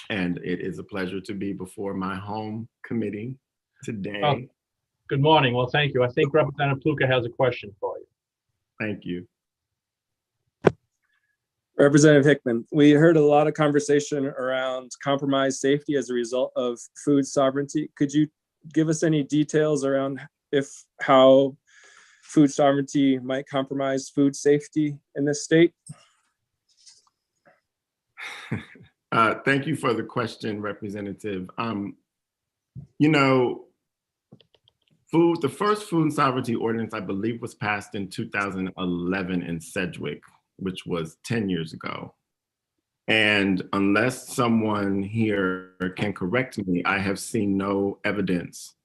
And it is a pleasure to be before my home committee today. Oh, good morning. Well, thank you. I think Representative Pluka has a question for you. Thank you. Representative Hickman, we heard a lot of conversation around compromised safety as a result of food sovereignty. Could you give us any details around how food sovereignty might compromise food safety in this state? Thank you for the question, Representative. You know, the first food sovereignty ordinance, I believe, was passed in 2011 in Sedgwick, which was 10 years ago. And unless someone here can correct me, I have seen no evidence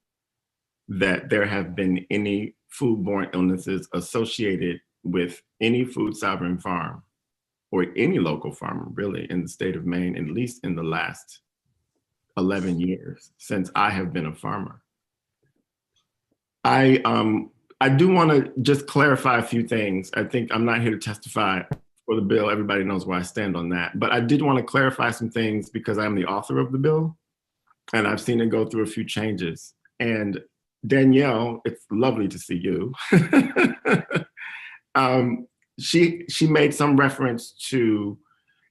that there have been any foodborne illnesses associated with any food sovereign farm or any local farmer really in the state of Maine, at least in the last 11 years since I have been a farmer. I do want to just clarify a few things. I think I'm not here to testify for the bill. Everybody knows where I stand on that. But I did want to clarify some things because I'm the author of the bill and I've seen it go through a few changes. And Danielle, it's lovely to see you. She made some reference to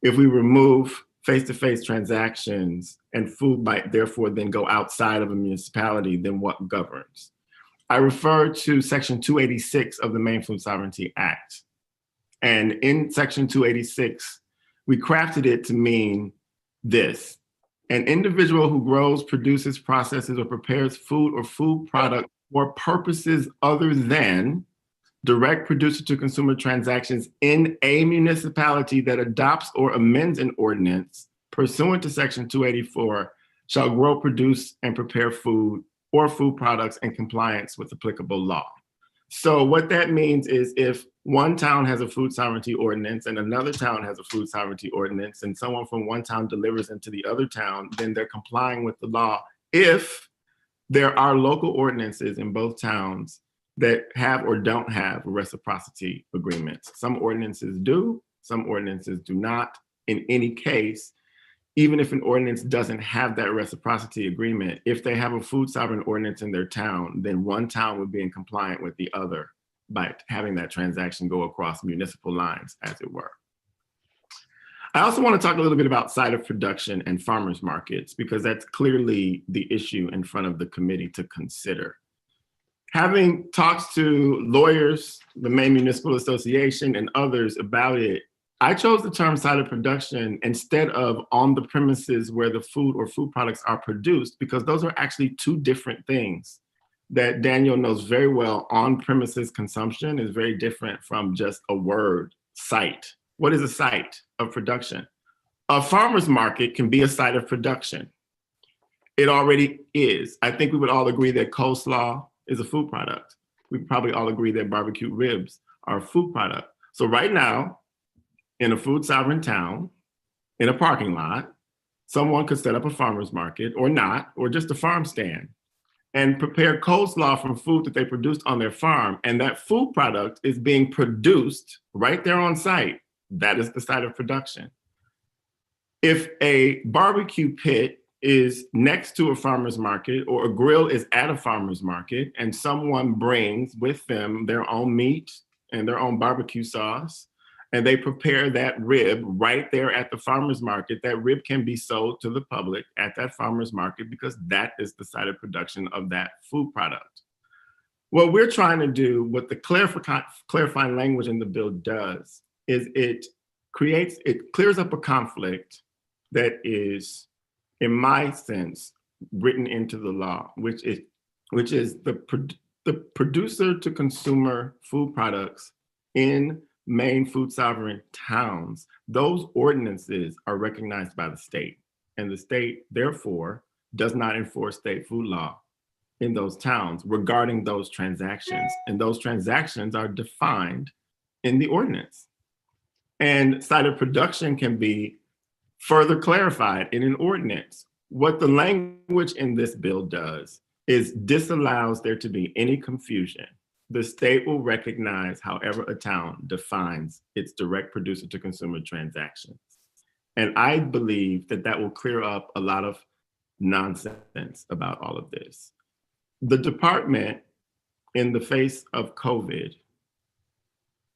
if we remove face-to-face transactions and food might therefore then go outside of a municipality, then what governs? I refer to Section 286 of the Maine Food Sovereignty Act. And in Section 286, we crafted it to mean this: an individual who grows, produces, processes, or prepares food or food product for purposes other than direct producer-to-consumer transactions in a municipality that adopts or amends an ordinance pursuant to Section 284 shall grow, produce, and prepare food or food products in compliance with applicable law. So what that means is if one town has a food sovereignty ordinance and another town has a food sovereignty ordinance and someone from one town delivers into the other town, then they're complying with the law if there are local ordinances in both towns that have or don't have reciprocity agreements. Some ordinances do, some ordinances do not. In any case, even if an ordinance doesn't have that reciprocity agreement, if they have a food sovereign ordinance in their town, then one town would be in compliance with the other by having that transaction go across municipal lines, as it were. I also want to talk a little bit about site of production and farmers markets, because that's clearly the issue in front of the committee to consider. Having talked to lawyers, the Maine Municipal Association, and others about it, I chose the term site of production instead of on the premises where the food or food products are produced, because those are actually two different things that Daniel knows very well. On premises consumption is very different from just a word, site. What is a site of production? A farmer's market can be a site of production. It already is. I think we would all agree that coleslaw is a food product. We probably all agree that barbecue ribs are a food product. So right now, in a food sovereign town, in a parking lot, someone could set up a farmer's market or not, or just a farm stand and prepare coleslaw from food that they produced on their farm. And that food product is being produced right there on site. That is the site of production. If a barbecue pit is next to a farmer's market or a grill is at a farmer's market and someone brings with them their own meat and their own barbecue sauce, and they prepare that rib right there at the farmer's market, that rib can be sold to the public at that farmer's market because that is the site of production of that food product. What we're trying to do, what the clarifying language in the bill does, is it clears up a conflict that is, in my sense, written into the law, which is the producer to consumer food products in Maine food sovereign towns. Those ordinances are recognized by the state, and the state therefore does not enforce state food law in those towns regarding those transactions. And those transactions are defined in the ordinance. And site of production can be further clarified in an ordinance. What the language in this bill does is disallows there to be any confusion. The state will recognize however a town defines its direct producer to consumer transactions. And I believe that that will clear up a lot of nonsense about all of this. The department, in the face of COVID,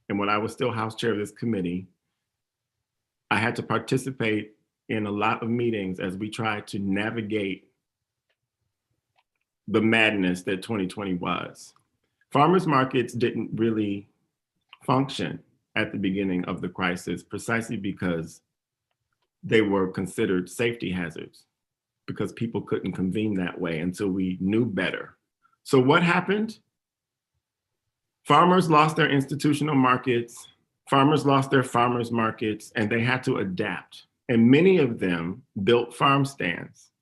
and when I was still House Chair of this committee, I had to participate in a lot of meetings as we tried to navigate the madness that 2020 was. Farmers markets didn't really function at the beginning of the crisis precisely because they were considered safety hazards, because people couldn't convene that way until we knew better. So what happened? Farmers lost their institutional markets, farmers lost their farmers markets, and they had to adapt. And many of them built farm stands,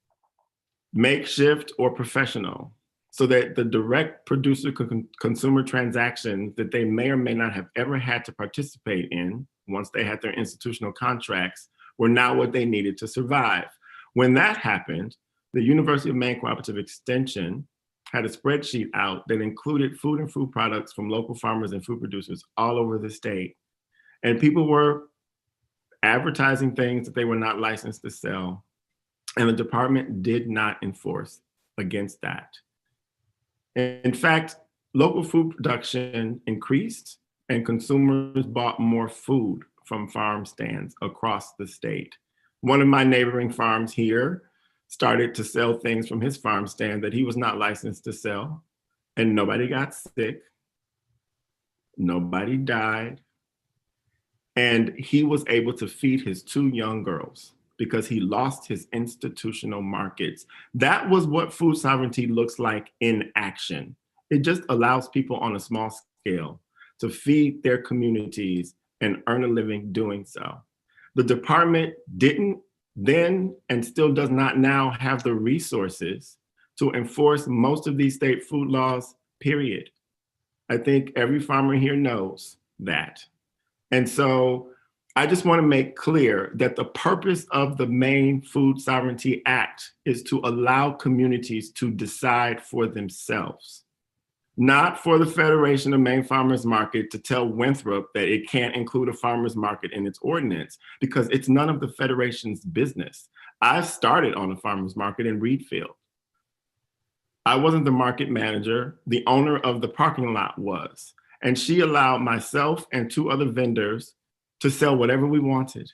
makeshift or professional, so that the direct producer consumer transactions that they may or may not have ever had to participate in once they had their institutional contracts were now what they needed to survive. When that happened, the University of Maine Cooperative Extension had a spreadsheet out that included food and food products from local farmers and food producers all over the state. And people were advertising things that they were not licensed to sell. And the department did not enforce against that. In fact, local food production increased and consumers bought more food from farm stands across the state. One of my neighboring farms here started to sell things from his farm stand that he was not licensed to sell, and nobody got sick, nobody died, and he was able to feed his 2 young girls because he lost his institutional markets. That was what food sovereignty looks like in action. It just allows people on a small scale to feed their communities and earn a living doing so. The department didn't then and still does not now have the resources to enforce most of these state food laws, period. I think every farmer here knows that. And so I just want to make clear that the purpose of the Maine Food Sovereignty Act is to allow communities to decide for themselves, not for the Federation of Maine Farmers Market to tell Winthrop that it can't include a farmer's market in its ordinance, because it's none of the Federation's business. I started on a farmer's market in Reedfield. I wasn't the market manager, the owner of the parking lot was. And she allowed myself and 2 other vendors to sell whatever we wanted.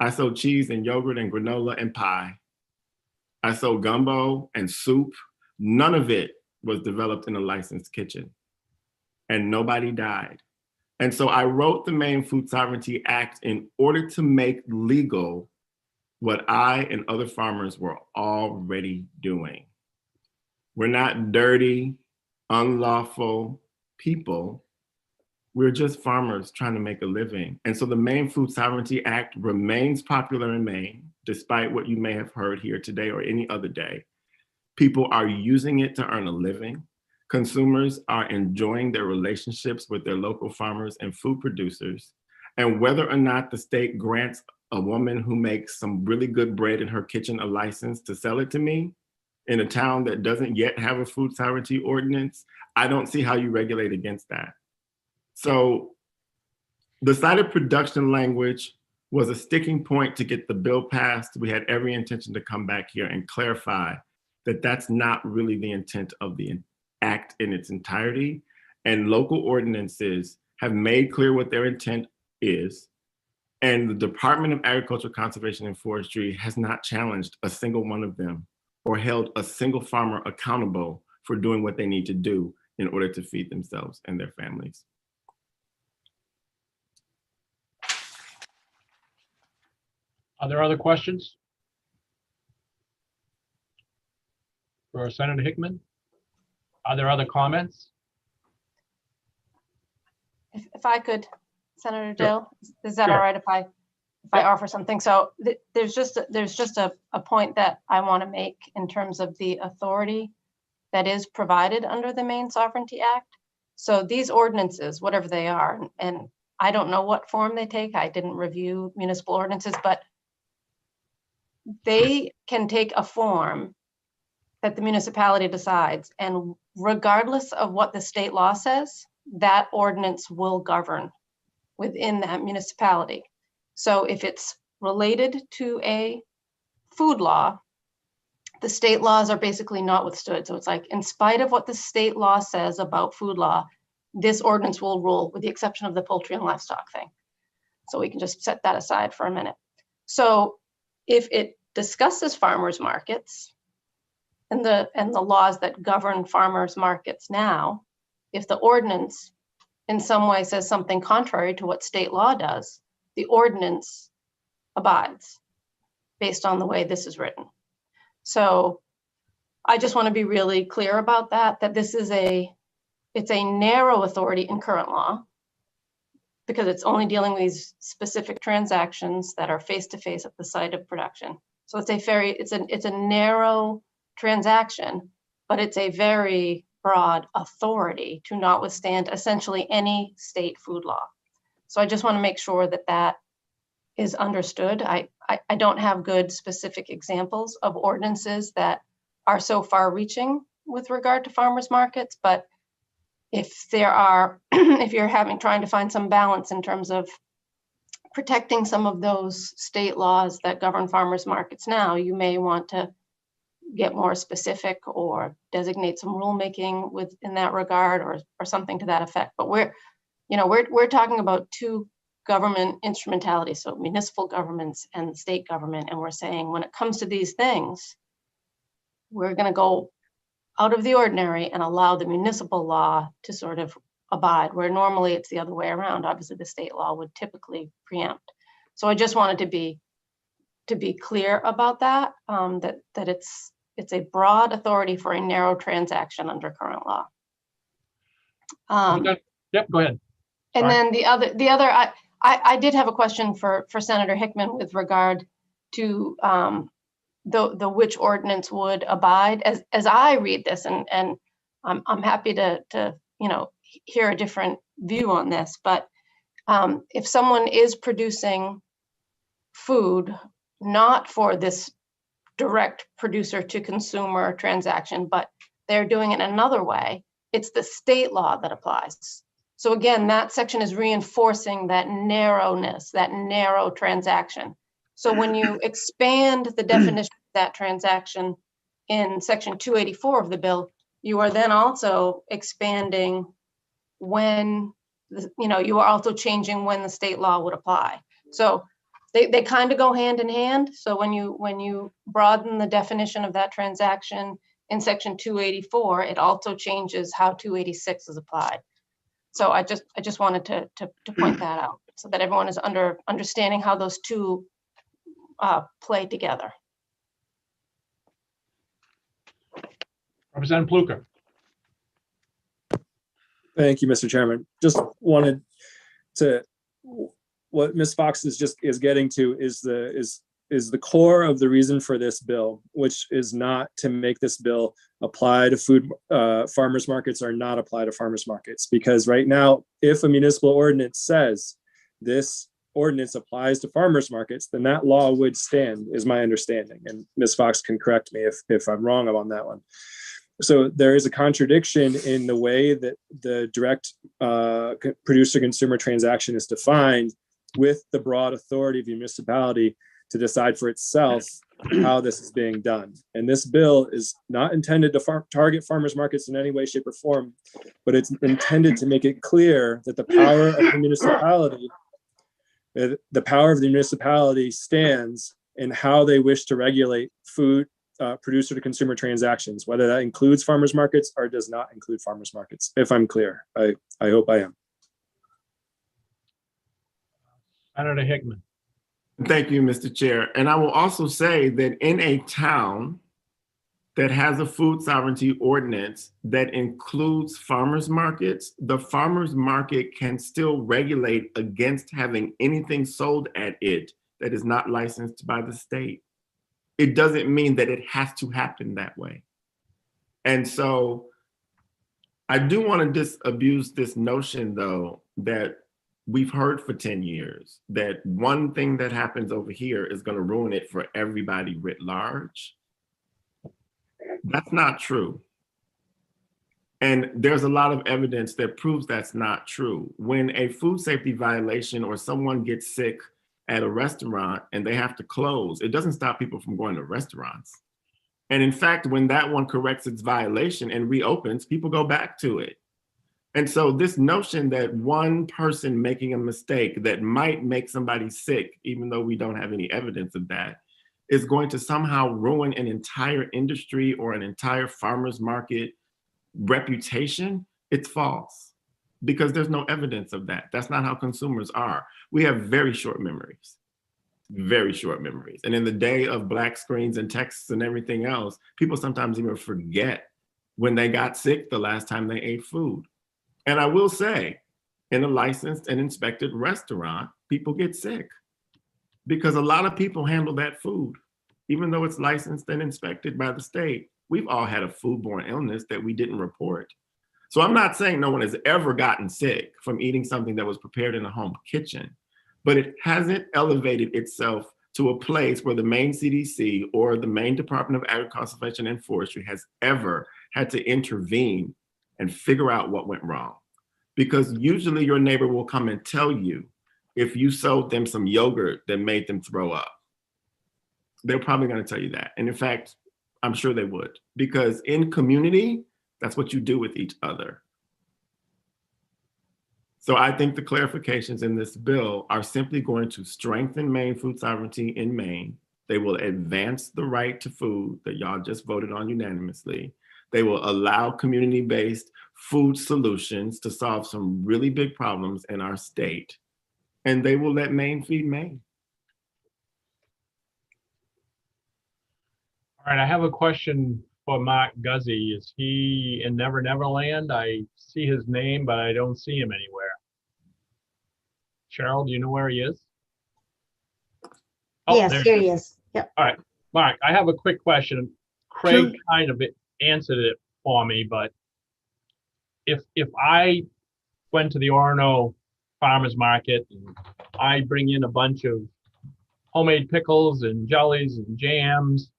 I sold cheese and yogurt and granola and pie. I sold gumbo and soup. None of it was developed in a licensed kitchen, and nobody died. And so I wrote the Maine Food Sovereignty Act in order to make legal what I and other farmers were already doing. We're not dirty, unlawful people. We're just farmers trying to make a living. And so the Maine Food Sovereignty Act remains popular in Maine, despite what you may have heard here today or any other day. People are using it to earn a living. Consumers are enjoying their relationships with their local farmers and food producers. And whether or not the state grants a woman who makes some really good bread in her kitchen a license to sell it to me in a town that doesn't yet have a food sovereignty ordinance, I don't see how you regulate against that. So the site of production language was a sticking point to get the bill passed. We had every intention to come back here and clarify that that's not really the intent of the act in its entirety. And local ordinances have made clear what their intent is. And the Department of Agriculture, Conservation, and Forestry has not challenged a single one of them or held a single farmer accountable for doing what they need to do in order to feed themselves and their families. Are there other questions for Senator Hickman? Are there other comments? If I could, Senator Dill, is that Sure. all right if I offer something? So there's just a point that I want to make in terms of the authority that is provided under the Maine Sovereignty Act. So these ordinances, whatever they are, and I don't know what form they take. I didn't review municipal ordinances, but they can take a form that the municipality decides, and regardless of what the state law says, that ordinance will govern within that municipality. So if it's related to a food law, the state laws are basically not withstood. So it's like, in spite of what the state law says about food law, this ordinance will rule, with the exception of the poultry and livestock thing. So we can just set that aside for a minute. So if it discusses farmers markets and the laws that govern farmers markets now, if the ordinance in some way says something contrary to what state law does, the ordinance abides based on the way this is written. So I just want to be really clear about that, that this is it's a narrow authority in current law, because it's only dealing with these specific transactions that are face-to-face at the site of production. So it's a narrow transaction, but it's a very broad authority to not withstand essentially any state food law. So I just want to make sure that that is understood. I don't have good specific examples of ordinances that are so far reaching with regard to farmers markets, but if there are, if you're trying to find some balance in terms of protecting some of those state laws that govern farmers markets now, you may want to get more specific or designate some rulemaking in that regard, or something to that effect. But we're talking about two government instrumentalities, so municipal governments and the state government, and we're saying when it comes to these things, we're going to go out of the ordinary and allow the municipal law to sort of abide, where normally it's the other way around. Obviously, the state law would typically preempt. So I just wanted to be clear about that, that it's a broad authority for a narrow transaction under current law. Yep, go ahead. And Sorry. then the other, I did have a question for Senator Hickman with regard to the which ordinance would abide. As I read this, and I'm happy to hear a different view on this, but if someone is producing food not for this direct producer to consumer transaction, but they're doing it another way, it's the state law that applies. So again, that section is reinforcing that narrowness, that narrow transaction. So when you expand the definition of that transaction in section 284 of the bill, you are then also expanding when, you are also changing when the state law would apply. So they kind of go hand in hand. So when you broaden the definition of that transaction in section 284, it also changes how 286 is applied. So I just wanted to point that out so that everyone is understanding how those two play together. Representative Pluker. Thank you, Mr. Chairman. Just wanted to, what Ms. Fox is getting to is the core of the reason for this bill, which is not to make this bill apply to food farmers markets or not apply to farmers markets. Because right now, if a municipal ordinance says this ordinance applies to farmers markets, then that law would stand, is my understanding. And Ms. Fox can correct me if I'm wrong on that one. So there is a contradiction in the way that the direct producer-consumer transaction is defined with the broad authority of the municipality to decide for itself how this is being done. And this bill is not intended to target farmers markets in any way, shape, or form, but it's intended to make it clear that the power of the municipality stands in how they wish to regulate food producer to consumer transactions, whether that includes farmers markets or does not include farmers markets. If I'm clear, I hope I am. Senator Hickman. Thank you, Mr. Chair. And I will also say that in a town that has a food sovereignty ordinance that includes farmers markets, the farmers market can still regulate against having anything sold at it that is not licensed by the state. It doesn't mean that it has to happen that way. And so I do want to disabuse this notion, though, that we've heard for 10 years that one thing that happens over here is going to ruin it for everybody writ large. That's not true. And there's a lot of evidence that proves that's not true. When a food safety violation or someone gets sick at a restaurant and they have to close, it doesn't stop people from going to restaurants. And in fact, when that one corrects its violation and reopens, people go back to it. And so this notion that one person making a mistake that might make somebody sick, even though we don't have any evidence of that, is going to somehow ruin an entire industry or an entire farmer's market reputation, it's false, because there's no evidence of that. That's not how consumers are. We have very short memories. Very short memories. And in the day of black screens and texts and everything else, people sometimes even forget when they got sick the last time they ate food. And I will say, in a licensed and inspected restaurant, people get sick because a lot of people handle that food, even though it's licensed and inspected by the state. We've all had a foodborne illness that we didn't report. So I'm not saying no one has ever gotten sick from eating something that was prepared in a home kitchen, but it hasn't elevated itself to a place where the Maine CDC or the Maine Department of Agriculture, Conservation and Forestry has ever had to intervene and figure out what went wrong. Because usually your neighbor will come and tell you if you sold them some yogurt that made them throw up. They're probably going to tell you that. And in fact, I'm sure they would, because in community, that's what you do with each other. So I think the clarifications in this bill are simply going to strengthen Maine food sovereignty in Maine. They will advance the right to food that y'all just voted on unanimously. They will allow community-based food solutions to solve some really big problems in our state. And they will let Maine feed Maine. All right, I have a question for Mark Guzzi. Is he in Never Never Land? I see his name, but I don't see him anywhere. Cheryl, do you know where he is? Oh, Yes, there here he is. Yep. All right, Mark, I have a quick question. Craig kind of answered it for me, but if I went to the Orono farmers market and I bring in a bunch of homemade pickles and jellies and jams,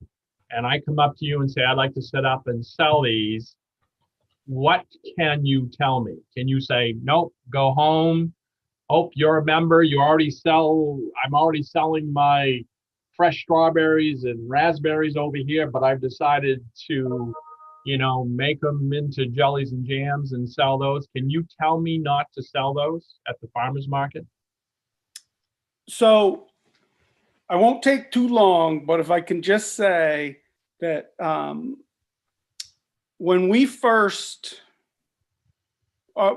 and I come up to you and say, I'd like to set up and sell these, what can you tell me? Can you say, nope, go home. Oh, you're a member, I'm already selling my fresh strawberries and raspberries over here, but I've decided to, make them into jellies and jams and sell those. Can you tell me not to sell those at the farmer's market? So I won't take too long, but if I can just say that when we first,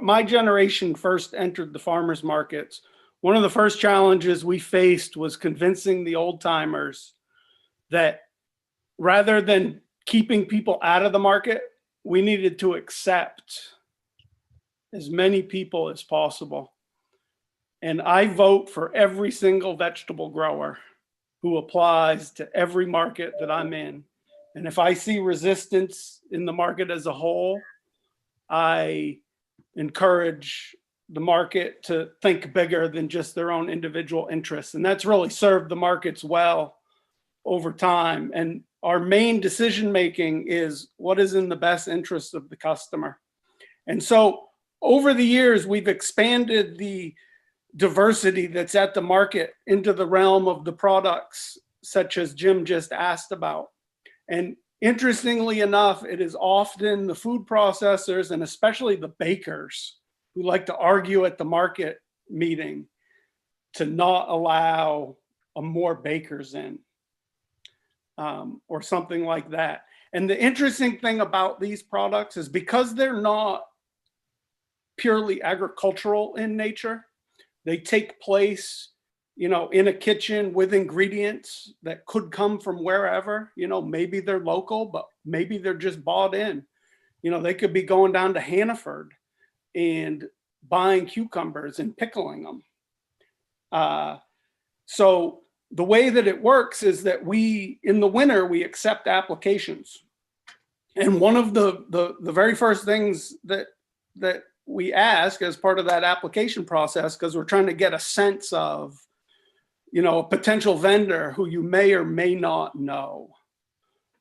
my generation first entered the farmers markets, one of the first challenges we faced was convincing the old timers that rather than keeping people out of the market, we needed to accept as many people as possible. And I vote for every single vegetable grower who applies to every market that I'm in. And if I see resistance in the market as a whole, I encourage the market to think bigger than just their own individual interests. And that's really served the markets well over time. And our main decision-making is what is in the best interest of the customer. And so over the years, we've expanded the diversity that's at the market into the realm of the products, such as Jim just asked about. And interestingly enough, it is often the food processors and especially the bakers who like to argue at the market meeting to not allow more bakers in or something like that. And the interesting thing about these products is because they're not purely agricultural in nature, they take place, in a kitchen with ingredients that could come from wherever, maybe they're local, but maybe they're just bought in. They could be going down to Hannaford and buying cucumbers and pickling them. So the way that it works is that in the winter, we accept applications. And one of the very first things that we ask as part of that application process, because we're trying to get a sense of, a potential vendor who you may or may not know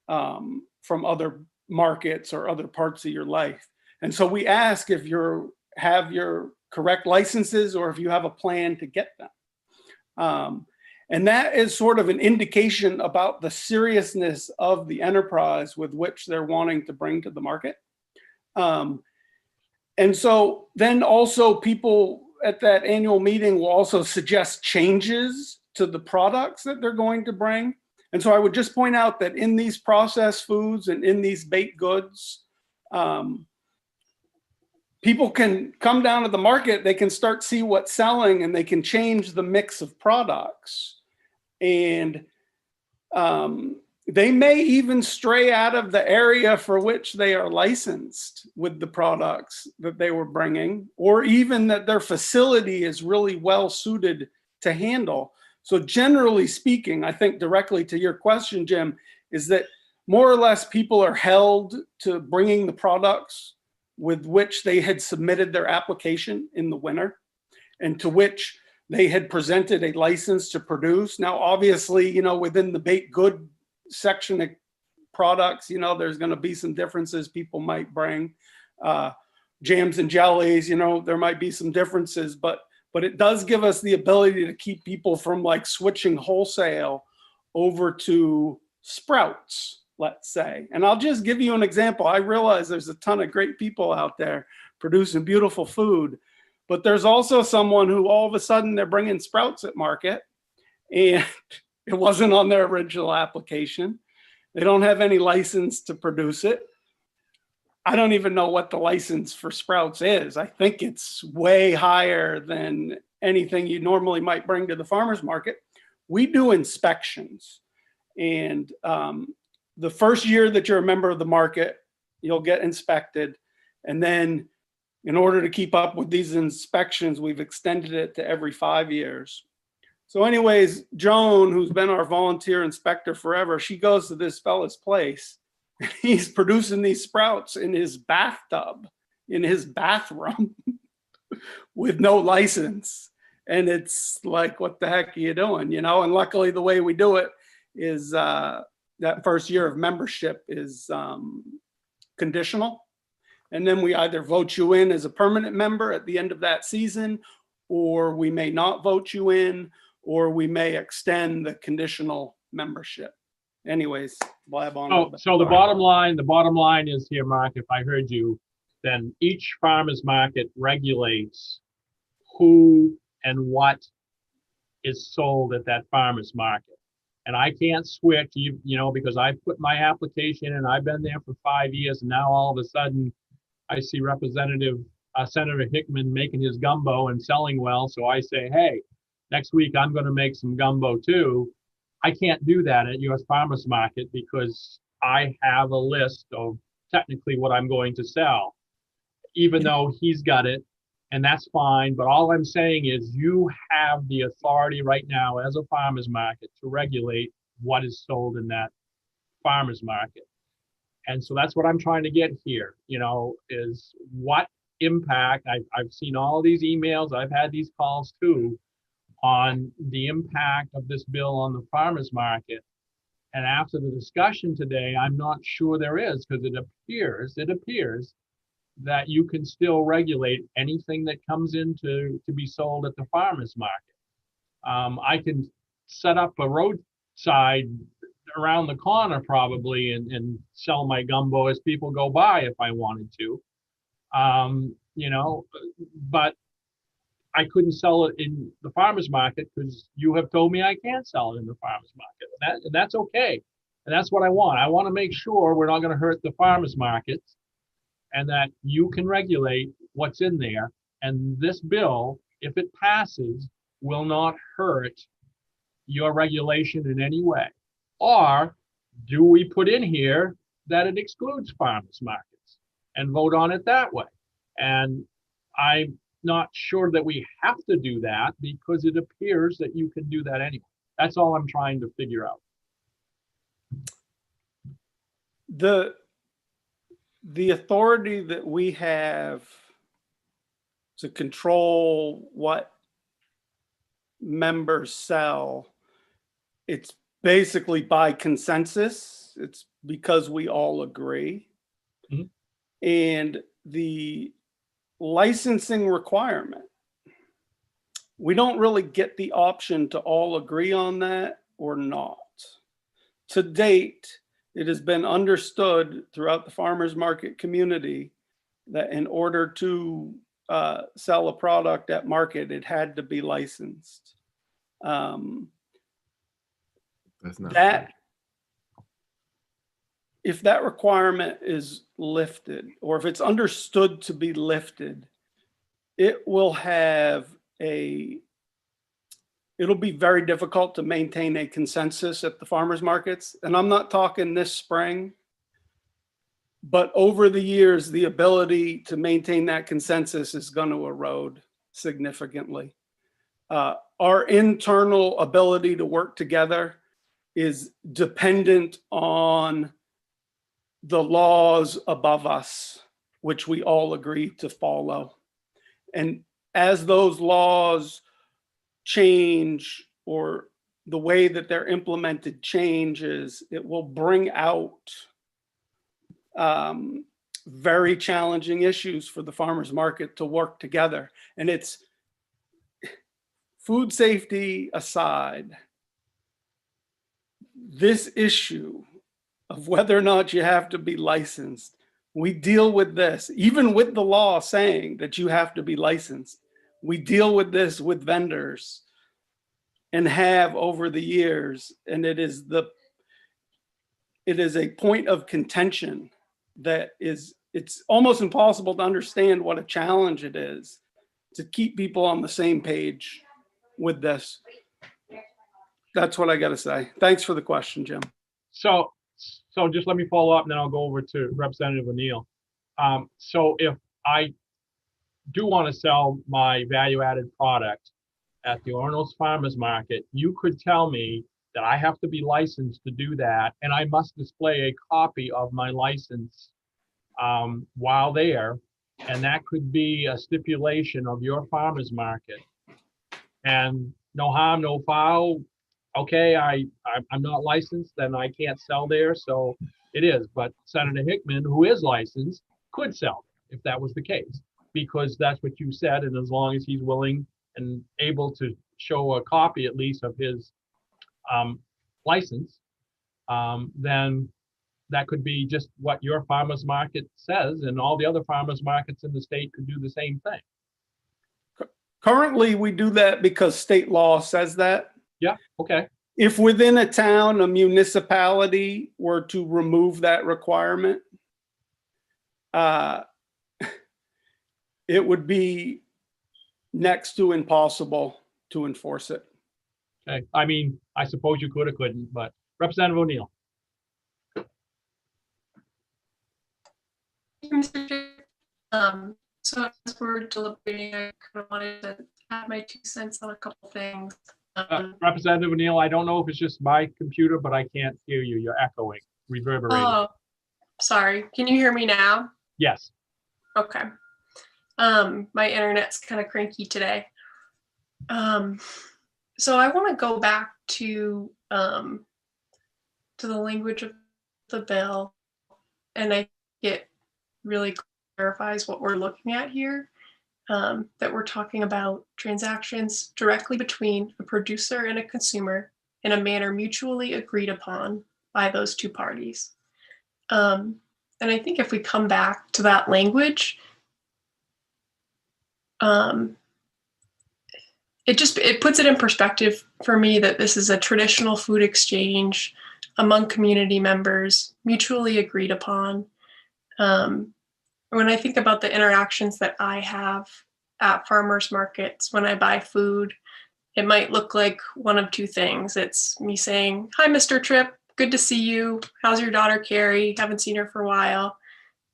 from other markets or other parts of your life. And so we ask if you have your correct licenses or if you have a plan to get them. And that is sort of an indication about the seriousness of the enterprise with which they're wanting to bring to the market. And so then also people at that annual meeting will also suggest changes to the products that they're going to bring. And so I would just point out that in these processed foods and in these baked goods, people can come down to the market, they can start see what's selling, and they can change the mix of products. And they may even stray out of the area for which they are licensed with the products that they were bringing, or even that their facility is really well suited to handle. So generally speaking, I think directly to your question, Jim, is that more or less people are held to bringing the products with which they had submitted their application in the winter and to which they had presented a license to produce. Now, obviously, within the baked good section of products, there's going to be some differences people might bring. Jams and jellies, there might be some differences, but it does give us the ability to keep people from like switching wholesale over to Sprouts, let's say. And I'll just give you an example. I realize there's a ton of great people out there producing beautiful food, but there's also someone who all of a sudden they're bringing Sprouts at market and it wasn't on their original application. They don't have any license to produce it. I don't even know what the license for Sprouts is. I think it's way higher than anything you normally might bring to the farmer's market. We do inspections. And the first year that you're a member of the market, you'll get inspected. And then in order to keep up with these inspections, we've extended it to every 5 years. So anyways, Joan, who's been our volunteer inspector forever, she goes to this fella's place. He's producing these Sprouts in his bathtub, in his bathroom with no license. And it's like, what the heck are you doing? And luckily the way we do it is that first year of membership is conditional. And then we either vote you in as a permanent member at the end of that season, or we may not vote you in, or we may extend the conditional membership. Anyways, blab on. a little bit. So the bottom line is here, Mark, if I heard you, then each farmer's market regulates who and what is sold at that farmer's market. And I can't switch, because I put my application in, I've been there for 5 years, and now all of a sudden I see Senator Hickman making his gumbo and selling well. So I say, hey, next week I'm going to make some gumbo too. I can't do that at U.S. Farmers Market because I have a list of technically what I'm going to sell, even though he's got it, and that's fine. But all I'm saying is you have the authority right now as a farmer's market to regulate what is sold in that farmer's market. And so that's what I'm trying to get here, is what impact, I've seen all these emails, I've had these calls too, on the impact of this bill on the farmer's market. And after the discussion today, I'm not sure there is, because it appears that you can still regulate anything that comes in to be sold at the farmer's market. I can set up a roadside around the corner probably and sell my gumbo as people go by if I wanted to, but I couldn't sell it in the farmer's market because you have told me I can't sell it in the farmer's market. And that's okay. And that's what I want. I want to make sure we're not going to hurt the farmer's markets and that you can regulate what's in there. And this bill, if it passes, will not hurt your regulation in any way. Or do we put in here that it excludes farmers markets and vote on it that way? And I'm not sure that we have to do that because it appears that you can do that anyway. That's all I'm trying to figure out. The authority that we have to control what members sell, it's basically by consensus. It's because we all agree. Mhm. And the licensing requirement, we don't really get the option to all agree on that or not. To date, it has been understood throughout the farmers market community that in order to sell a product at market, it had to be licensed. That's not That if that requirement is lifted, or if it's understood to be lifted, it will have it'll be very difficult to maintain a consensus at the farmers markets. And I'm not talking this spring, but over the years, the ability to maintain that consensus is going to erode significantly. Our internal ability to work together is dependent on the laws above us, which we all agree to follow. And as those laws change, or the way that they're implemented changes, it will bring out very challenging issues for the farmers market to work together. And it's food safety aside, this issue of whether or not you have to be licensed, we deal with this, even with the law saying that you have to be licensed. We deal with this with vendors and have over the years, and it is a point of contention that it's almost impossible to understand what a challenge it is to keep people on the same page with this. That's what I got to say. Thanks for the question, Jim. So just let me follow up and then I'll go over to Representative O'Neill. So if I do want to sell my value-added product at the Orono's Farmers Market, you could tell me that I have to be licensed to do that, and I must display a copy of my license while there, and that could be a stipulation of your farmers market. And no harm, no foul. Okay, I'm not licensed, then I can't sell there, so it is. But Senator Hickman, who is licensed, could sell if that was the case, because that's what you said, and as long as he's willing and able to show a copy at least of his license, then that could be just what your farmers market says, and all the other farmers markets in the state could do the same thing. Currently, we do that because state law says that. Yeah, okay. If within a town, a municipality were to remove that requirement, it would be next to impossible to enforce it. Okay, I mean, I suppose you could or couldn't, but Representative O'Neill. Mr. Chair. So as we're deliberating, I kind of wanted to add my 2 cents on a couple things. Representative O'Neill, I don't know if it's just my computer, but I can't hear you. You're echoing, reverberating. Oh, sorry. Can you hear me now? Yes. Okay. My internet's kind of cranky today. So I want to go back to the language of the bill, and I think it really clarifies what we're looking at here. That we're talking about transactions directly between a producer and a consumer in a manner mutually agreed upon by those two parties. And I think if we come back to that language, it puts it in perspective for me that this is a traditional food exchange among community members, mutually agreed upon. When I think about the interactions that I have at farmers markets when I buy food, it might look like one of two things. It's me saying, "Hi, Mr. Tripp, good to see you. How's your daughter, Carrie? Haven't seen her for a while."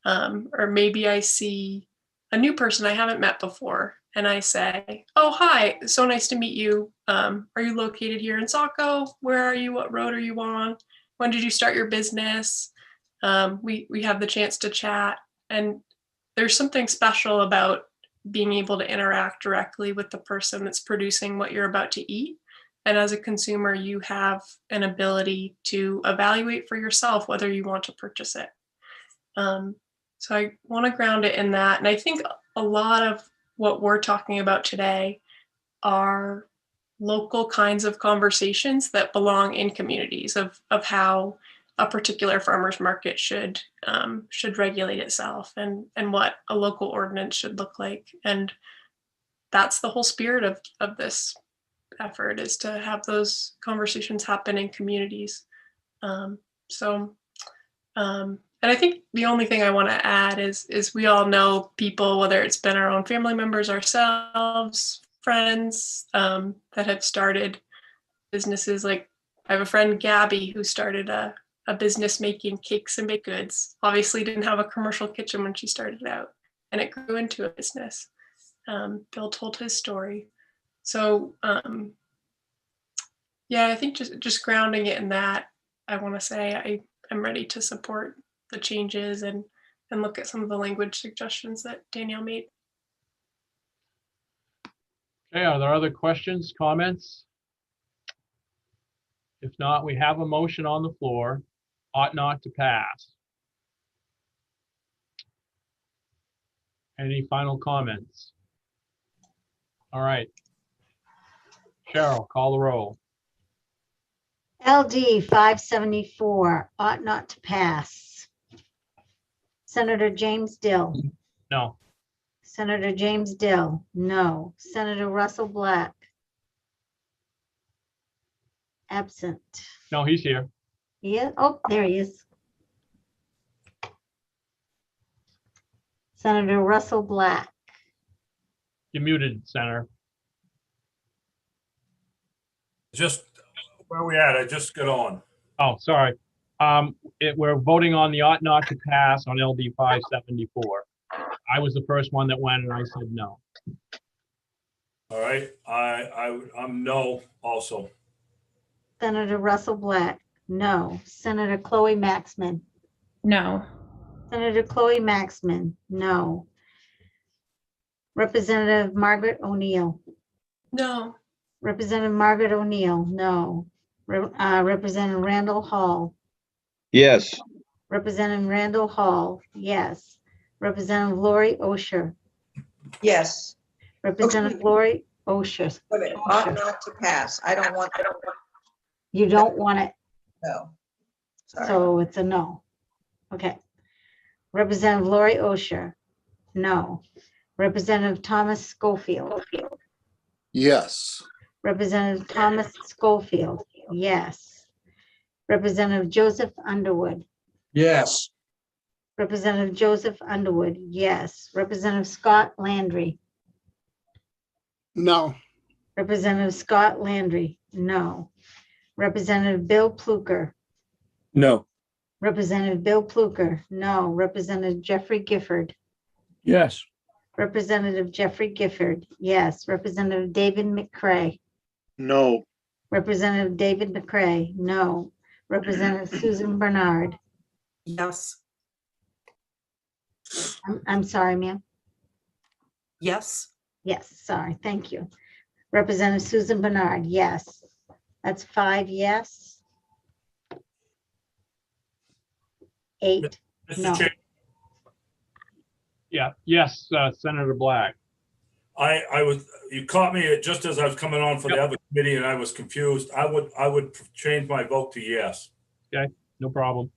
Or maybe I see a new person I haven't met before and I say, "Oh, hi, so nice to meet you. Are you located here in Saco? Where are you? What road are you on? When did you start your business?" We have the chance to chat, and there's something special about being able to interact directly with the person that's producing what you're about to eat. And as a consumer, you have an ability to evaluate for yourself whether you want to purchase it. So I want to ground it in that. And I think a lot of what we're talking about today are local kinds of conversations that belong in communities of how a particular farmer's market should regulate itself and what a local ordinance should look like. And that's the whole spirit of this effort, is to have those conversations happen in communities. And I think the only thing I want to add is we all know people, whether it's been our own family members, ourselves, friends, that have started businesses. Like I have a friend, Gabby, who started a business making cakes and baked goods. Obviously didn't have a commercial kitchen when she started out, and it grew into a business. Bill told his story. So yeah, I think just grounding it in that, I want to say I'm ready to support the changes and look at some of the language suggestions that Danielle made. Okay, are there other questions, comments? If not, we have a motion on the floor, ought not to pass. Any final comments? All right. Cheryl, call the roll. LD 574 ought not to pass. Senator James Dill. No. Senator James Dill, no. Senator Russell Black. Absent. No, he's here. Yeah, oh, there he is. Senator Russell Black. You're muted, Senator. Just where we at? I just got on. Oh, sorry. We're voting on the ought not to pass on LD 574. I was the first one that went, and I said no. All right. I'm no also. Senator Russell Black, no. Senator Chloe Maxman. No. Senator Chloe Maxman, no. Representative Margaret O'Neill. No. Representative Margaret O'Neill, no. Representative Randall Hall. Yes. Representative Randall Hall, yes. Representative Lori Osher. Yes. Representative Lori Osher. Wait a minute, ought not to pass. I don't want. You don't want it, No. Sorry. so it's a no. Okay. Representative Lori Osher, no. Representative Thomas Schofield. Yes. Representative Thomas Schofield, yes. Representative Joseph Underwood. Yes. Representative Joseph Underwood, yes. Representative Scott Landry. No. Representative Scott Landry, no. Representative Bill Pluker. No. Representative Bill Pluker, no. Representative Jeffrey Gifford. Yes. Representative Jeffrey Gifford, yes. Representative David McCray. No. Representative David McCray, no. Representative Susan Bernard. Yes. I'm sorry, ma'am. Yes. Yes, sorry, thank you. Representative Susan Bernard, yes. That's 5 yes. 8 Mr. no. Chair, Yeah. Yes, Senator Black. you caught me just as I was coming on for the other committee and I was confused. I would change my vote to yes. Okay, no problem.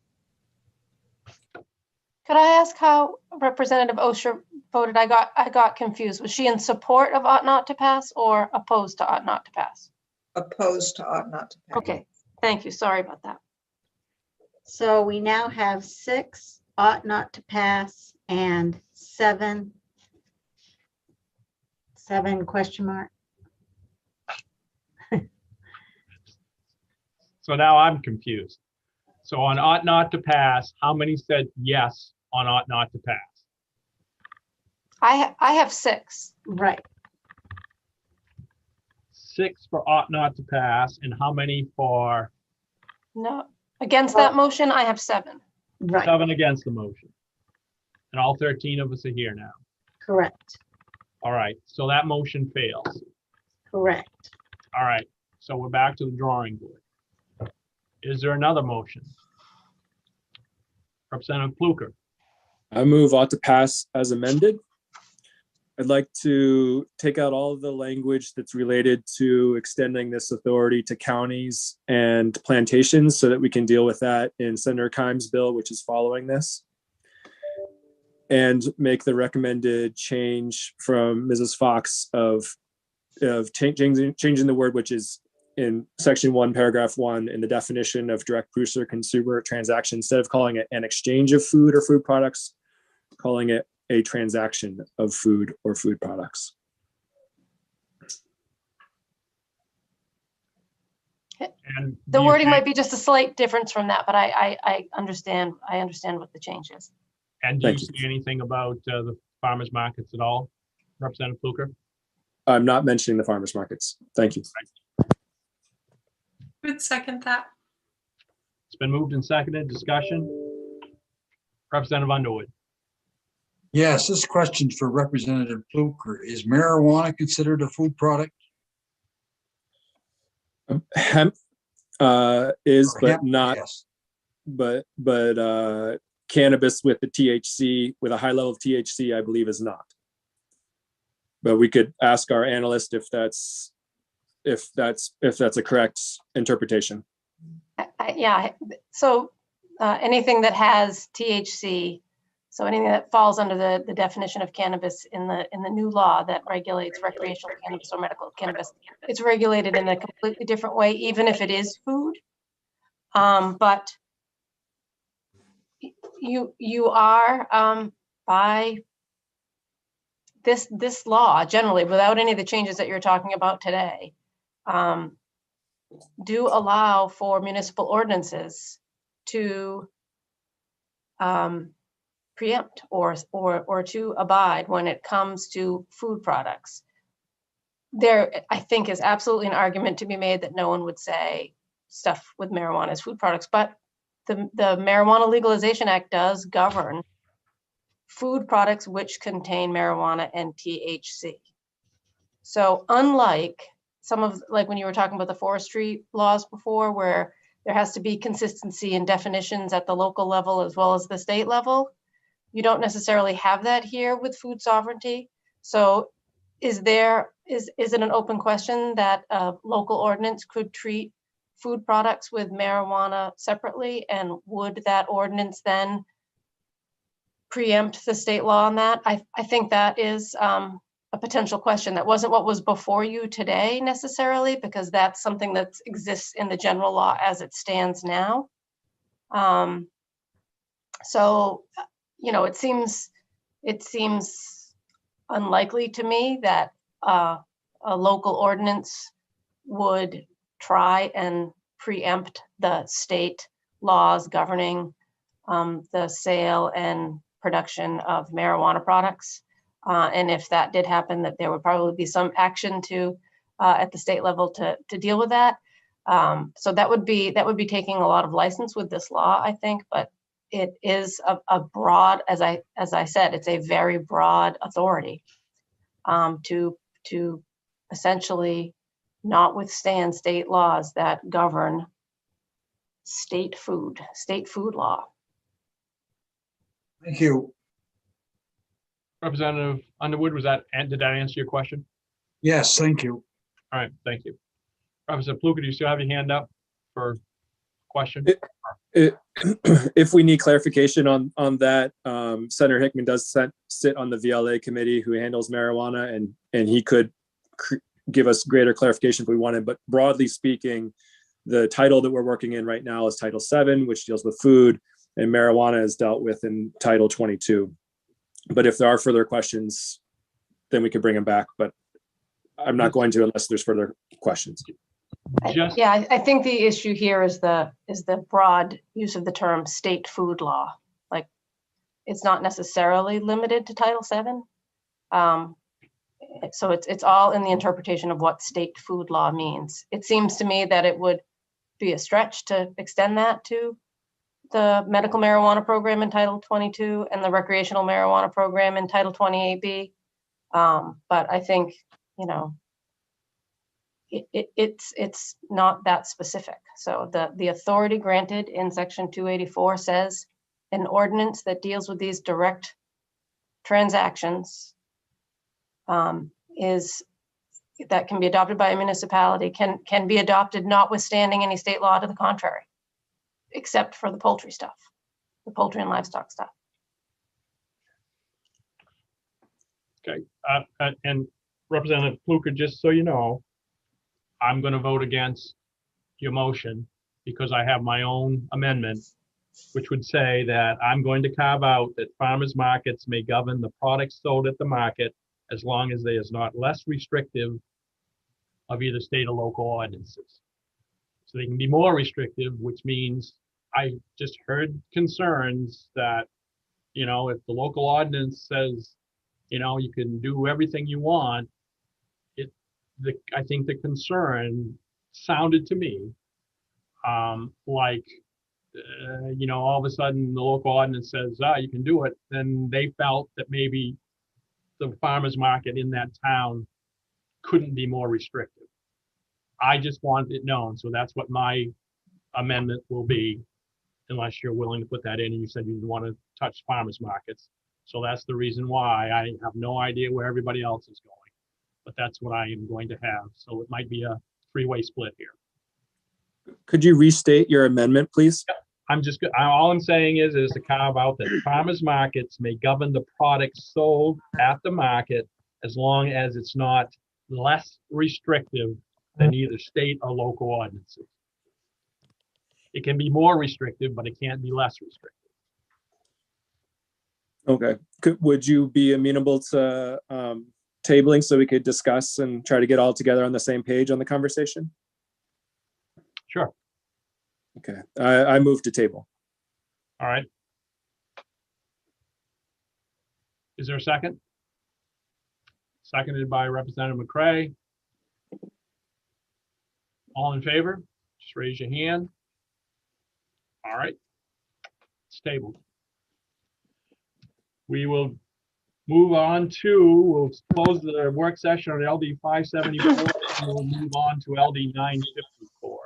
Could I ask how Representative Osher voted? I got confused. Was she in support of ought not to pass or opposed to ought not to pass? Opposed to ought not to pass. Okay, thank you. Sorry about that. So we now have 6 ought not to pass and 7 question mark. So now I'm confused. So on ought not to pass, how many said yes on ought not to pass? I have 6. Right. 6 for ought not to pass, and how many for? No, against that motion, I have 7. Right. 7 against the motion. And all 13 of us are here now. Correct. All right, so that motion fails. Correct. All right, so we're back to the drawing board. Is there another motion? Representative Pluker. I move ought to pass as amended. I'd like to take out all of the language that's related to extending this authority to counties and plantations so that we can deal with that in Senator Kimes' bill, which is following this. And make the recommended change from Mrs. Fox of changing the word, which is in section 1, paragraph 1, in the definition of direct producer consumer transaction, instead of calling it an exchange of food or food products, calling it a transaction of food or food products. And The wording might be just a slight difference from that, but I understand what the change is. And do you see anything about the farmers markets at all, Representative Pluker? I'm not mentioning the farmers markets. Thank you. Would second that. It's been moved and seconded. Discussion. Representative Underwood. Yes, this question's for Representative Pluker. Is marijuana considered a food product? Hemp is, Or but hemp, not, yes. but cannabis with the THC, with a high level of THC, I believe is not. But we could ask our analyst if that's a correct interpretation. Yeah, so anything that has THC, so anything that falls under the definition of cannabis in the new law that regulates recreational cannabis or medical cannabis, it's regulated in a completely different way, even if it is food. But you are by this law generally, without any of the changes that you're talking about today, do allow for municipal ordinances to preempt or to abide when it comes to food products. There, I think, is absolutely an argument to be made that no one would say stuff with marijuana is food products, but the Marijuana Legalization Act does govern food products which contain marijuana and THC. So unlike some of, like when you were talking about the forestry laws before, where there has to be consistency in definitions at the local level as well as the state level, you don't necessarily have that here with food sovereignty. So is it an open question that a local ordinance could treat food products with marijuana separately? And would that ordinance then preempt the state law on that? I think that is a potential question. That wasn't what was before you today necessarily, because that's something that exists in the general law as it stands now. So, you know, it seems unlikely to me that a local ordinance would try and preempt the state laws governing the sale and production of marijuana products. And if that did happen, that there would probably be some action to at the state level to deal with that. So that would be taking a lot of license with this law, I think, but it is a broad, as I said, it's a very broad authority to essentially notwithstand state laws that govern state food law. Thank you. Representative Underwood, did that answer your question? Yes, thank you. All right, thank you. Representative Pluker, do you still have your hand up for question? If we need clarification on that, Senator Hickman does sit on the VLA committee who handles marijuana, and he could give us greater clarification if we wanted. But broadly speaking, the title that we're working in right now is Title 7, which deals with food, and marijuana is dealt with in Title 22. But if there are further questions, then we can bring them back. But I'm not going to unless there's further questions. Yeah, I think the issue here is the broad use of the term state food law. Like, it's not necessarily limited to Title 7. So it's all in the interpretation of what state food law means. It seems to me that it would be a stretch to extend that to the medical marijuana program in Title 22 and the recreational marijuana program in Title 28B. But I think, you know, it's not that specific. So the authority granted in section 284 says an ordinance that deals with these direct transactions is that can be adopted by a municipality can be adopted notwithstanding any state law to the contrary, except for the poultry stuff, the poultry and livestock stuff. Okay, and Representative Fluker, just so you know, I'm going to vote against your motion because I have my own amendment, which would say that I'm going to carve out that farmers markets may govern the products sold at the market as long as they is not less restrictive of either state or local ordinances. So they can be more restrictive, which means I just heard concerns that, you know, if the local ordinance says, you know, you can do everything you want, I think the concern sounded to me like, you know, all of a sudden the local ordinance says, you can do it. Then they felt that maybe the farmer's market in that town couldn't be more restrictive. I just want it known. So that's what my amendment will be, unless you're willing to put that in. And you said you didn't want to touch farmers markets. So that's the reason why. I have no idea where everybody else is going, but that's what I am going to have. So it might be a three-way split here. Could you restate your amendment, please? All I'm saying is to carve out that farmers markets may govern the products sold at the market as long as it's not less restrictive than either state or local ordinances. It can be more restrictive, but it can't be less restrictive. Okay. Would you be amenable to tabling so we could discuss and try to get all together on the same page on the conversation? Sure. Okay. I move to table. All right. Is there a second? Seconded by Representative McCray. All in favor? Just raise your hand. All right. It's tabled. We will move on to, we'll close the work session on LD 574 and we'll move on to LD 954.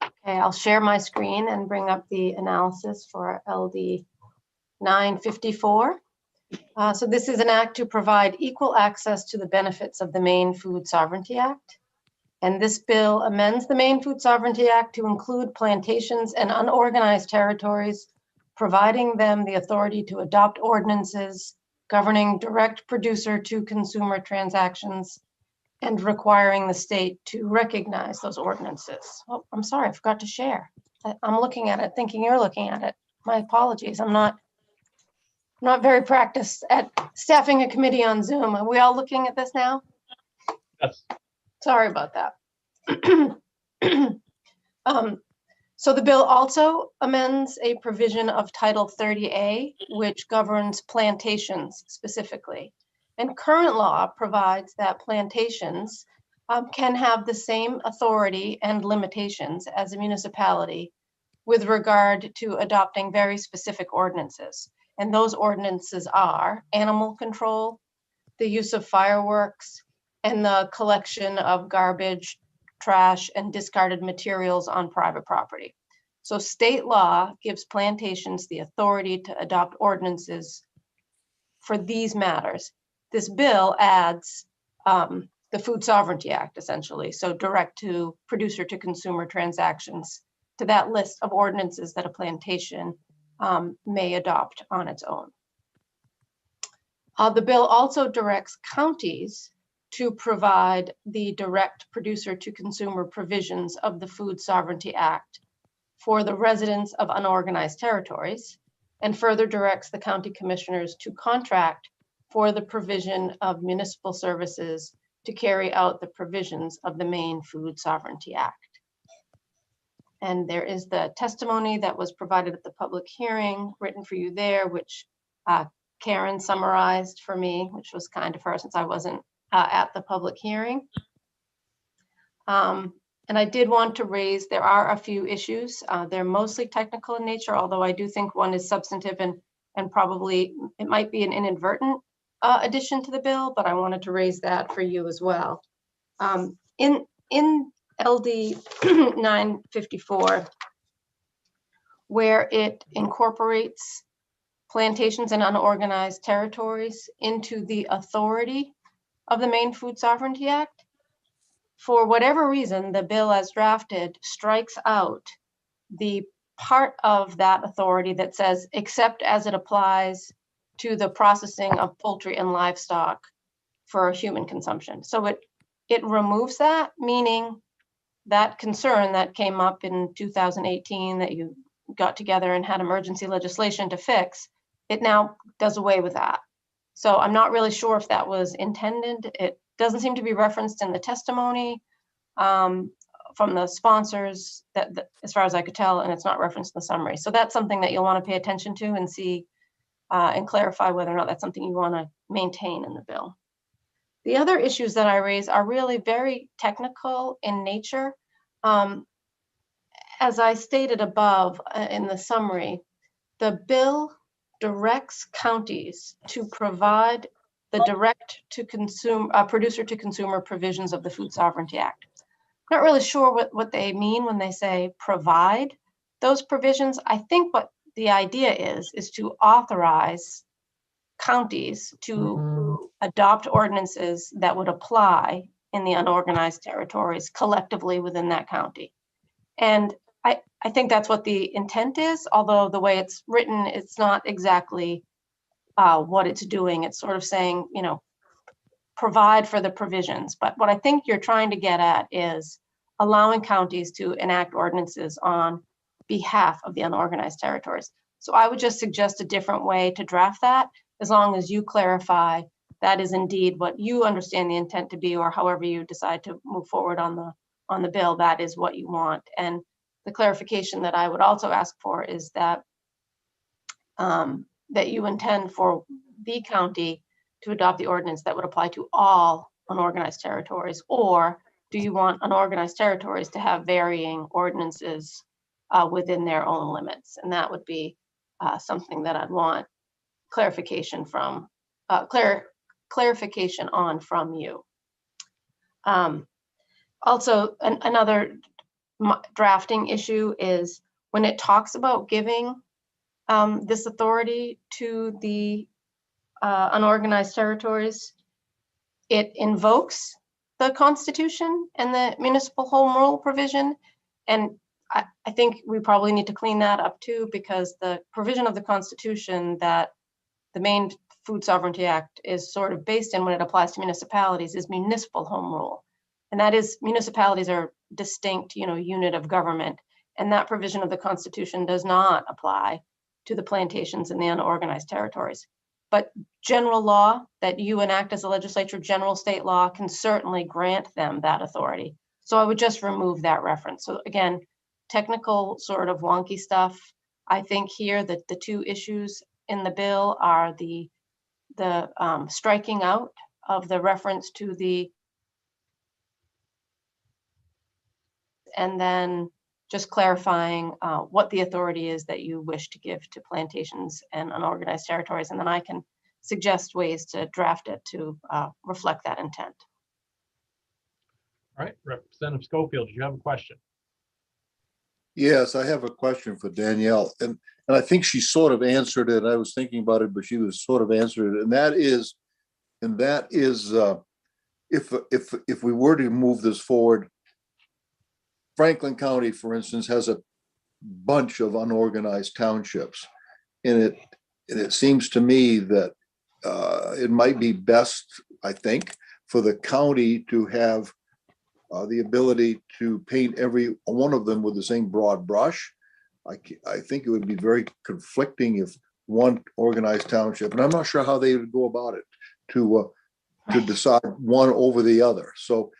Okay, I'll share my screen and bring up the analysis for LD 954. So this is an act to provide equal access to the benefits of the Maine Food Sovereignty Act. And this bill amends the Maine Food Sovereignty Act to include plantations and unorganized territories, providing them the authority to adopt ordinances governing direct producer to consumer transactions and requiring the state to recognize those ordinances. Oh, I'm sorry, I forgot to share. I'm looking at it thinking you're looking at it. My apologies. I'm not very practiced at staffing a committee on Zoom. Are we all looking at this now? Yes. Sorry about that. So the bill also amends a provision of Title 30A, which governs plantations specifically. And current law provides that plantations can have the same authority and limitations as a municipality with regard to adopting very specific ordinances. And those ordinances are animal control, the use of fireworks, and the collection of garbage, trash, and discarded materials on private property. So state law gives plantations the authority to adopt ordinances for these matters. This bill adds the Food Sovereignty Act, essentially, so direct to producer to consumer transactions to that list of ordinances that a plantation may adopt on its own. The bill also directs counties to provide the direct producer to consumer provisions of the Food Sovereignty Act for the residents of unorganized territories, and further directs the county commissioners to contract for the provision of municipal services to carry out the provisions of the Maine Food Sovereignty Act. And there is the testimony that was provided at the public hearing written for you there, which Karen summarized for me, which was kind of her since I wasn't at the public hearing. And I did want to raise, there are a few issues. They're mostly technical in nature, although I do think one is substantive and probably it might be an inadvertent addition to the bill, but I wanted to raise that for you as well. In LD 954, where it incorporates plantations and unorganized territories into the authority of the Maine Food Sovereignty Act, for whatever reason, the bill as drafted strikes out the part of that authority that says, except as it applies to the processing of poultry and livestock for human consumption. So it removes that, meaning that concern that came up in 2018 that you got together and had emergency legislation to fix, it now does away with that. So I'm not really sure if that was intended. It doesn't seem to be referenced in the testimony from the sponsors, that as far as I could tell, and it's not referenced in the summary. So that's something that you'll want to pay attention to and see and clarify whether or not that's something you want to maintain in the bill. The other issues that I raise are really very technical in nature. As I stated above in the summary, the bill directs counties to provide the direct to consume, producer to consumer provisions of the Food Sovereignty Act. Not really sure what they mean when they say provide those provisions. I think what the idea is to authorize counties to adopt ordinances that would apply in the unorganized territories collectively within that county. And I think that's what the intent is, although the way it's written, it's not exactly what it's doing. It's sort of saying, you know, provide for the provisions. But what I think you're trying to get at is allowing counties to enact ordinances on behalf of the unorganized territories. So I would just suggest a different way to draft that, as long as you clarify that is indeed what you understand the intent to be, or however you decide to move forward on the bill, that is what you want. And the clarification that I would also ask for is that that you intend for the county to adopt the ordinance that would apply to all unorganized territories, or do you want unorganized territories to have varying ordinances within their own limits? And that would be something that I'd want clarification from, clarification on from you. Also, another drafting issue is when it talks about giving this authority to the unorganized territories, it invokes the Constitution and the municipal home rule provision. And I think we probably need to clean that up too, because the provision of the Constitution that the Maine Food Sovereignty Act is sort of based in when it applies to municipalities is municipal home rule. And that is, municipalities are distinct, you know, unit of government. And that provision of the Constitution does not apply to the plantations in the unorganized territories. But general law that you enact as a legislature, general state law, can certainly grant them that authority. So I would just remove that reference. So again, technical sort of wonky stuff. I think here that the two issues in the bill are the striking out of the reference to the, and then just clarifying what the authority is that you wish to give to plantations and unorganized territories. And then I can suggest ways to draft it to reflect that intent. All right, Representative Schofield, did you have a question? Yes, I have a question for Danielle, and I think she sort of answered it. I was thinking about it, but she was sort of answered it, and that is if we were to move this forward, Franklin County, for instance, has a bunch of unorganized townships, and it seems to me that it might be best, I think, for the county to have the ability to paint every one of them with the same broad brush. I think it would be very conflicting if one organized township, and I'm not sure how they would go about it, to decide one over the other. So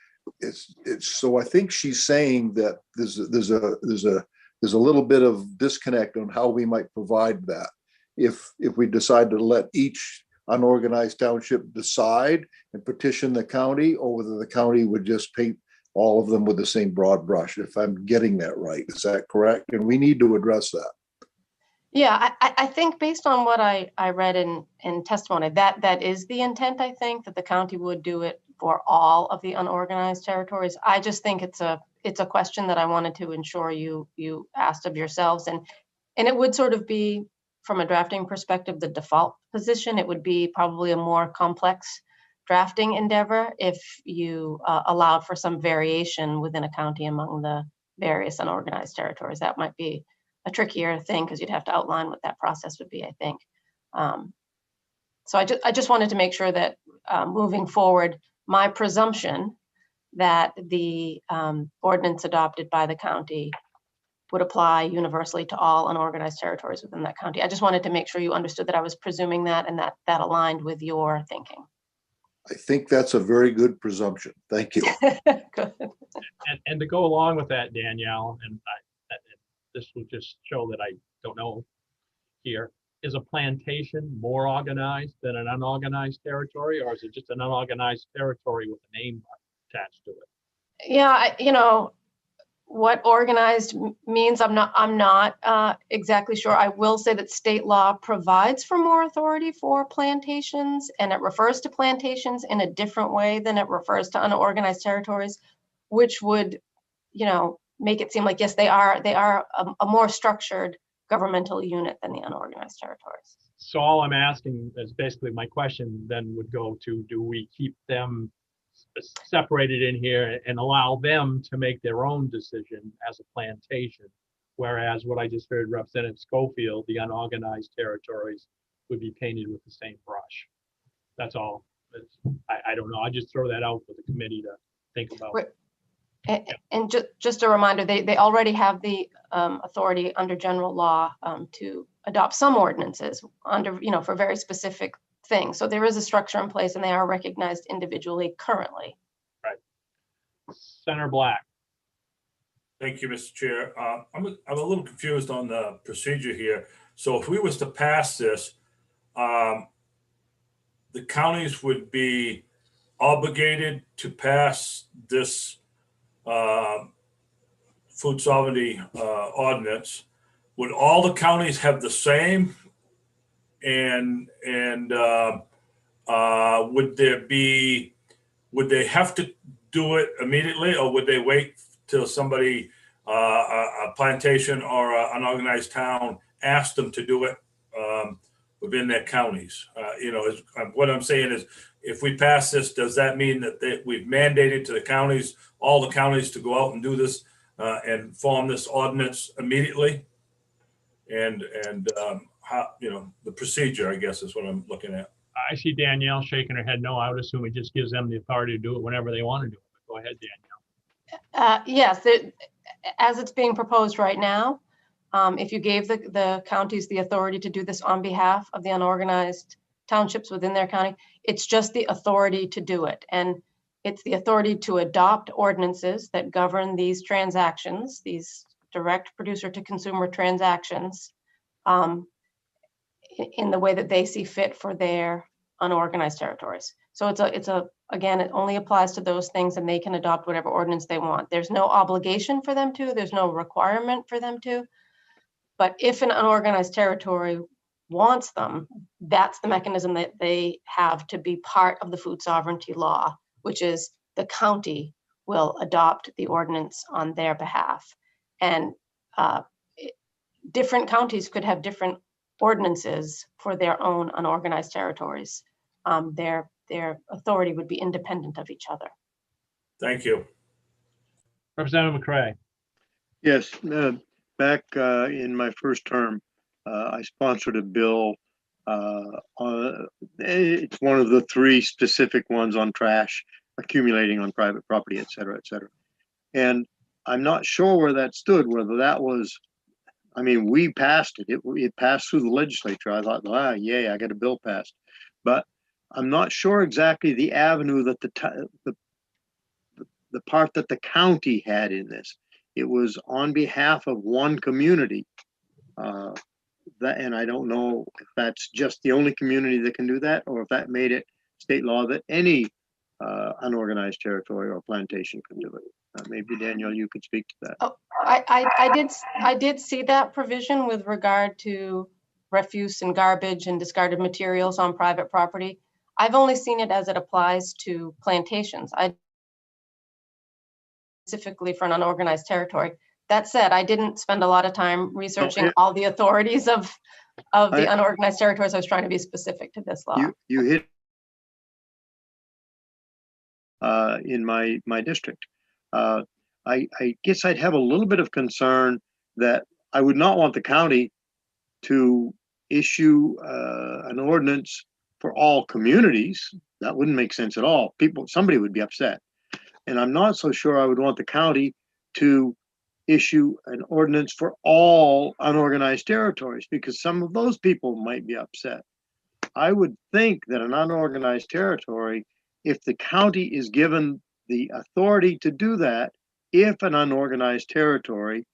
so I think she's saying that there's a little bit of disconnect on how we might provide that if we decide to let each unorganized township decide and petition the county, or whether the county would just paint all of them with the same broad brush, if I'm getting that right. Is that correct? And we need to address that. Yeah, I think based on what I read in testimony, that is the intent, I think, that the county would do it for all of the unorganized territories. I just think it's a question that I wanted to ensure you asked of yourselves. And it would sort of be, from a drafting perspective, the default position. It would be probably a more complex drafting endeavor if you allowed for some variation within a county among the various unorganized territories. That might be a trickier thing because you'd have to outline what that process would be, I think. So I just wanted to make sure that moving forward, my presumption that the ordinance adopted by the county would apply universally to all unorganized territories within that county. I just wanted to make sure you understood that I was presuming that and that aligned with your thinking. I think that's a very good presumption. Thank you. Good. And to go along with that, Danielle, and this will just show that I don't know here, is a plantation more organized than an unorganized territory, or is it just an unorganized territory with a name attached to it? Yeah, what organized means, I'm not exactly sure. I will say that state law provides for more authority for plantations, and it refers to plantations in a different way than it refers to unorganized territories, which would, make it seem like, yes, they are a more structured governmental unit than the unorganized territories. So all I'm asking is basically my question then would go to, do we keep them separated in here and allow them to make their own decision as a plantation? Whereas what I just heard Representative Schofield, the unorganized territories would be painted with the same brush. That's all. I don't know. I just throw that out for the committee to think about. And just a reminder, they already have the authority under general law to adopt some ordinances under, for very specific things. So there is a structure in place and they are recognized individually currently. Right. Senator Black. Thank you, Mr. Chair. I'm a little confused on the procedure here. So if we was to pass this, the counties would be obligated to pass this food sovereignty ordinance. Would all the counties have the same? And would they have to do it immediately, or would they wait till somebody, a plantation or an unorganized town asked them to do it within their counties? What I'm saying is, if we pass this, does that mean that we've mandated to the counties, all the counties, to go out and do this and form this ordinance immediately? And how, the procedure, I guess, is what I'm looking at. I see Danielle shaking her head no. I would assume it just gives them the authority to do it whenever they want to do it. But go ahead, Danielle. Yes, as it's being proposed right now, if you gave the counties the authority to do this on behalf of the unorganized townships within their county, it's just the authority to do it. And it's the authority to adopt ordinances that govern these transactions, these direct producer to consumer transactions, in the way that they see fit for their unorganized territories. So again, it only applies to those things, and they can adopt whatever ordinance they want. There's no obligation for them to, there's no requirement for them to. But if an unorganized territory wants them, that's the mechanism that they have to be part of the food sovereignty law, which is the county will adopt the ordinance on their behalf. And different counties could have different ordinances for their own unorganized territories. Their authority would be independent of each other. Thank you. Representative McCray. Yes, back in my first term, I sponsored a bill. It's one of the three specific ones on trash accumulating on private property, et cetera, et cetera. And I'm not sure where that stood, whether that was, we passed it. It passed through the legislature. I thought, yay, I got a bill passed. But I'm not sure exactly the avenue that the part that the county had in this. It was on behalf of one community. And I don't know if that's just the only community that can do that, or if that made it state law that any unorganized territory or plantation can do it. Maybe Daniel, you could speak to that. Oh, I did see that provision with regard to refuse and garbage and discarded materials on private property. I've only seen it as it applies to plantations. I specifically for an unorganized territory. That said, I didn't spend a lot of time researching all the authorities of the unorganized territories. I was trying to be specific to this law. You hit in my district. I guess I'd have a little bit of concern that I would not want the county to issue an ordinance for all communities. That wouldn't make sense at all. Somebody would be upset. And I'm not so sure I would want the county to issue an ordinance for all unorganized territories, because some of those people might be upset. I would think that an unorganized territory, if the county is given the authority to do that, if an unorganized territory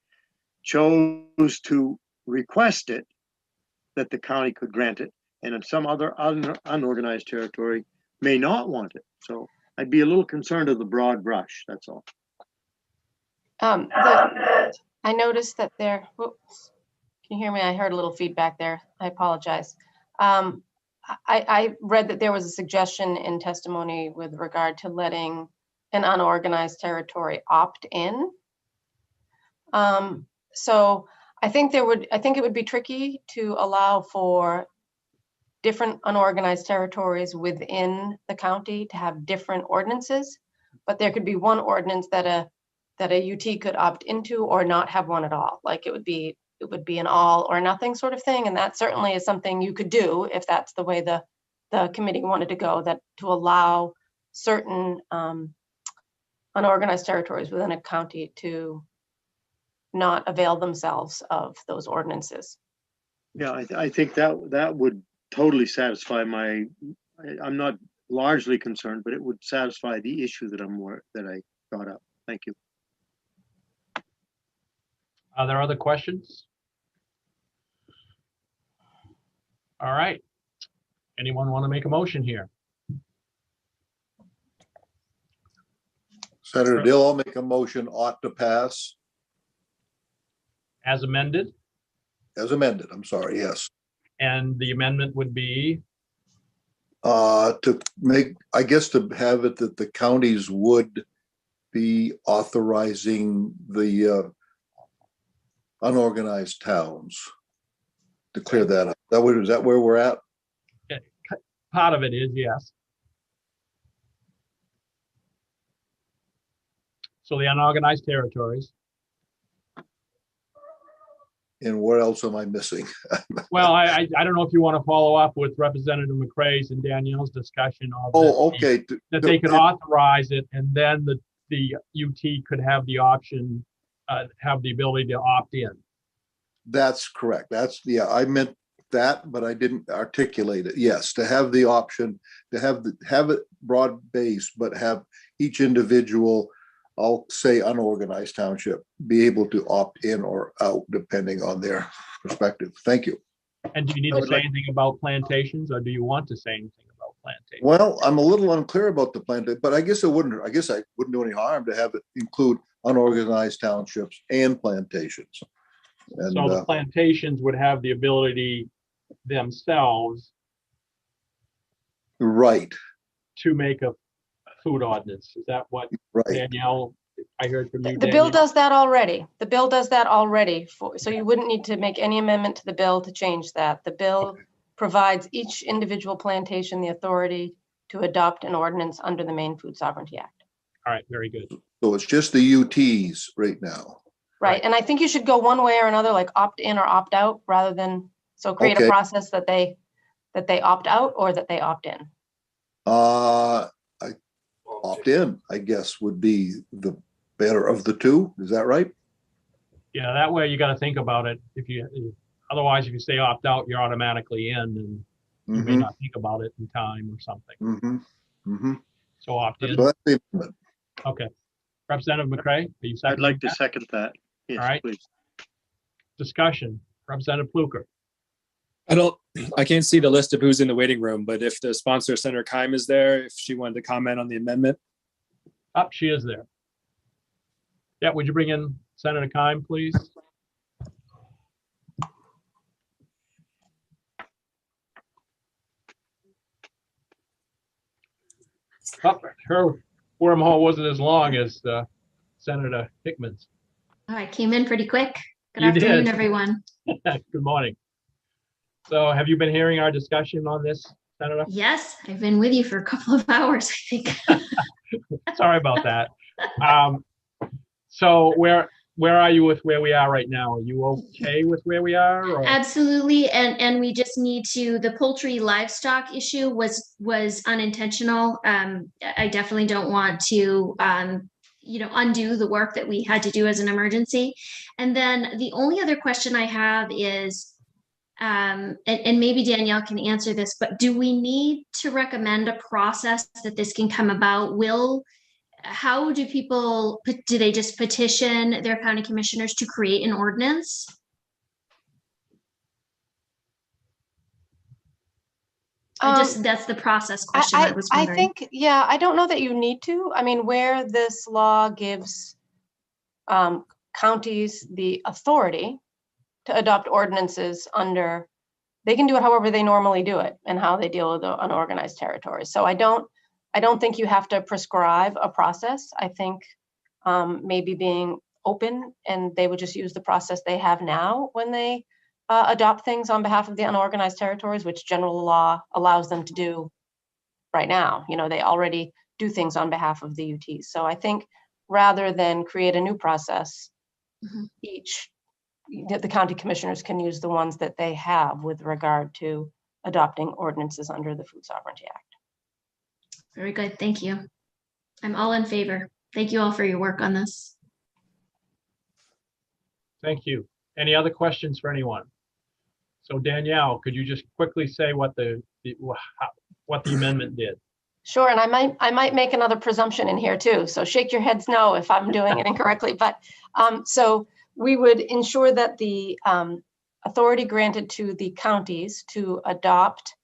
chose to request it, that the county could grant it, and if some other unorganized territory may not want it. So I'd be a little concerned of the broad brush, that's all. I noticed that there, whoops, can you hear me? I heard a little feedback there. I apologize. I read that there was a suggestion in testimony with regard to letting an unorganized territory opt in. So I think it would be tricky to allow for different unorganized territories within the county to have different ordinances, but there could be one ordinance that a UT could opt into or not have one at all. Like it would be an all or nothing sort of thing. And that certainly is something you could do if that's the way the committee wanted to go, that to allow certain unorganized territories within a county to not avail themselves of those ordinances. Yeah, I think that would totally satisfy I'm not largely concerned, but it would satisfy the issue that I brought up. Thank you. Are there other questions? All right. Anyone want to make a motion here? Senator Dill, I'll make a motion ought to pass. As amended? As amended, I'm sorry, yes. And the amendment would be? To make, I guess to have it that the counties would be authorizing the unorganized towns to clear that up. Is that where we're at? Yeah, part of it is, yes. So the unorganized territories. And what else am I missing? Well, I don't know if you want to follow up with Representative McCrae's and Danielle's discussion of okay. That they could authorize it, and then the UT could have the option, have the ability to opt in. That's correct. I meant that, but I didn't articulate it. Yes, to have the option to have it broad based, but have each individual, I'll say unorganized township, be able to opt in or out depending on their perspective. Thank you. And do you need to say anything about plantations, or do you want to say anything about plantations? Well, I'm a little unclear about the plantation, but I guess I wouldn't do any harm to have it include unorganized townships and plantations. And, so the plantations would have the ability themselves, right, to make a food ordinance. Is that what Danielle, I heard from you? The bill does that already. The bill does that already. So you wouldn't need to make any amendment to the bill to change that. The bill provides each individual plantation the authority to adopt an ordinance under the Maine Food Sovereignty Act. All right, very good. So it's just the UTs right now. Right, and I think you should go one way or another, like opt in or opt out, rather than, so create a process that they opt out or that they opt in. Opt in, I guess, would be the better of the two. Is that right? Yeah, that way you got to think about it. Otherwise, if you say opt out, you're automatically in, and you may not think about it in time or something. So opt in. So that's the amendment. Okay. Representative McCrae, are you second? I'd like to second that. Yes, all right. Please. Discussion. Representative Pluker. I can't see the list of who's in the waiting room, but if the sponsor, Senator Keim, is there, if she wanted to comment on the amendment. Up, she is there. Yeah, would you bring in Senator Keim, please? Oh, her wormhole wasn't as long as Senator Hickman's. Oh, I came in pretty quick. Good You afternoon, did. everyone. Good morning. So have you been hearing our discussion on this, Senator? Yes, I've been with you for a couple of hours, I think. Sorry about that. So where are you with where we are right now? Are you okay with where we are? Or? Absolutely, and we just need to, the poultry livestock issue was unintentional. I definitely don't want to undo the work that we had to do as an emergency. And then the only other question I have is, and maybe Danielle can answer this, but do we need to recommend a process that this can come about? How do people, do they just petition their county commissioners to create an ordinance? That's the process question I was wondering. I think, yeah, I don't know that you need to. I mean, where this law gives counties the authority to adopt ordinances under, they can do it however they normally do it and how they deal with the unorganized territories. So I don't think you have to prescribe a process. I think maybe being open, and they would just use the process they have now when they adopt things on behalf of the unorganized territories, which general law allows them to do right now. You know, they already do things on behalf of the UTs. So I think rather than create a new process, the county commissioners can use the ones that they have with regard to adopting ordinances under the Food Sovereignty Act. Very good, thank you. I'm all in favor. Thank you all for your work on this. Thank you. Any other questions for anyone? So Danielle, could you just quickly say what the amendment did? Sure, and I might make another presumption in here too. So shake your heads no if I'm doing it incorrectly. But so we would ensure that the authority granted to the counties to adopt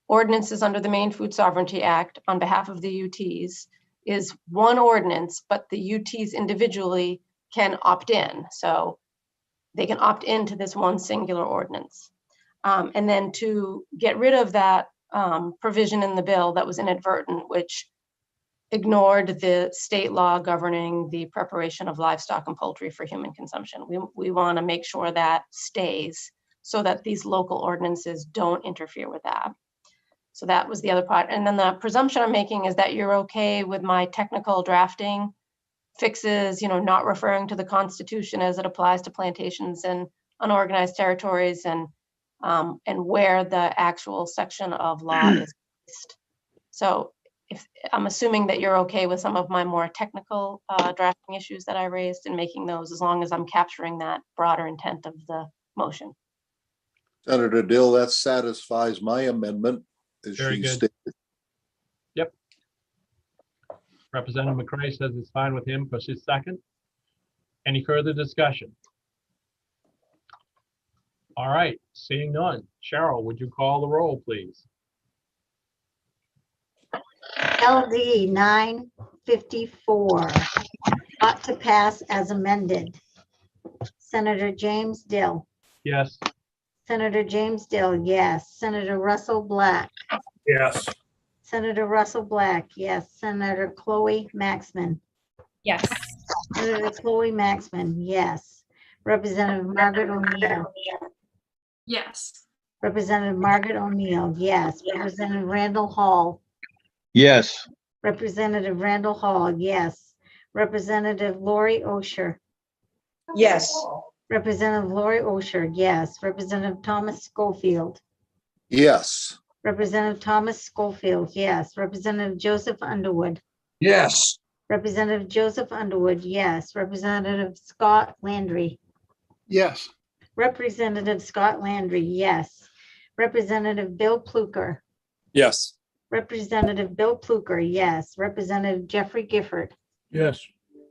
ordinances under the Maine Food Sovereignty Act on behalf of the UTs is one ordinance, but the UTs individually can opt in. So they can opt into this one singular ordinance. And then to get rid of that provision in the bill that was inadvertent, which ignored the state law governing the preparation of livestock and poultry for human consumption. We want to make sure that stays so that these local ordinances don't interfere with that. So that was the other part. And then the presumption I'm making is that you're okay with my technical drafting fixes, not referring to the Constitution as it applies to plantations and unorganized territories, and where the actual section of law is based. So if I'm assuming that you're okay with some of my more technical drafting issues that I raised and making those, as long as I'm capturing that broader intent of the motion. Senator Dill, that satisfies my amendment. Very good. Stated. Yep. Representative McCray says it's fine with him for his second. Any further discussion? All right, seeing none. Cheryl, would you call the roll, please? LD 954, ought to pass as amended. Senator James Dill. Yes. Senator James Dill, yes. Senator Russell Black. Yes. Senator Russell Black, yes. Senator Chloe Maxman. Yes. Senator Chloe Maxman, yes. Representative Margaret O'Neill. Yes. Representative Margaret O'Neill, yes. Representative Randall Hall. Yes. Representative Randall Hall, yes. Representative Lori Osher. Yes. Representative Lori Osher, yes. Representative Thomas Schofield. Yes. Representative Thomas Schofield, yes. Representative Joseph Underwood. Yes. Representative Joseph Underwood, yes. Representative Scott Landry. Yes. Representative Scott Landry, yes. Representative Bill Pluker. Yes. Representative Bill Pluker, yes. Representative Jeffrey Gifford. Yes.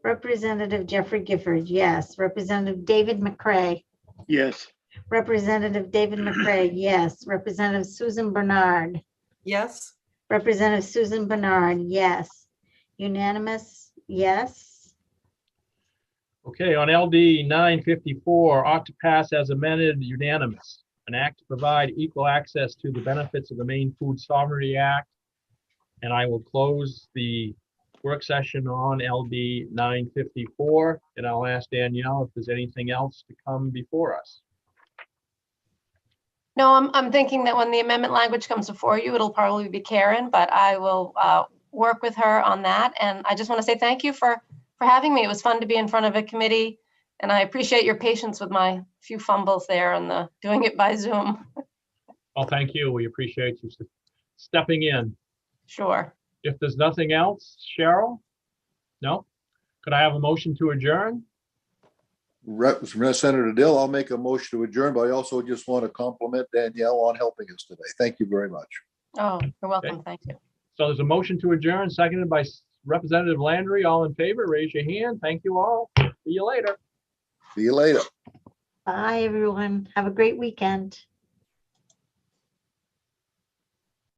Representative Jeffrey Gifford, yes. Representative David McCray. Yes. Representative David McRae, yes. Representative Susan Bernard. Yes. Representative Susan Bernard, yes. Unanimous, yes. Okay, on LD 954, ought to pass as amended, unanimous. An act to provide equal access to the benefits of the Maine Food Sovereignty Act. And I will close the work session on LD 954, and I'll ask Danielle if there's anything else to come before us. No, I'm thinking that when the amendment language comes before you, it'll probably be Karen, but I will work with her on that. And I just want to say thank you for having me. It was fun to be in front of a committee, and I appreciate your patience with my few fumbles there and doing it by Zoom. Well, thank you. We appreciate you stepping in. Sure. If there's nothing else, Cheryl? No? Could I have a motion to adjourn? Senator Dill, I'll make a motion to adjourn, but I also just want to compliment Danielle on helping us today. Thank you very much. Oh, you're welcome. Okay. Thank you. So there's a motion to adjourn, seconded by Representative Landry. All in favor, raise your hand. Thank you all. See you later. See you later. Bye, everyone. Have a great weekend.